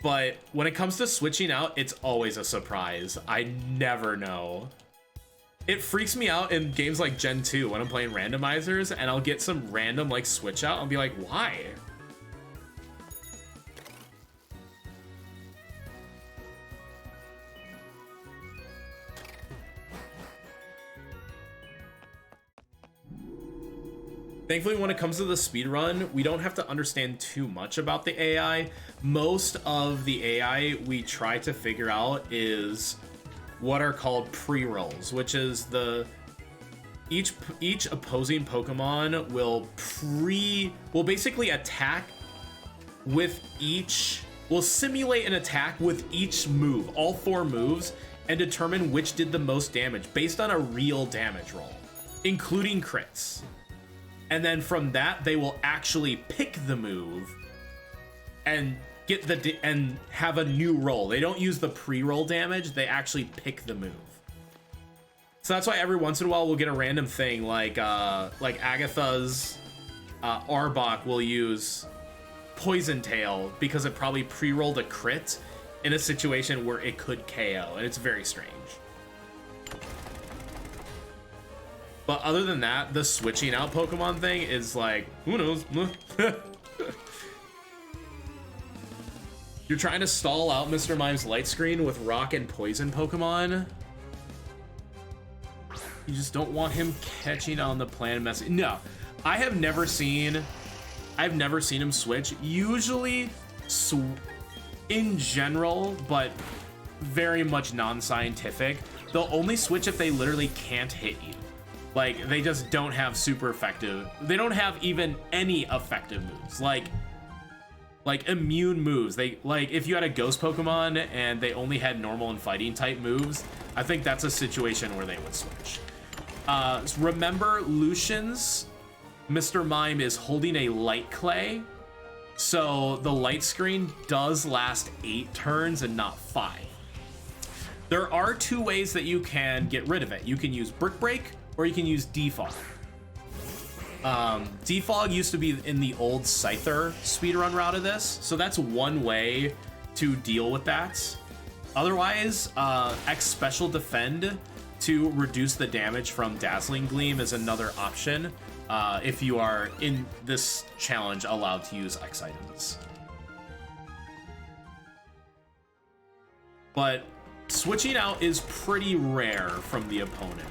But when it comes to switching out, it's always a surprise. I never know. It freaks me out in games like Gen 2 when I'm playing randomizers and I'll get some random like switch out and be like, why? Thankfully, when it comes to the speedrun, we don't have to understand too much about the AI. Most of the AI we try to figure out is what are called pre-rolls, which is each opposing Pokemon will basically attack with will simulate an attack with each move, all 4 moves, and determine which did the most damage based on a real damage roll, including crits. And then from that, they will actually pick the move and get and have a new roll. They don't use the pre-roll damage, they actually pick the move. So that's why every once in a while we'll get a random thing like Agatha's Arbok will use Poison Tail because it probably pre-rolled a crit in a situation where it could KO, and it's very strange. But other than that, the switching out Pokemon thing is like, who knows? You're trying to stall out Mr. Mime's light screen with rock and poison Pokemon? You just don't want him catching on the plan message. No, I've never seen him switch. Usually, in general, but very much non-scientific, they'll only switch if they literally can't hit you. Like, they just don't have super effective. They don't have even any effective moves. Like immune moves. They, like, if you had a ghost Pokemon and they only had normal and fighting type moves, I think that's a situation where they would switch. Remember, Lucian's Mr. Mime is holding a light clay, so the light screen does last 8 turns and not 5. There are 2 ways that you can get rid of it. You can use Brick Break or you can use Defog. Defog used to be in the old Scyther speedrun route of this, so that's one way to deal with that. Otherwise, X Special Defend to reduce the damage from Dazzling Gleam is another option if you are in this challenge allowed to use X items. But switching out is pretty rare from the opponent.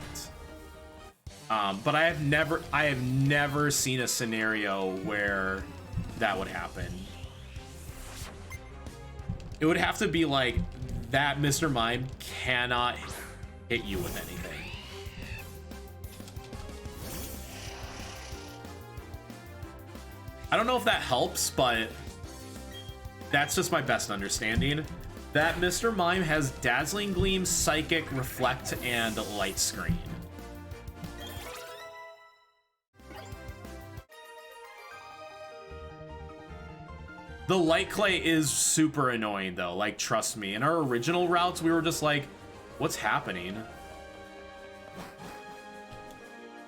But I have never seen a scenario where that would happen. It would have to be like that Mr. Mime cannot hit you with anything. I don't know if that helps, but that's just my best understanding. That Mr. Mime has Dazzling Gleam, Psychic, Reflect, and Light Screen. The Light Clay is super annoying though, like, trust me. In our original routes, we were just like, what's happening?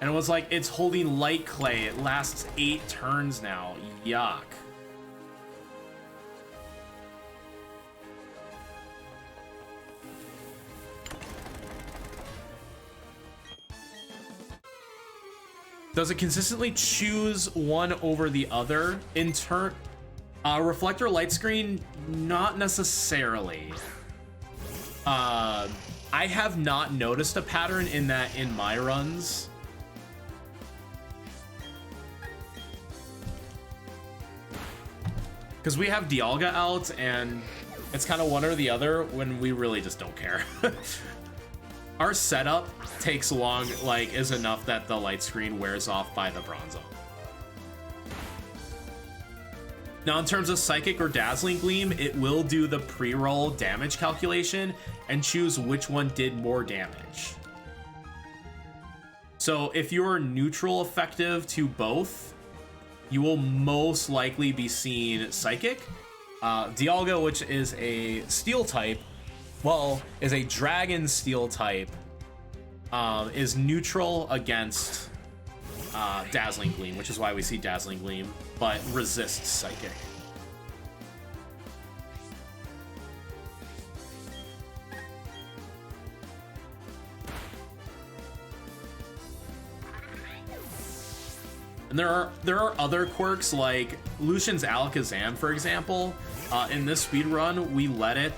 And it was like, it's holding Light Clay. It lasts 8 turns now. Yuck. Does it consistently choose one over the other in turn? Reflector Light Screen, not necessarily. I have not noticed a pattern in that in my runs. Because we have Dialga out, and it's kind of one or the other when we really just don't care. Our setup takes long, like, is enough that the light screen wears off by the Bronzo. Now, in terms of Psychic or Dazzling Gleam, it will do the pre-roll damage calculation and choose which one did more damage. So if you're neutral effective to both, you will most likely be seeing Psychic. Dialga, which is a Steel type, well, is a Dragon Steel type, is neutral against Dazzling Gleam, which is why we see Dazzling Gleam, but resists Psychic. And there are other quirks like Lucian's Alakazam, for example. In this speed run, we let it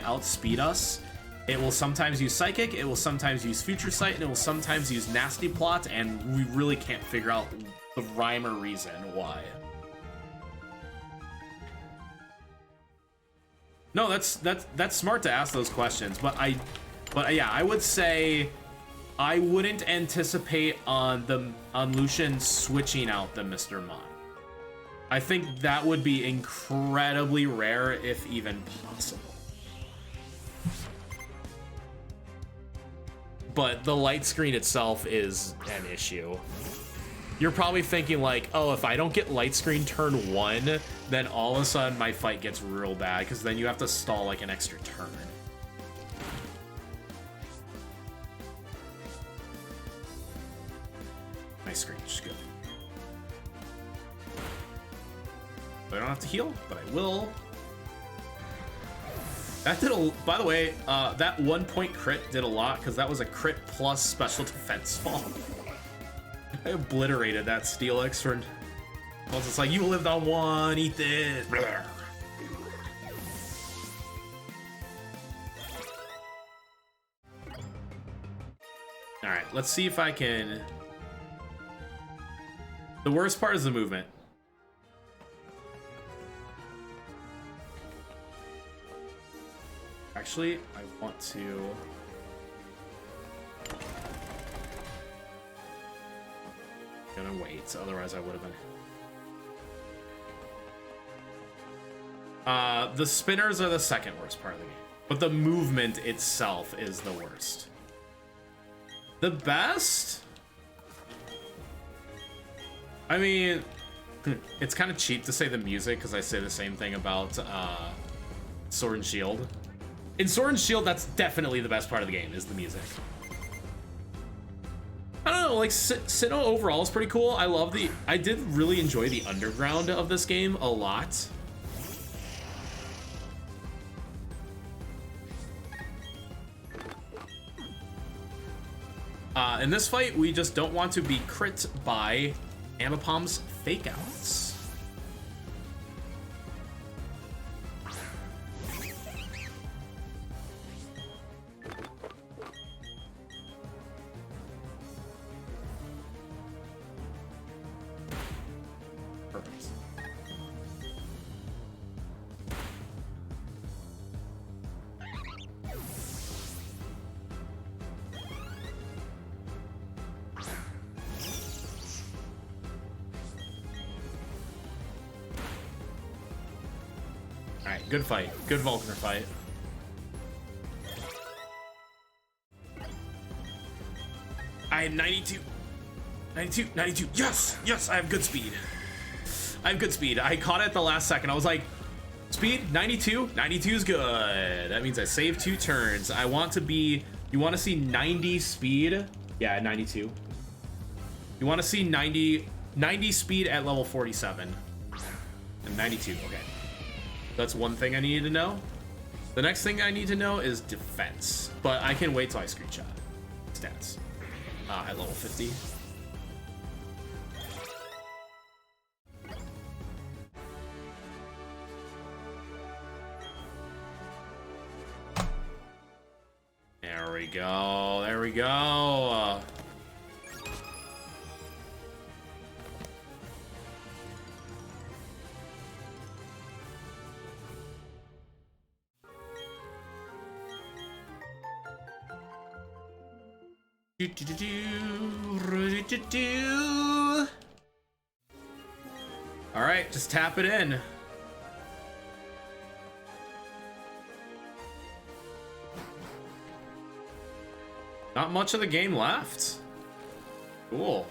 outspeed us. It will sometimes use Psychic, it will sometimes use Future Sight, and it will sometimes use Nasty Plot, and we really can't figure out the rhyme or reason why. No, that's smart to ask those questions, but yeah, I would say I wouldn't anticipate on Lucian switching out the Mr. Mime. I think that would be incredibly rare, if even possible. But the light screen itself is an issue. You're probably thinking like, oh, if I don't get light screen turn 1, then all of a sudden my fight gets real bad, because then you have to stall like an extra turn. Nice screech, good. I don't have to heal, but I will. That did a, by the way, that 1 point crit did a lot, because that was a crit plus special defense fall. I obliterated that Steelix for, well, it's like, you lived on 1, eat this. All right, let's see if I can. The worst part is the movement. Actually, I want to. Gonna wait, otherwise I would have been. The spinners are the second worst part of the game, but the movement itself is the worst. The best? I mean, it's kind of cheap to say the music, because I say the same thing about Sword and Shield. In Sword and Shield, that's definitely the best part of the game, is the music. I don't know, like, Sinnoh overall is pretty cool. I did really enjoy the underground of this game a lot. In this fight, we just don't want to be crit by Ambipom's fake outs. Good fight. Good Vulcaner fight. I had 92. 92, 92. Yes! Yes, I have good speed. I have good speed. I caught it at the last second. I was like, speed, 92? 92 is good. That means I saved 2 turns. I want to be... You want to see 90 speed? Yeah, 92. You want to see 90 speed at level 47. And 92, okay. That's one thing I needed to know. The next thing I need to know is defense, but I can wait till I screenshot stats at level 50. There we go. There we go. All right, just tap it in. Not much of the game left. Cool.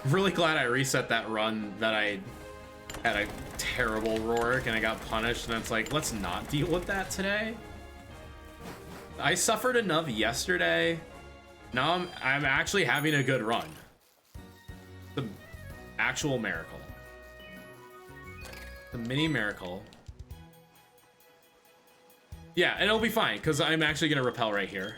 Really glad I reset that run that I had a terrible Rorik and I got punished, and it's like, let's not deal with that today. I suffered enough yesterday. Now I'm actually having a good run. The actual miracle. The mini miracle. Yeah, and it'll be fine, because I'm actually going to repel right here.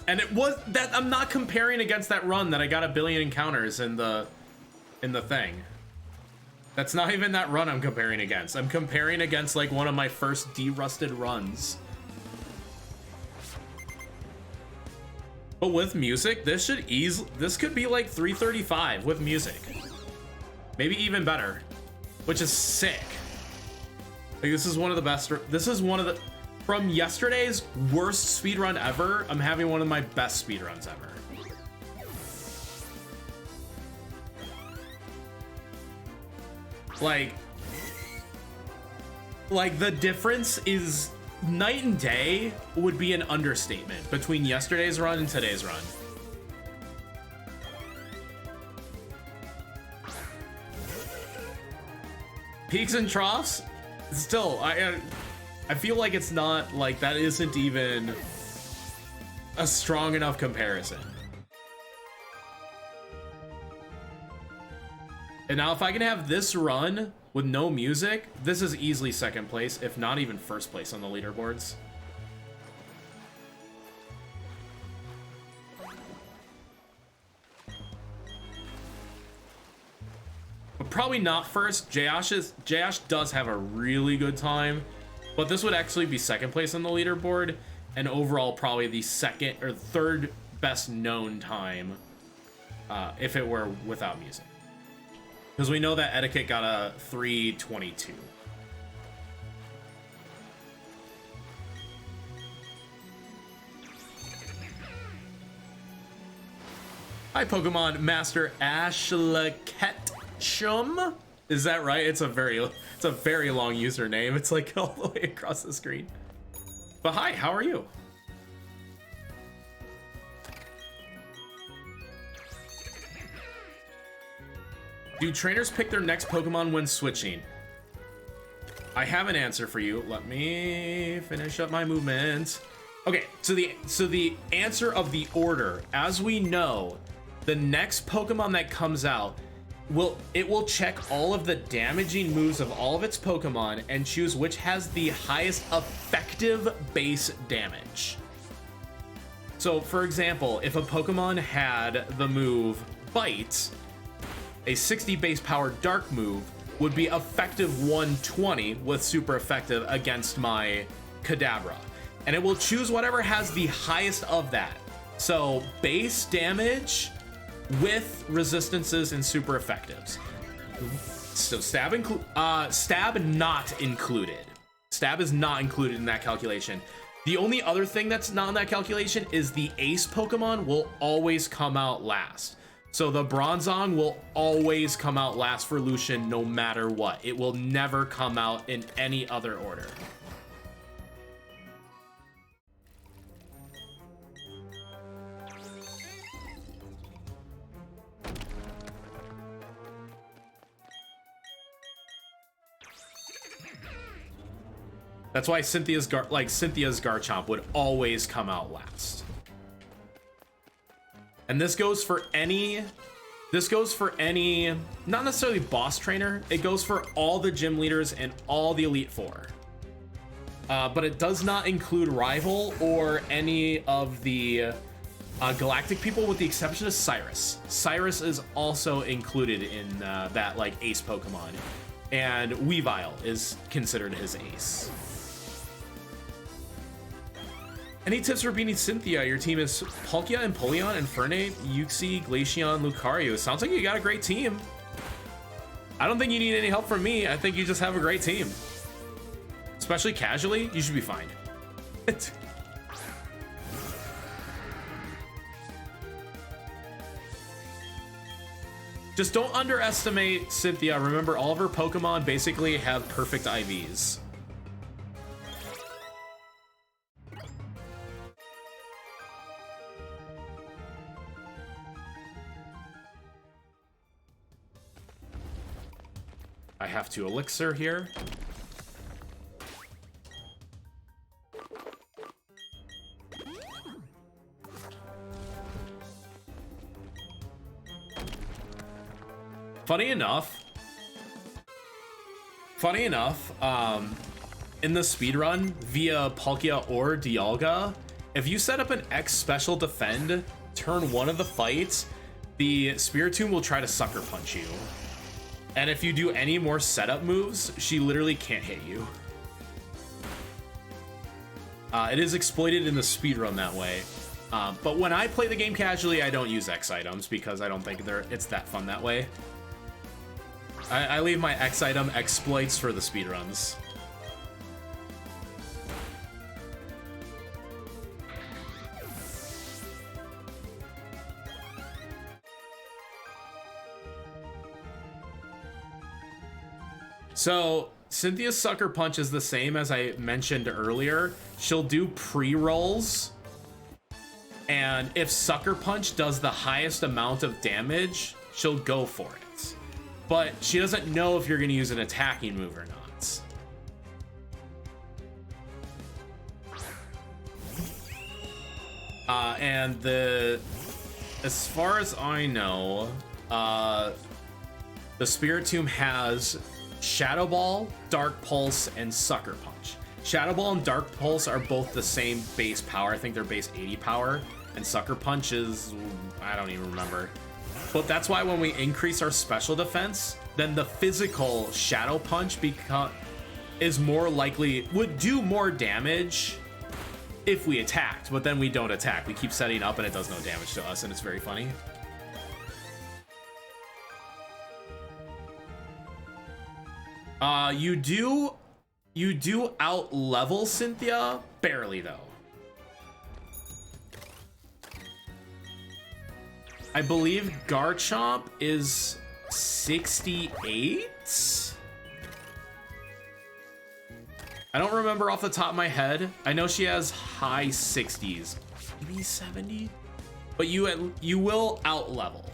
And it was that I'm not comparing against that run that I got 1 billion encounters in the thing. That's not even that run I'm comparing against. I'm comparing against like one of my first derusted runs. But with music, this could be like 335 with music. Maybe even better, which is sick. Like, this is one of the best. This is one of the. From yesterday's worst speedrun ever, I'm having one of my best speedruns ever. Like the difference is night and day would be an understatement between yesterday's run and today's run. Peaks and troughs, still, I feel like it's not like that isn't even a strong enough comparison. And now if I can have this run with no music, this is easily second place, if not even first place on the leaderboards. But probably not first. Jayosh does have a really good time, but this would actually be second place on the leaderboard, and overall probably the second or third best known time if it were without music. Because we know that Etiquette got a 3:22. Hi, Pokemon Master Ashleketchum. Is that right? It's a very long username. It's like all the way across the screen. But hi, how are you? Do trainers pick their next Pokemon when switching? I have an answer for you. Let me finish up my movement. Okay, so the answer of the order, as we know, the next Pokemon that comes out will check all of the damaging moves of all of its Pokemon and choose which has the highest effective base damage. So, for example, if a Pokemon had the move Bite, a 60 base power dark move would be effective 120 with super effective against my Kadabra. And it will choose whatever has the highest of that. So base damage with resistances and super effectives. So stab not included. Stab is not included in that calculation. The only other thing that's not in that calculation is the ace Pokemon will always come out last. So the Bronzong will always come out last for Lucian no matter what. It will never come out in any other order. That's why Cynthia's Garchomp would always come out last. And this goes for any, not necessarily boss trainer, it goes for all the gym leaders and all the Elite Four. But it does not include Rival or any of the Galactic people with the exception of Cyrus. Cyrus is also included in that like ace Pokemon. And Weavile is considered his ace. Any tips for beating Cynthia? Your team is Palkia, Empoleon, Infernape, Uxie, Glaceon, Lucario. Sounds like you got a great team. I don't think you need any help from me. I think you just have a great team. Especially casually, you should be fine. Just don't underestimate Cynthia. Remember, all of her Pokemon basically have perfect IVs. I have to elixir here. Funny enough, in the speedrun via Palkia or Dialga, if you set up an X special defend turn one of the fights, the Spiritomb will try to sucker punch you. And if you do any more setup moves, she literally can't hit you. It is exploited in the speedrun that way. But when I play the game casually, I don't use X items because I don't think it's that fun that way. I leave my X item exploits for the speedruns. So Cynthia's Sucker Punch is the same as I mentioned earlier. She'll do pre-rolls, and if Sucker Punch does the highest amount of damage, she'll go for it. But she doesn't know if you're going to use an attacking move or not. And as far as I know, the Spirit Tomb has Shadow Ball, Dark Pulse, and Sucker Punch. Shadow Ball and Dark Pulse are both the same base power. I think they're base 80 power, and Sucker Punch is, I don't even remember. But that's why when we increase our special defense, then the physical Shadow Punch is more likely, would do more damage if we attacked, but then we don't attack. We keep setting up and it does no damage to us, and it's very funny. You do out level Cynthia, barely though. I believe Garchomp is 68. I don't remember off the top of my head. I know she has high 60s, maybe 70, but you will out level.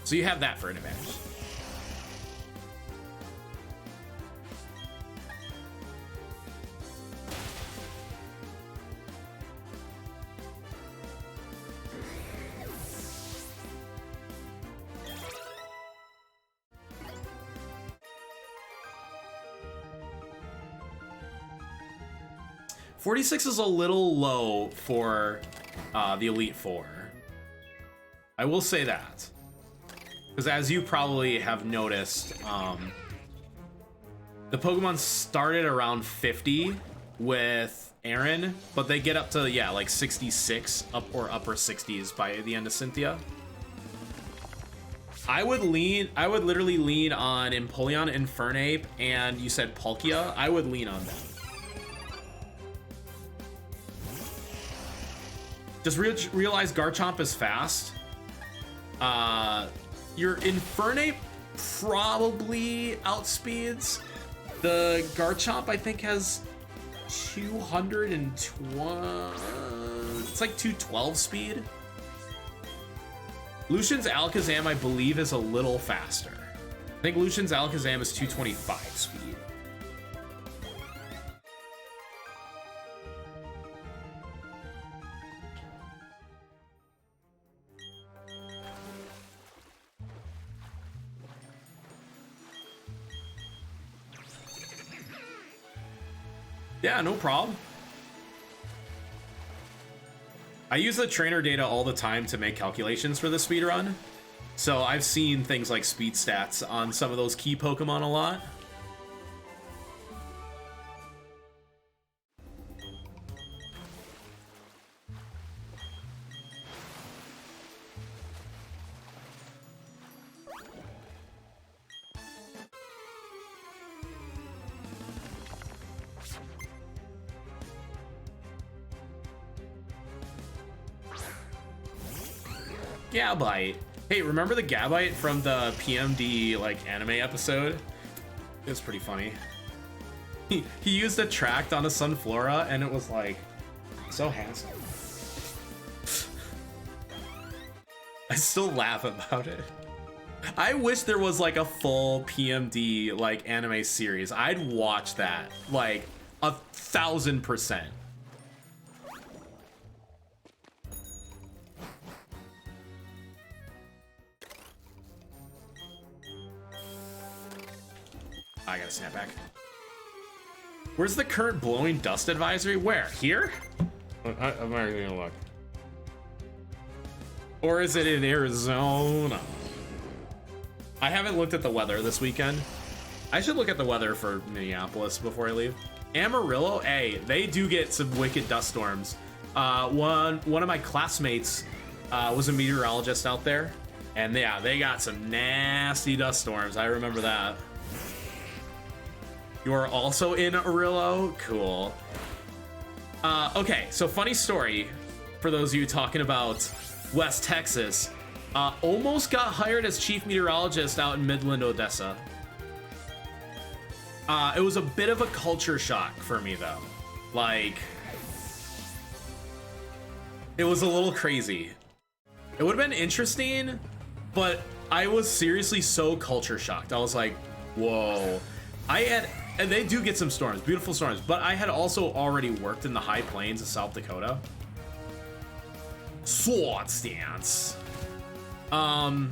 So you have that for an advantage. .46 is a little low for the Elite Four. I will say that. Because as you probably have noticed, the Pokemon started around 50 with Aaron, but they get up to, yeah, like 66 or upper 60s by the end of Cynthia. I would literally lean on Empoleon, Infernape, and you said Palkia. I would lean on them. Just realize Garchomp is fast. Your Infernape probably outspeeds. The Garchomp, I think, has 220. It's like 212 speed. Lucian's Alakazam, I believe, is a little faster. I think Lucian's Alakazam is 225 speed. Yeah, no problem. I use the trainer data all the time to make calculations for the speedrun. So I've seen things like speed stats on some of those key Pokemon a lot. Gabite. Hey, remember the Gabite from the PMD like anime episode? It was pretty funny. He used a tract on a Sunflora and it was like so handsome. I still laugh about it. I wish there was like a full PMD like anime series. I'd watch that like 1000%. I gotta snap back. Where's the current blowing dust advisory? Where? Here? I'm not gonna look. Or is it in Arizona? I haven't looked at the weather this weekend. I should look at the weather for Minneapolis before I leave. Amarillo, hey, they do get some wicked dust storms. One of my classmates was a meteorologist out there, and yeah, they got some nasty dust storms. I remember that. You're also in Amarillo? Cool. Okay, so funny story for those of you talking about West Texas. Almost got hired as chief meteorologist out in Midland, Odessa. It was a bit of a culture shock for me, though. Like, it was a little crazy. It would have been interesting, but I was seriously so culture shocked. I was like, whoa. And they do get some storms, beautiful storms, but I had also already worked in the high plains of South Dakota. Sword stance. The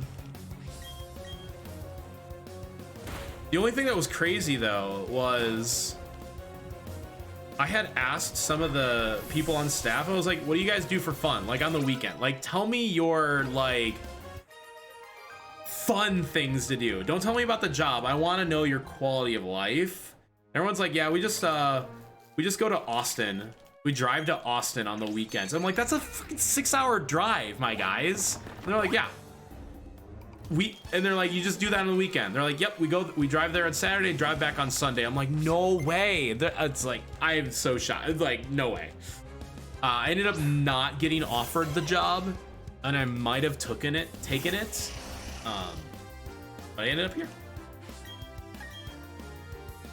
only thing that was crazy though was I had asked some of the people on staff, I was like, what do you guys do for fun? Like on the weekend, like tell me your like fun things to do. Don't tell me about the job. I want to know your quality of life. Everyone's like, yeah, we just go to Austin. We drive to Austin on the weekends. I'm like, that's a fucking 6-hour drive, my guys. And they're like, yeah. And they're like, you just do that on the weekend. They're like, yep, we drive there on Saturday, drive back on Sunday. I'm like, no way. It's like, I am so shocked. It's like, no way. I ended up not getting offered the job, and I might have taken it. But I ended up here.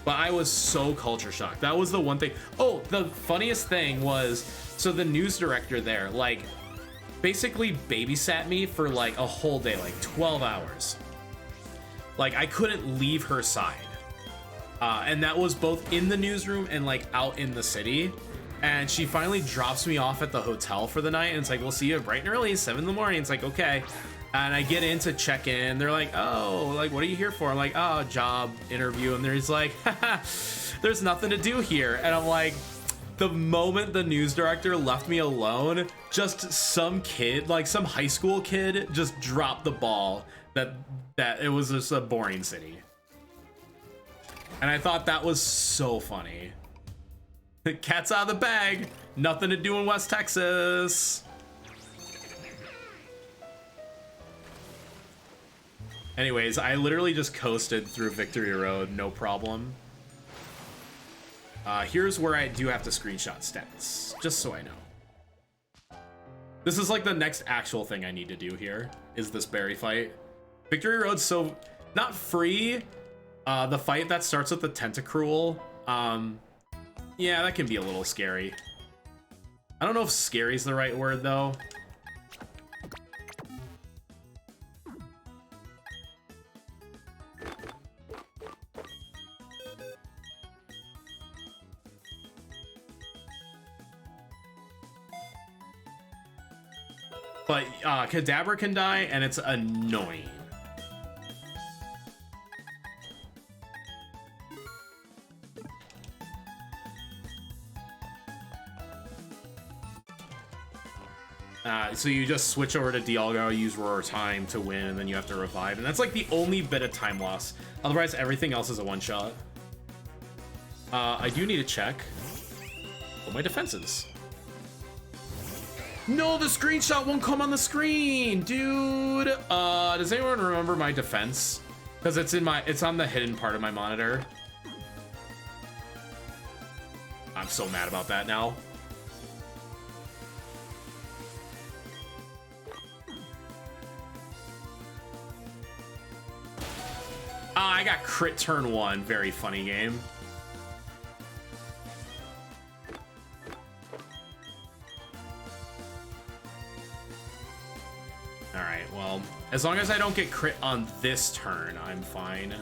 But I was so culture shocked. That was the one thing. Oh, the funniest thing was, so the news director there, like, basically babysat me for like a whole day, like 12 hours. Like, I couldn't leave her side. And that was both in the newsroom and like out in the city. And she finally drops me off at the hotel for the night, and it's like, we'll see you bright and early, 7 in the morning. It's like, okay. And I get in to check in. They're like, oh, like, what are you here for? I'm like, oh, job interview. And there's like, haha, there's nothing to do here. And I'm like, the moment the news director left me alone, just some kid, like some high school kid, just dropped the ball that it was just a boring city. And I thought that was so funny. Cat's out of the bag. Nothing to do in West Texas. Anyways, I literally just coasted through Victory Road, no problem. Here's where I do have to screenshot stats, just so I know. This is like the next actual thing I need to do here, is this berry fight. Victory Road's so, not free. The fight that starts with the Tentacruel, yeah, that can be a little scary. I don't know if scary is the right word, though. But Kadabra can die, and it's annoying. So you just switch over to Dialga, use Roar Time to win, and then you have to revive. And that's like the only bit of time loss. Otherwise, everything else is a one-shot. I do need to check what my defense is. No, the screenshot won't come on the screen, dude. Does anyone remember my defense? Because it's on the hidden part of my monitor. I'm so mad about that now. I got crit turn 1. Very funny game. Alright, well, as long as I don't get crit on this turn, I'm fine.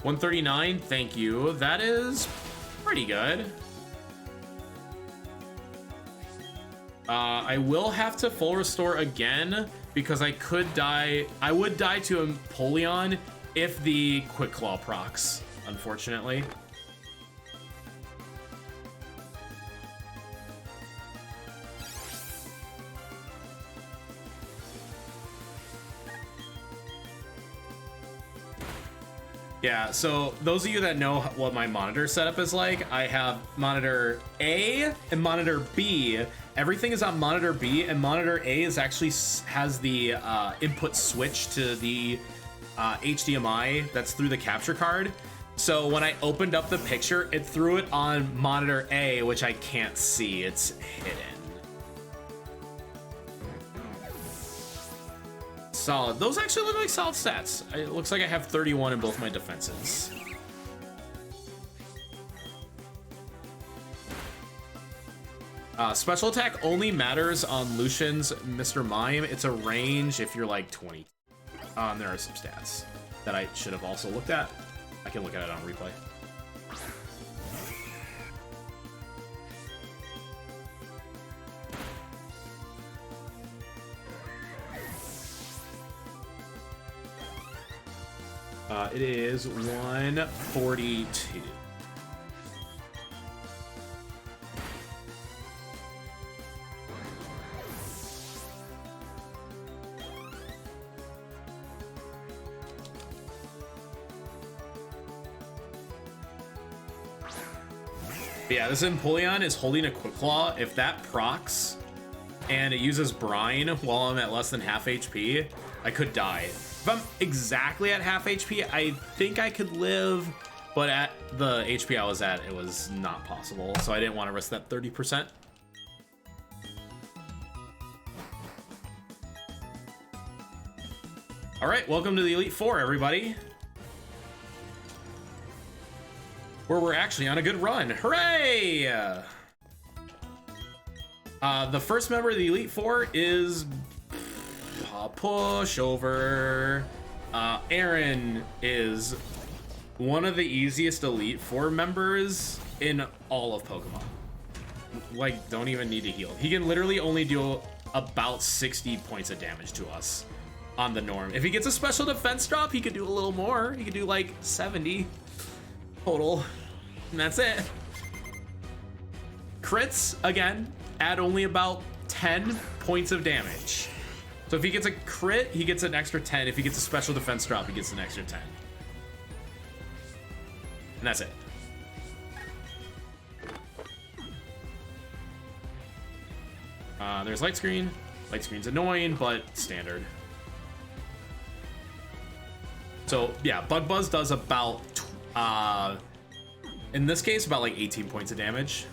139, thank you. That is pretty good. I will have to full restore again because I could die. I would die to Empoleon if the Quick Claw procs, unfortunately. Yeah, so those of you that know what my monitor setup is like, I have monitor A and monitor B. Everything is on monitor B, and monitor A is actually has the input switch to the HDMI that's through the capture card. So when I opened up the picture, it threw it on monitor A, which I can't see. It's hidden. Solid. Those actually look like solid stats. It looks like I have 31 in both my defenses. Special attack only matters on Lucian's Mr. Mime. It's a range if you're like 20. There are some stats that I should have also looked at. I can look at it on replay. It is 142. Yeah, this Empoleon is holding a Quick Claw. If that procs and it uses Brine while I'm at less than half HP, I could die. If I'm exactly at half HP, I think I could live, but at the HP I was at, it was not possible, so I didn't want to risk that 30%. All right, welcome to the Elite Four, everybody. Where we're actually on a good run. Hooray! The first member of the Elite Four is Pushover. Aaron is one of the easiest Elite Four members in all of Pokemon. Like, don't even need to heal. He can literally only do about 60 points of damage to us on the norm. If he gets a special defense drop, he could do a little more. He could do like 70 total, and that's it. Crits, again, add only about 10 points of damage. So if he gets a crit, he gets an extra 10. If he gets a special defense drop, he gets an extra 10. And that's it. There's Light Screen. Light Screen's annoying, but standard. So yeah, Bug Buzz does about, in this case, about like 18 points of damage.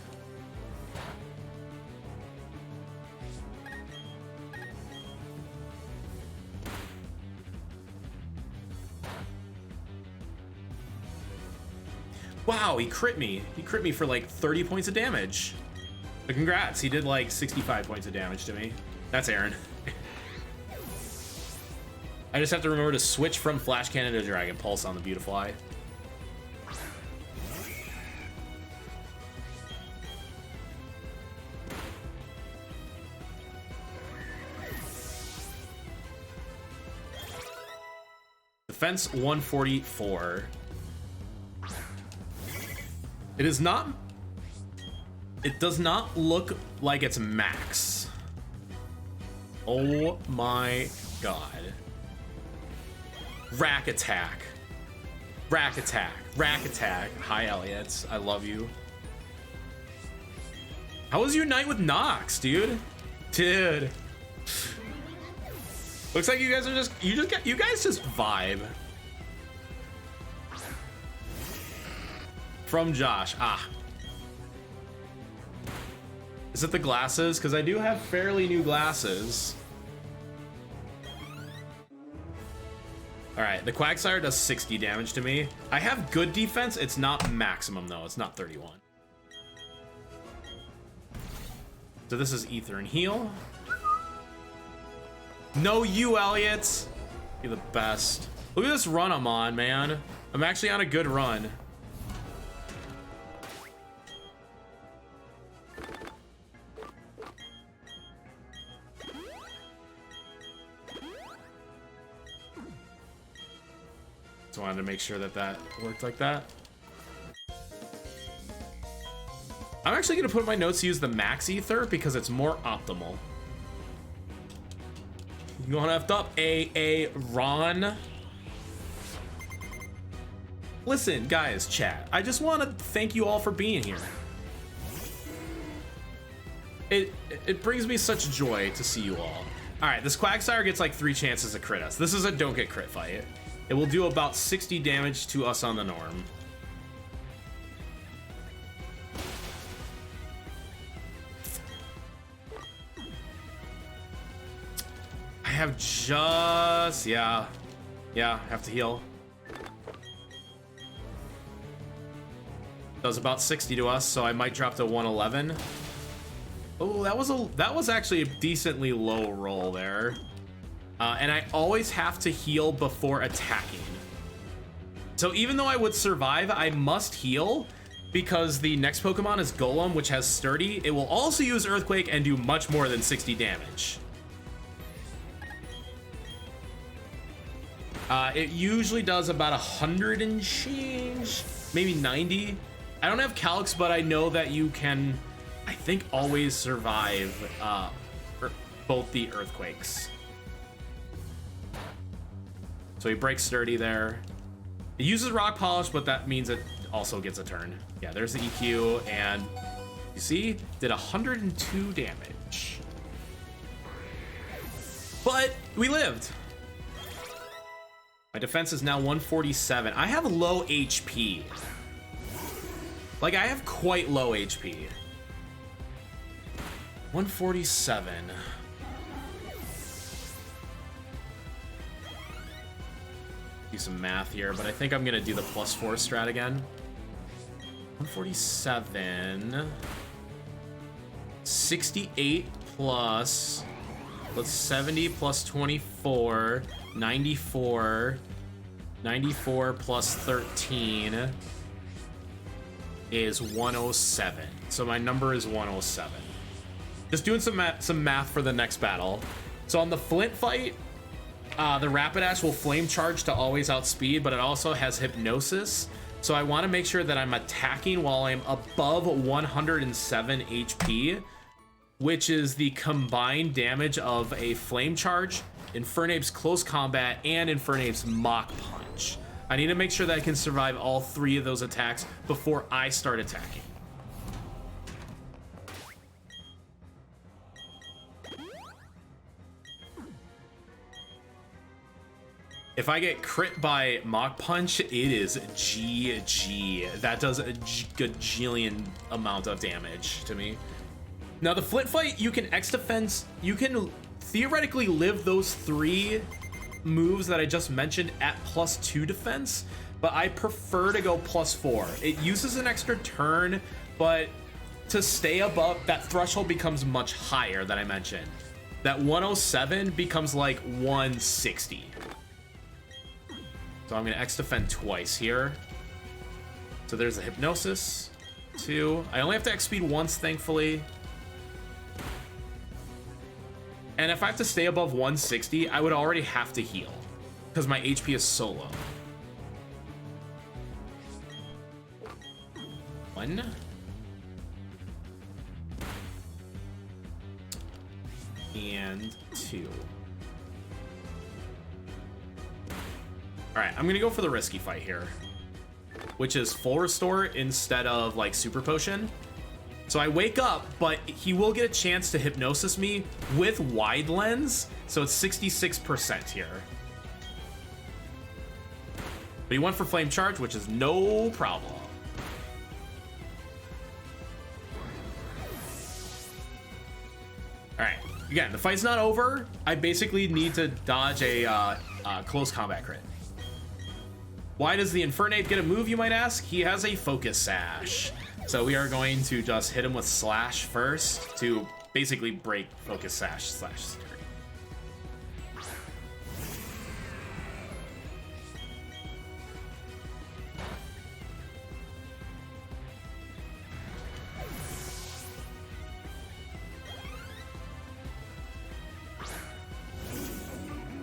Wow, he crit me. He crit me for like 30 points of damage. But congrats, he did like 65 points of damage to me. That's Aaron. I just have to remember to switch from Flash Cannon to Dragon Pulse on the Beautiful Eye. Defense 144. It is not. It does not look like it's max. Oh my god. Rack attack. Rack attack. Rack attack. Hi, Elliot. I love you. How was your night with Nox, dude? Dude. Looks like you guys are just. You guys just vibe. From Josh. Ah. Is it the glasses? Because I do have fairly new glasses. Alright, the Quagsire does 60 damage to me. I have good defense. It's not maximum, though. It's not 31. So this is Ether and Heal. No, you, Elliot. You're the best. Look at this run I'm on, man. I'm actually on a good run. So I wanted to make sure that that worked like that. I'm actually going to put in my notes to use the Max Ether because it's more optimal. You going effed up, Ron? Listen, guys, chat. I just want to thank you all for being here. It brings me such joy to see you all. All right, this Quagsire gets like 3 chances to crit us. This is a don't get crit fight. It will do about 60 damage to us on the norm. I have just... Yeah, have to heal. Does about 60 to us, so I might drop to 111. Oh, that was actually a decently low roll there. And I always have to heal before attacking. So even though I would survive, I must heal because the next Pokemon is Golem, which has Sturdy. It will also use Earthquake and do much more than 60 damage. It usually does about 100 and change, maybe 90. I don't have calcs, but I know that you can, I think, always survive both the Earthquakes. So he breaks Sturdy there. It uses Rock Polish, but that means it also gets a turn. Yeah, there's the EQ, and you see, did 102 damage. But we lived. My defense is now 147. I have low HP. Like, I have quite low HP. 147. Do some math here, but I think I'm gonna do the +4 strat again. 147. 68 plus... Let's 70 plus 24. 94. 94 plus 13 is 107. So my number is 107. Just doing some math for the next battle. So on the Flint fight, the Rapidash will Flame Charge to always outspeed, but it also has Hypnosis. So I want to make sure that I'm attacking while I'm above 107 HP, which is the combined damage of a Flame Charge, Infernape's Close Combat, and Infernape's Mach Punch. I need to make sure that I can survive all 3 of those attacks before I start attacking. If I get crit by Mach Punch, it is GG. That does a gajillion amount of damage to me. Now the Flint fight, you can X defense, you can theoretically live those 3 moves that I just mentioned at +2 defense, but I prefer to go +4. It uses an extra turn, but to stay above, that threshold becomes much higher than I mentioned. That 107 becomes like 160. So I'm gonna X defend twice here. So there's a Hypnosis, 2. I only have to X speed once, thankfully. And if I have to stay above 160, I would already have to heal because my HP is so low. 1. And 2. All right, I'm gonna go for the risky fight here, which is full restore instead of like super potion. So I wake up, but he will get a chance to Hypnosis me with Wide Lens, so it's 66% here. But he went for Flame Charge, which is no problem. All right, again, the fight's not over. I basically need to dodge a close combat crit. Why does the Infernape get a move, you might ask? He has a Focus Sash. So we are going to just hit him with Slash first to basically break Focus Sash / Sturdy.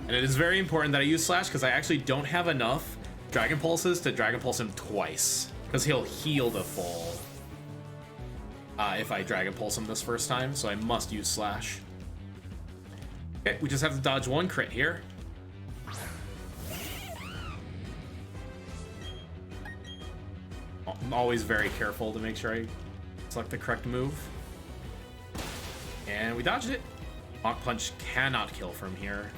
And it is very important that I use Slash because I actually don't have enough Dragon Pulses to Dragon Pulse him twice, because he'll heal the full if I Dragon Pulse him this first time, so I must use Slash. Okay, we just have to dodge 1 crit here. I'm always very careful to make sure I select the correct move. And we dodged it. Mach Punch cannot kill from here.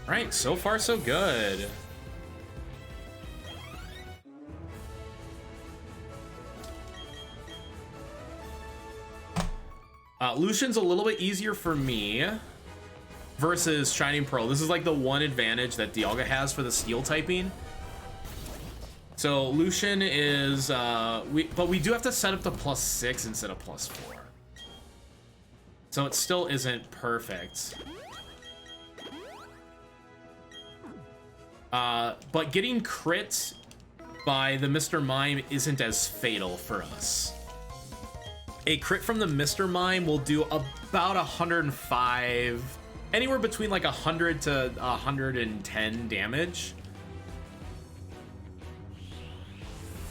All right, so far so good. Lucian's a little bit easier for me versus Shining Pearl. This is like the one advantage that Dialga has for the steel typing. So Lucian is, but we do have to set up the +6 instead of +4. So it still isn't perfect. But getting crit by the Mr. Mime isn't as fatal for us. A crit from the Mr. Mime will do about 105, anywhere between like 100 to 110 damage.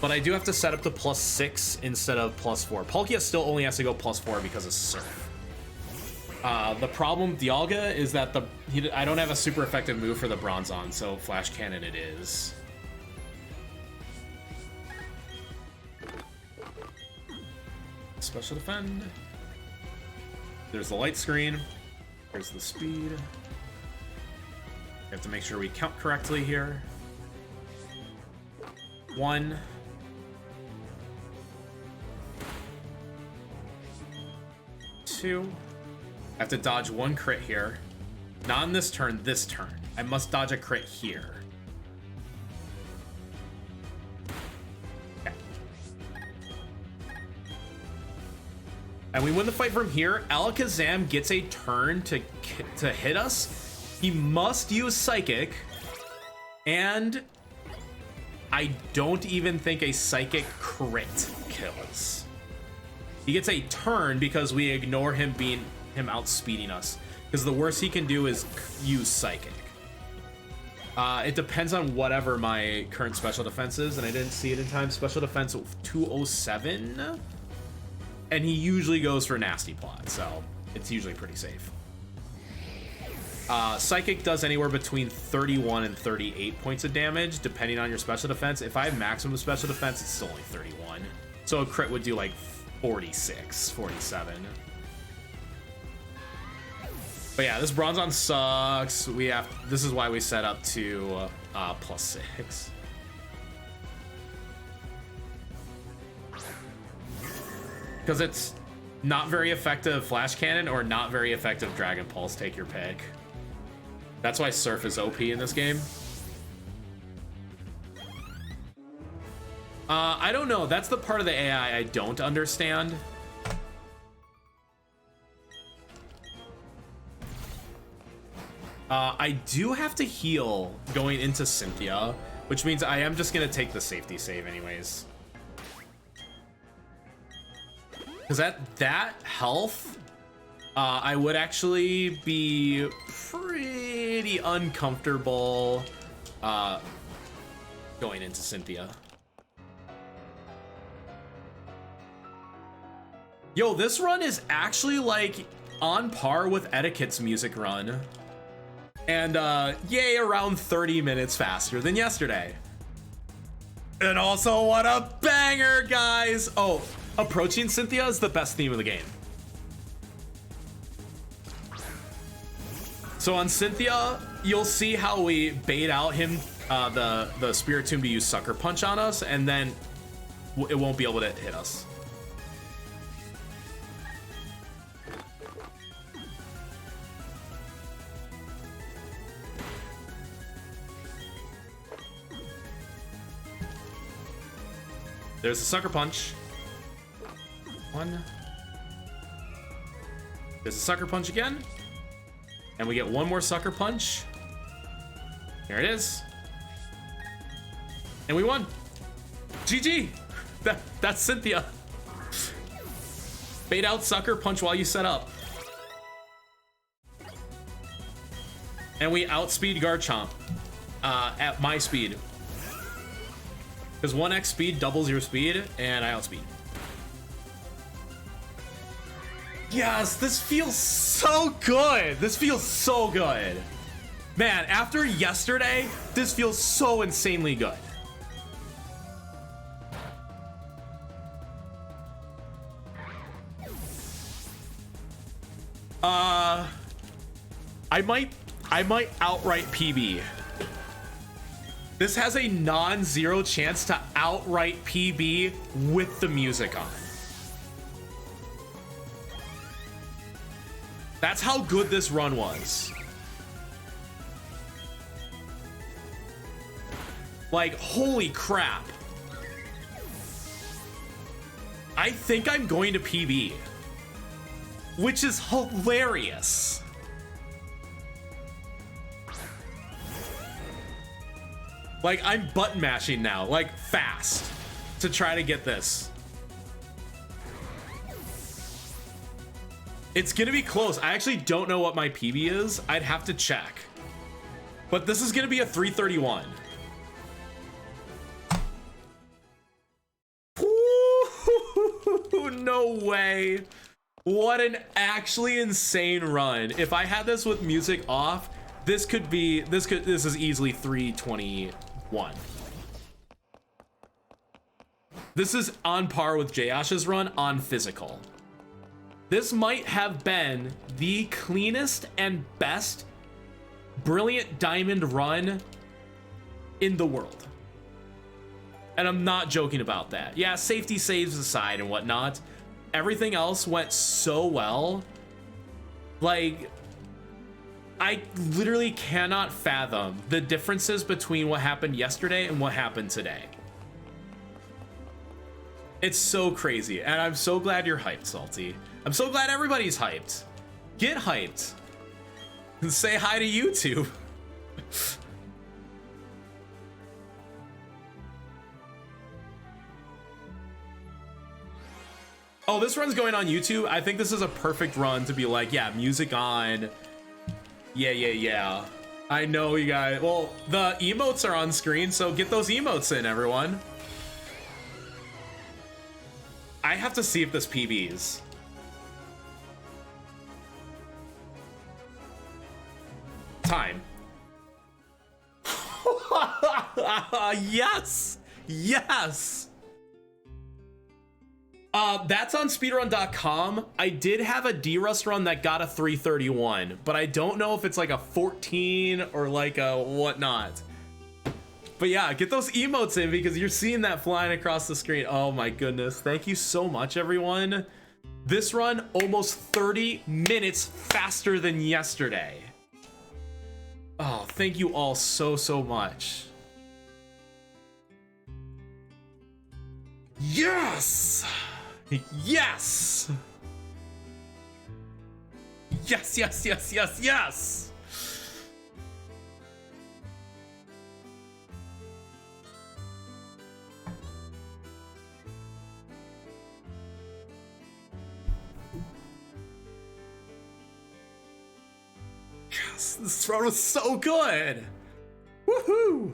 But I do have to set up the +6 instead of +4. Palkia still only has to go +4 because of Surf. The problem with Dialga is that I don't have a super effective move for the Bronzong, so Flash Cannon it is. Special defend. There's the light screen. There's the speed. We have to make sure we count correctly here. 1. 2. I have to dodge 1 crit here. Not on this turn, this turn. I must dodge a crit here. Okay. And we win the fight from here. Alakazam gets a turn to hit us. He must use Psychic. And I don't even think a Psychic crit kills. He gets a turn because we ignore him outspeeding us, because the worst he can do is use Psychic. It depends on whatever my current special defense is, and I didn't see it in time. Special defense 207, and he usually goes for Nasty Plot, so it's usually pretty safe. Psychic does anywhere between 31 and 38 points of damage depending on your special defense. If I have maximum special defense, it's still only 31, so a crit would do like 46, 47. But yeah, this Bronzong sucks. This is why we set up to +6. Because it's not very effective Flash Cannon or not very effective Dragon Pulse, take your pick. That's why Surf is OP in this game. I don't know. That's the part of the AI I don't understand. I do have to heal going into Cynthia, which means I am just going to take the safety save anyways. Because at that health, I would actually be pretty uncomfortable going into Cynthia. Yo, this run is actually like on par with Etiquette's music run. And yay, around 30 minutes faster than yesterday. And also, what a banger, guys! Oh, approaching Cynthia is the best theme of the game. So on Cynthia, you'll see how we bait out him, the Spiritomb to use Sucker Punch on us, and then it won't be able to hit us. There's a Sucker Punch. 1. There's a Sucker Punch again. And we get 1 more Sucker Punch. Here it is. And we won. GG. That's Cynthia. Bait out Sucker Punch while you set up. And we outspeed Garchomp at my speed. Because 1x speed doubles your speed, and I outspeed. Yes, this feels so good. This feels so good. Man, after yesterday, this feels so insanely good. I might outright PB. This has a non-zero chance to outright PB with the music on. That's how good this run was. Like, holy crap. I think I'm going to PB, which is hilarious. Like, I'm button mashing now, like, fast, to try to get this. It's gonna be close. I actually don't know what my PB is. I'd have to check. But this is gonna be a 331. Ooh, no way. What an actually insane run. If I had this with music off, this is easily 321. This is on par with Jayash's run on physical. This might have been the cleanest and best Brilliant Diamond run in the world. And I'm not joking about that. Yeah, safety saves aside and whatnot, everything else went so well. Like, I literally cannot fathom the differences between what happened yesterday and what happened today. It's so crazy, and I'm so glad you're hyped, Salty. I'm so glad everybody's hyped. Get hyped. And say hi to YouTube. Oh, this run's going on YouTube. I think this is a perfect run to be like, yeah, music on. Yeah. I know you guys. Well, the emotes are on screen, so get those emotes in, everyone. I have to see if this PBs. Time. Yes. That's on speedrun.com. I did have a D-Rust run that got a 331, but I don't know if it's like a 14 or like a whatnot. But yeah, get those emotes in because you're seeing that flying across the screen. Oh my goodness. Thank you so much, everyone. This run almost 30 minutes faster than yesterday. Oh, thank you all so much. Yes! Yes! Yes! This run was so good. Woohoo!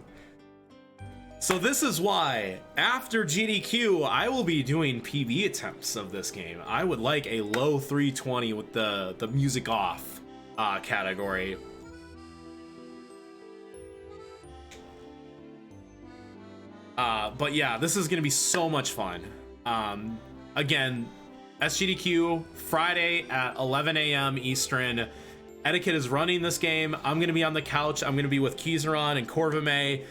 So this is why after GDQ I will be doing PB attempts of this game. I would like a low 320 with the music off category. But yeah, this is gonna be so much fun. Again, SGDQ Friday at 11 a.m. Eastern. Etiquette is running this game. I'm gonna be on the couch. I'm gonna be with Kizaron and Corvame,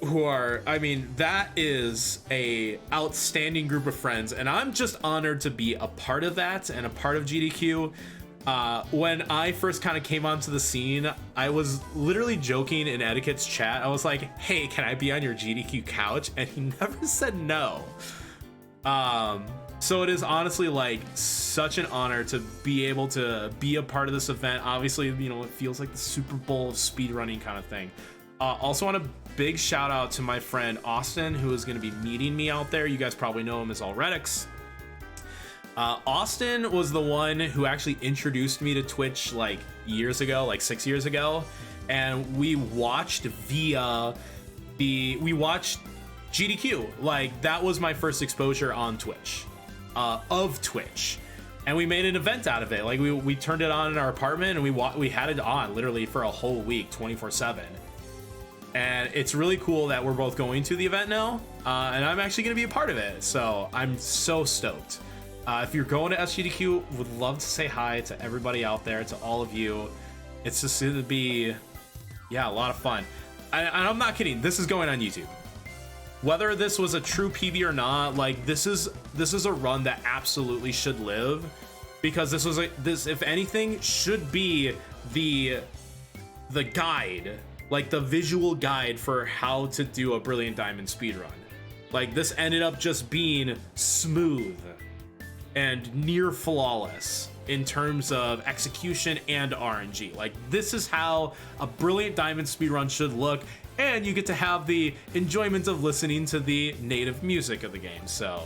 who are, I mean, that is a outstanding group of friends, and I'm just honored to be a part of that and a part of GDQ. When I first kind of came onto the scene, I was literally joking in Etiquette's chat. I was like, hey, can I be on your GDQ couch? And he never said no. So it is honestly like such an honor to be able to be a part of this event. Obviously, you know, it feels like the Super Bowl of speedrunning kind of thing. Also want a big shout out to my friend Austin, who is going to be meeting me out there. You guys probably know him as Allredix. Austin was the one who actually introduced me to Twitch like years ago, like 6 years ago. And we watched via we watched GDQ. Like that was my first exposure on Twitch. Of Twitch, and we made an event out of it. Like we turned it on in our apartment, and we had it on literally for a whole week, 24/7. And it's really cool that we're both going to the event now, and I'm actually going to be a part of it. So I'm so stoked. If you're going to SGDQ, would love to say hi to everybody out there, to all of you. It's just going to be, yeah, a lot of fun. And I'm not kidding. This is going on YouTube. Whether this was a true PB or not, like this is a run that absolutely should live because this was this, if anything, should be the guide, like the visual guide for how to do a Brilliant Diamond speedrun. Like, this ended up just being smooth and near flawless in terms of execution and RNG. Like, this is how a Brilliant Diamond speedrun should look, and you get to have the enjoyment of listening to the native music of the game. So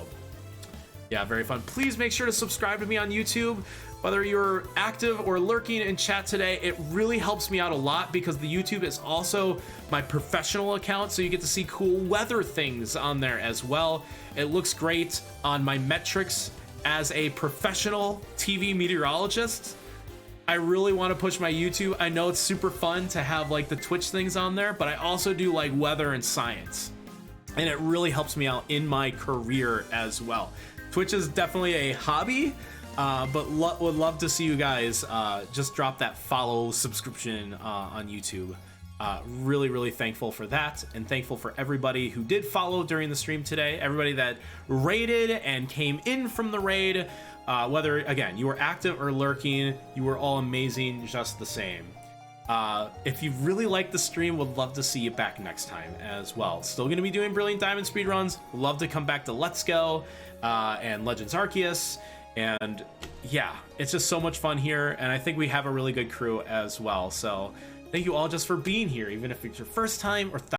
yeah, very fun. Please make sure to subscribe to me on YouTube. Whether you're active or lurking in chat today, it really helps me out a lot, because the YouTube is also my professional account, so you get to see cool weather things on there as well. It looks great on my metrics as a professional TV meteorologist. I really want to push my YouTube. I know it's super fun to have like the Twitch things on there, but I also do like weather and science, and it really helps me out in my career as well. Twitch is definitely a hobby, but would love to see you guys just drop that follow, subscription on YouTube. Really thankful for that, and thankful for everybody who did follow during the stream today, everybody that raided and came in from the raid. Whether, again, you were active or lurking, you were all amazing just the same. If you really liked the stream, would love to see you back next time as well. Still going to be doing Brilliant Diamond speedruns. Love to come back to Let's Go and Legends Arceus. And yeah, it's just so much fun here, and I think we have a really good crew as well. So thank you all just for being here, even if it's your first time or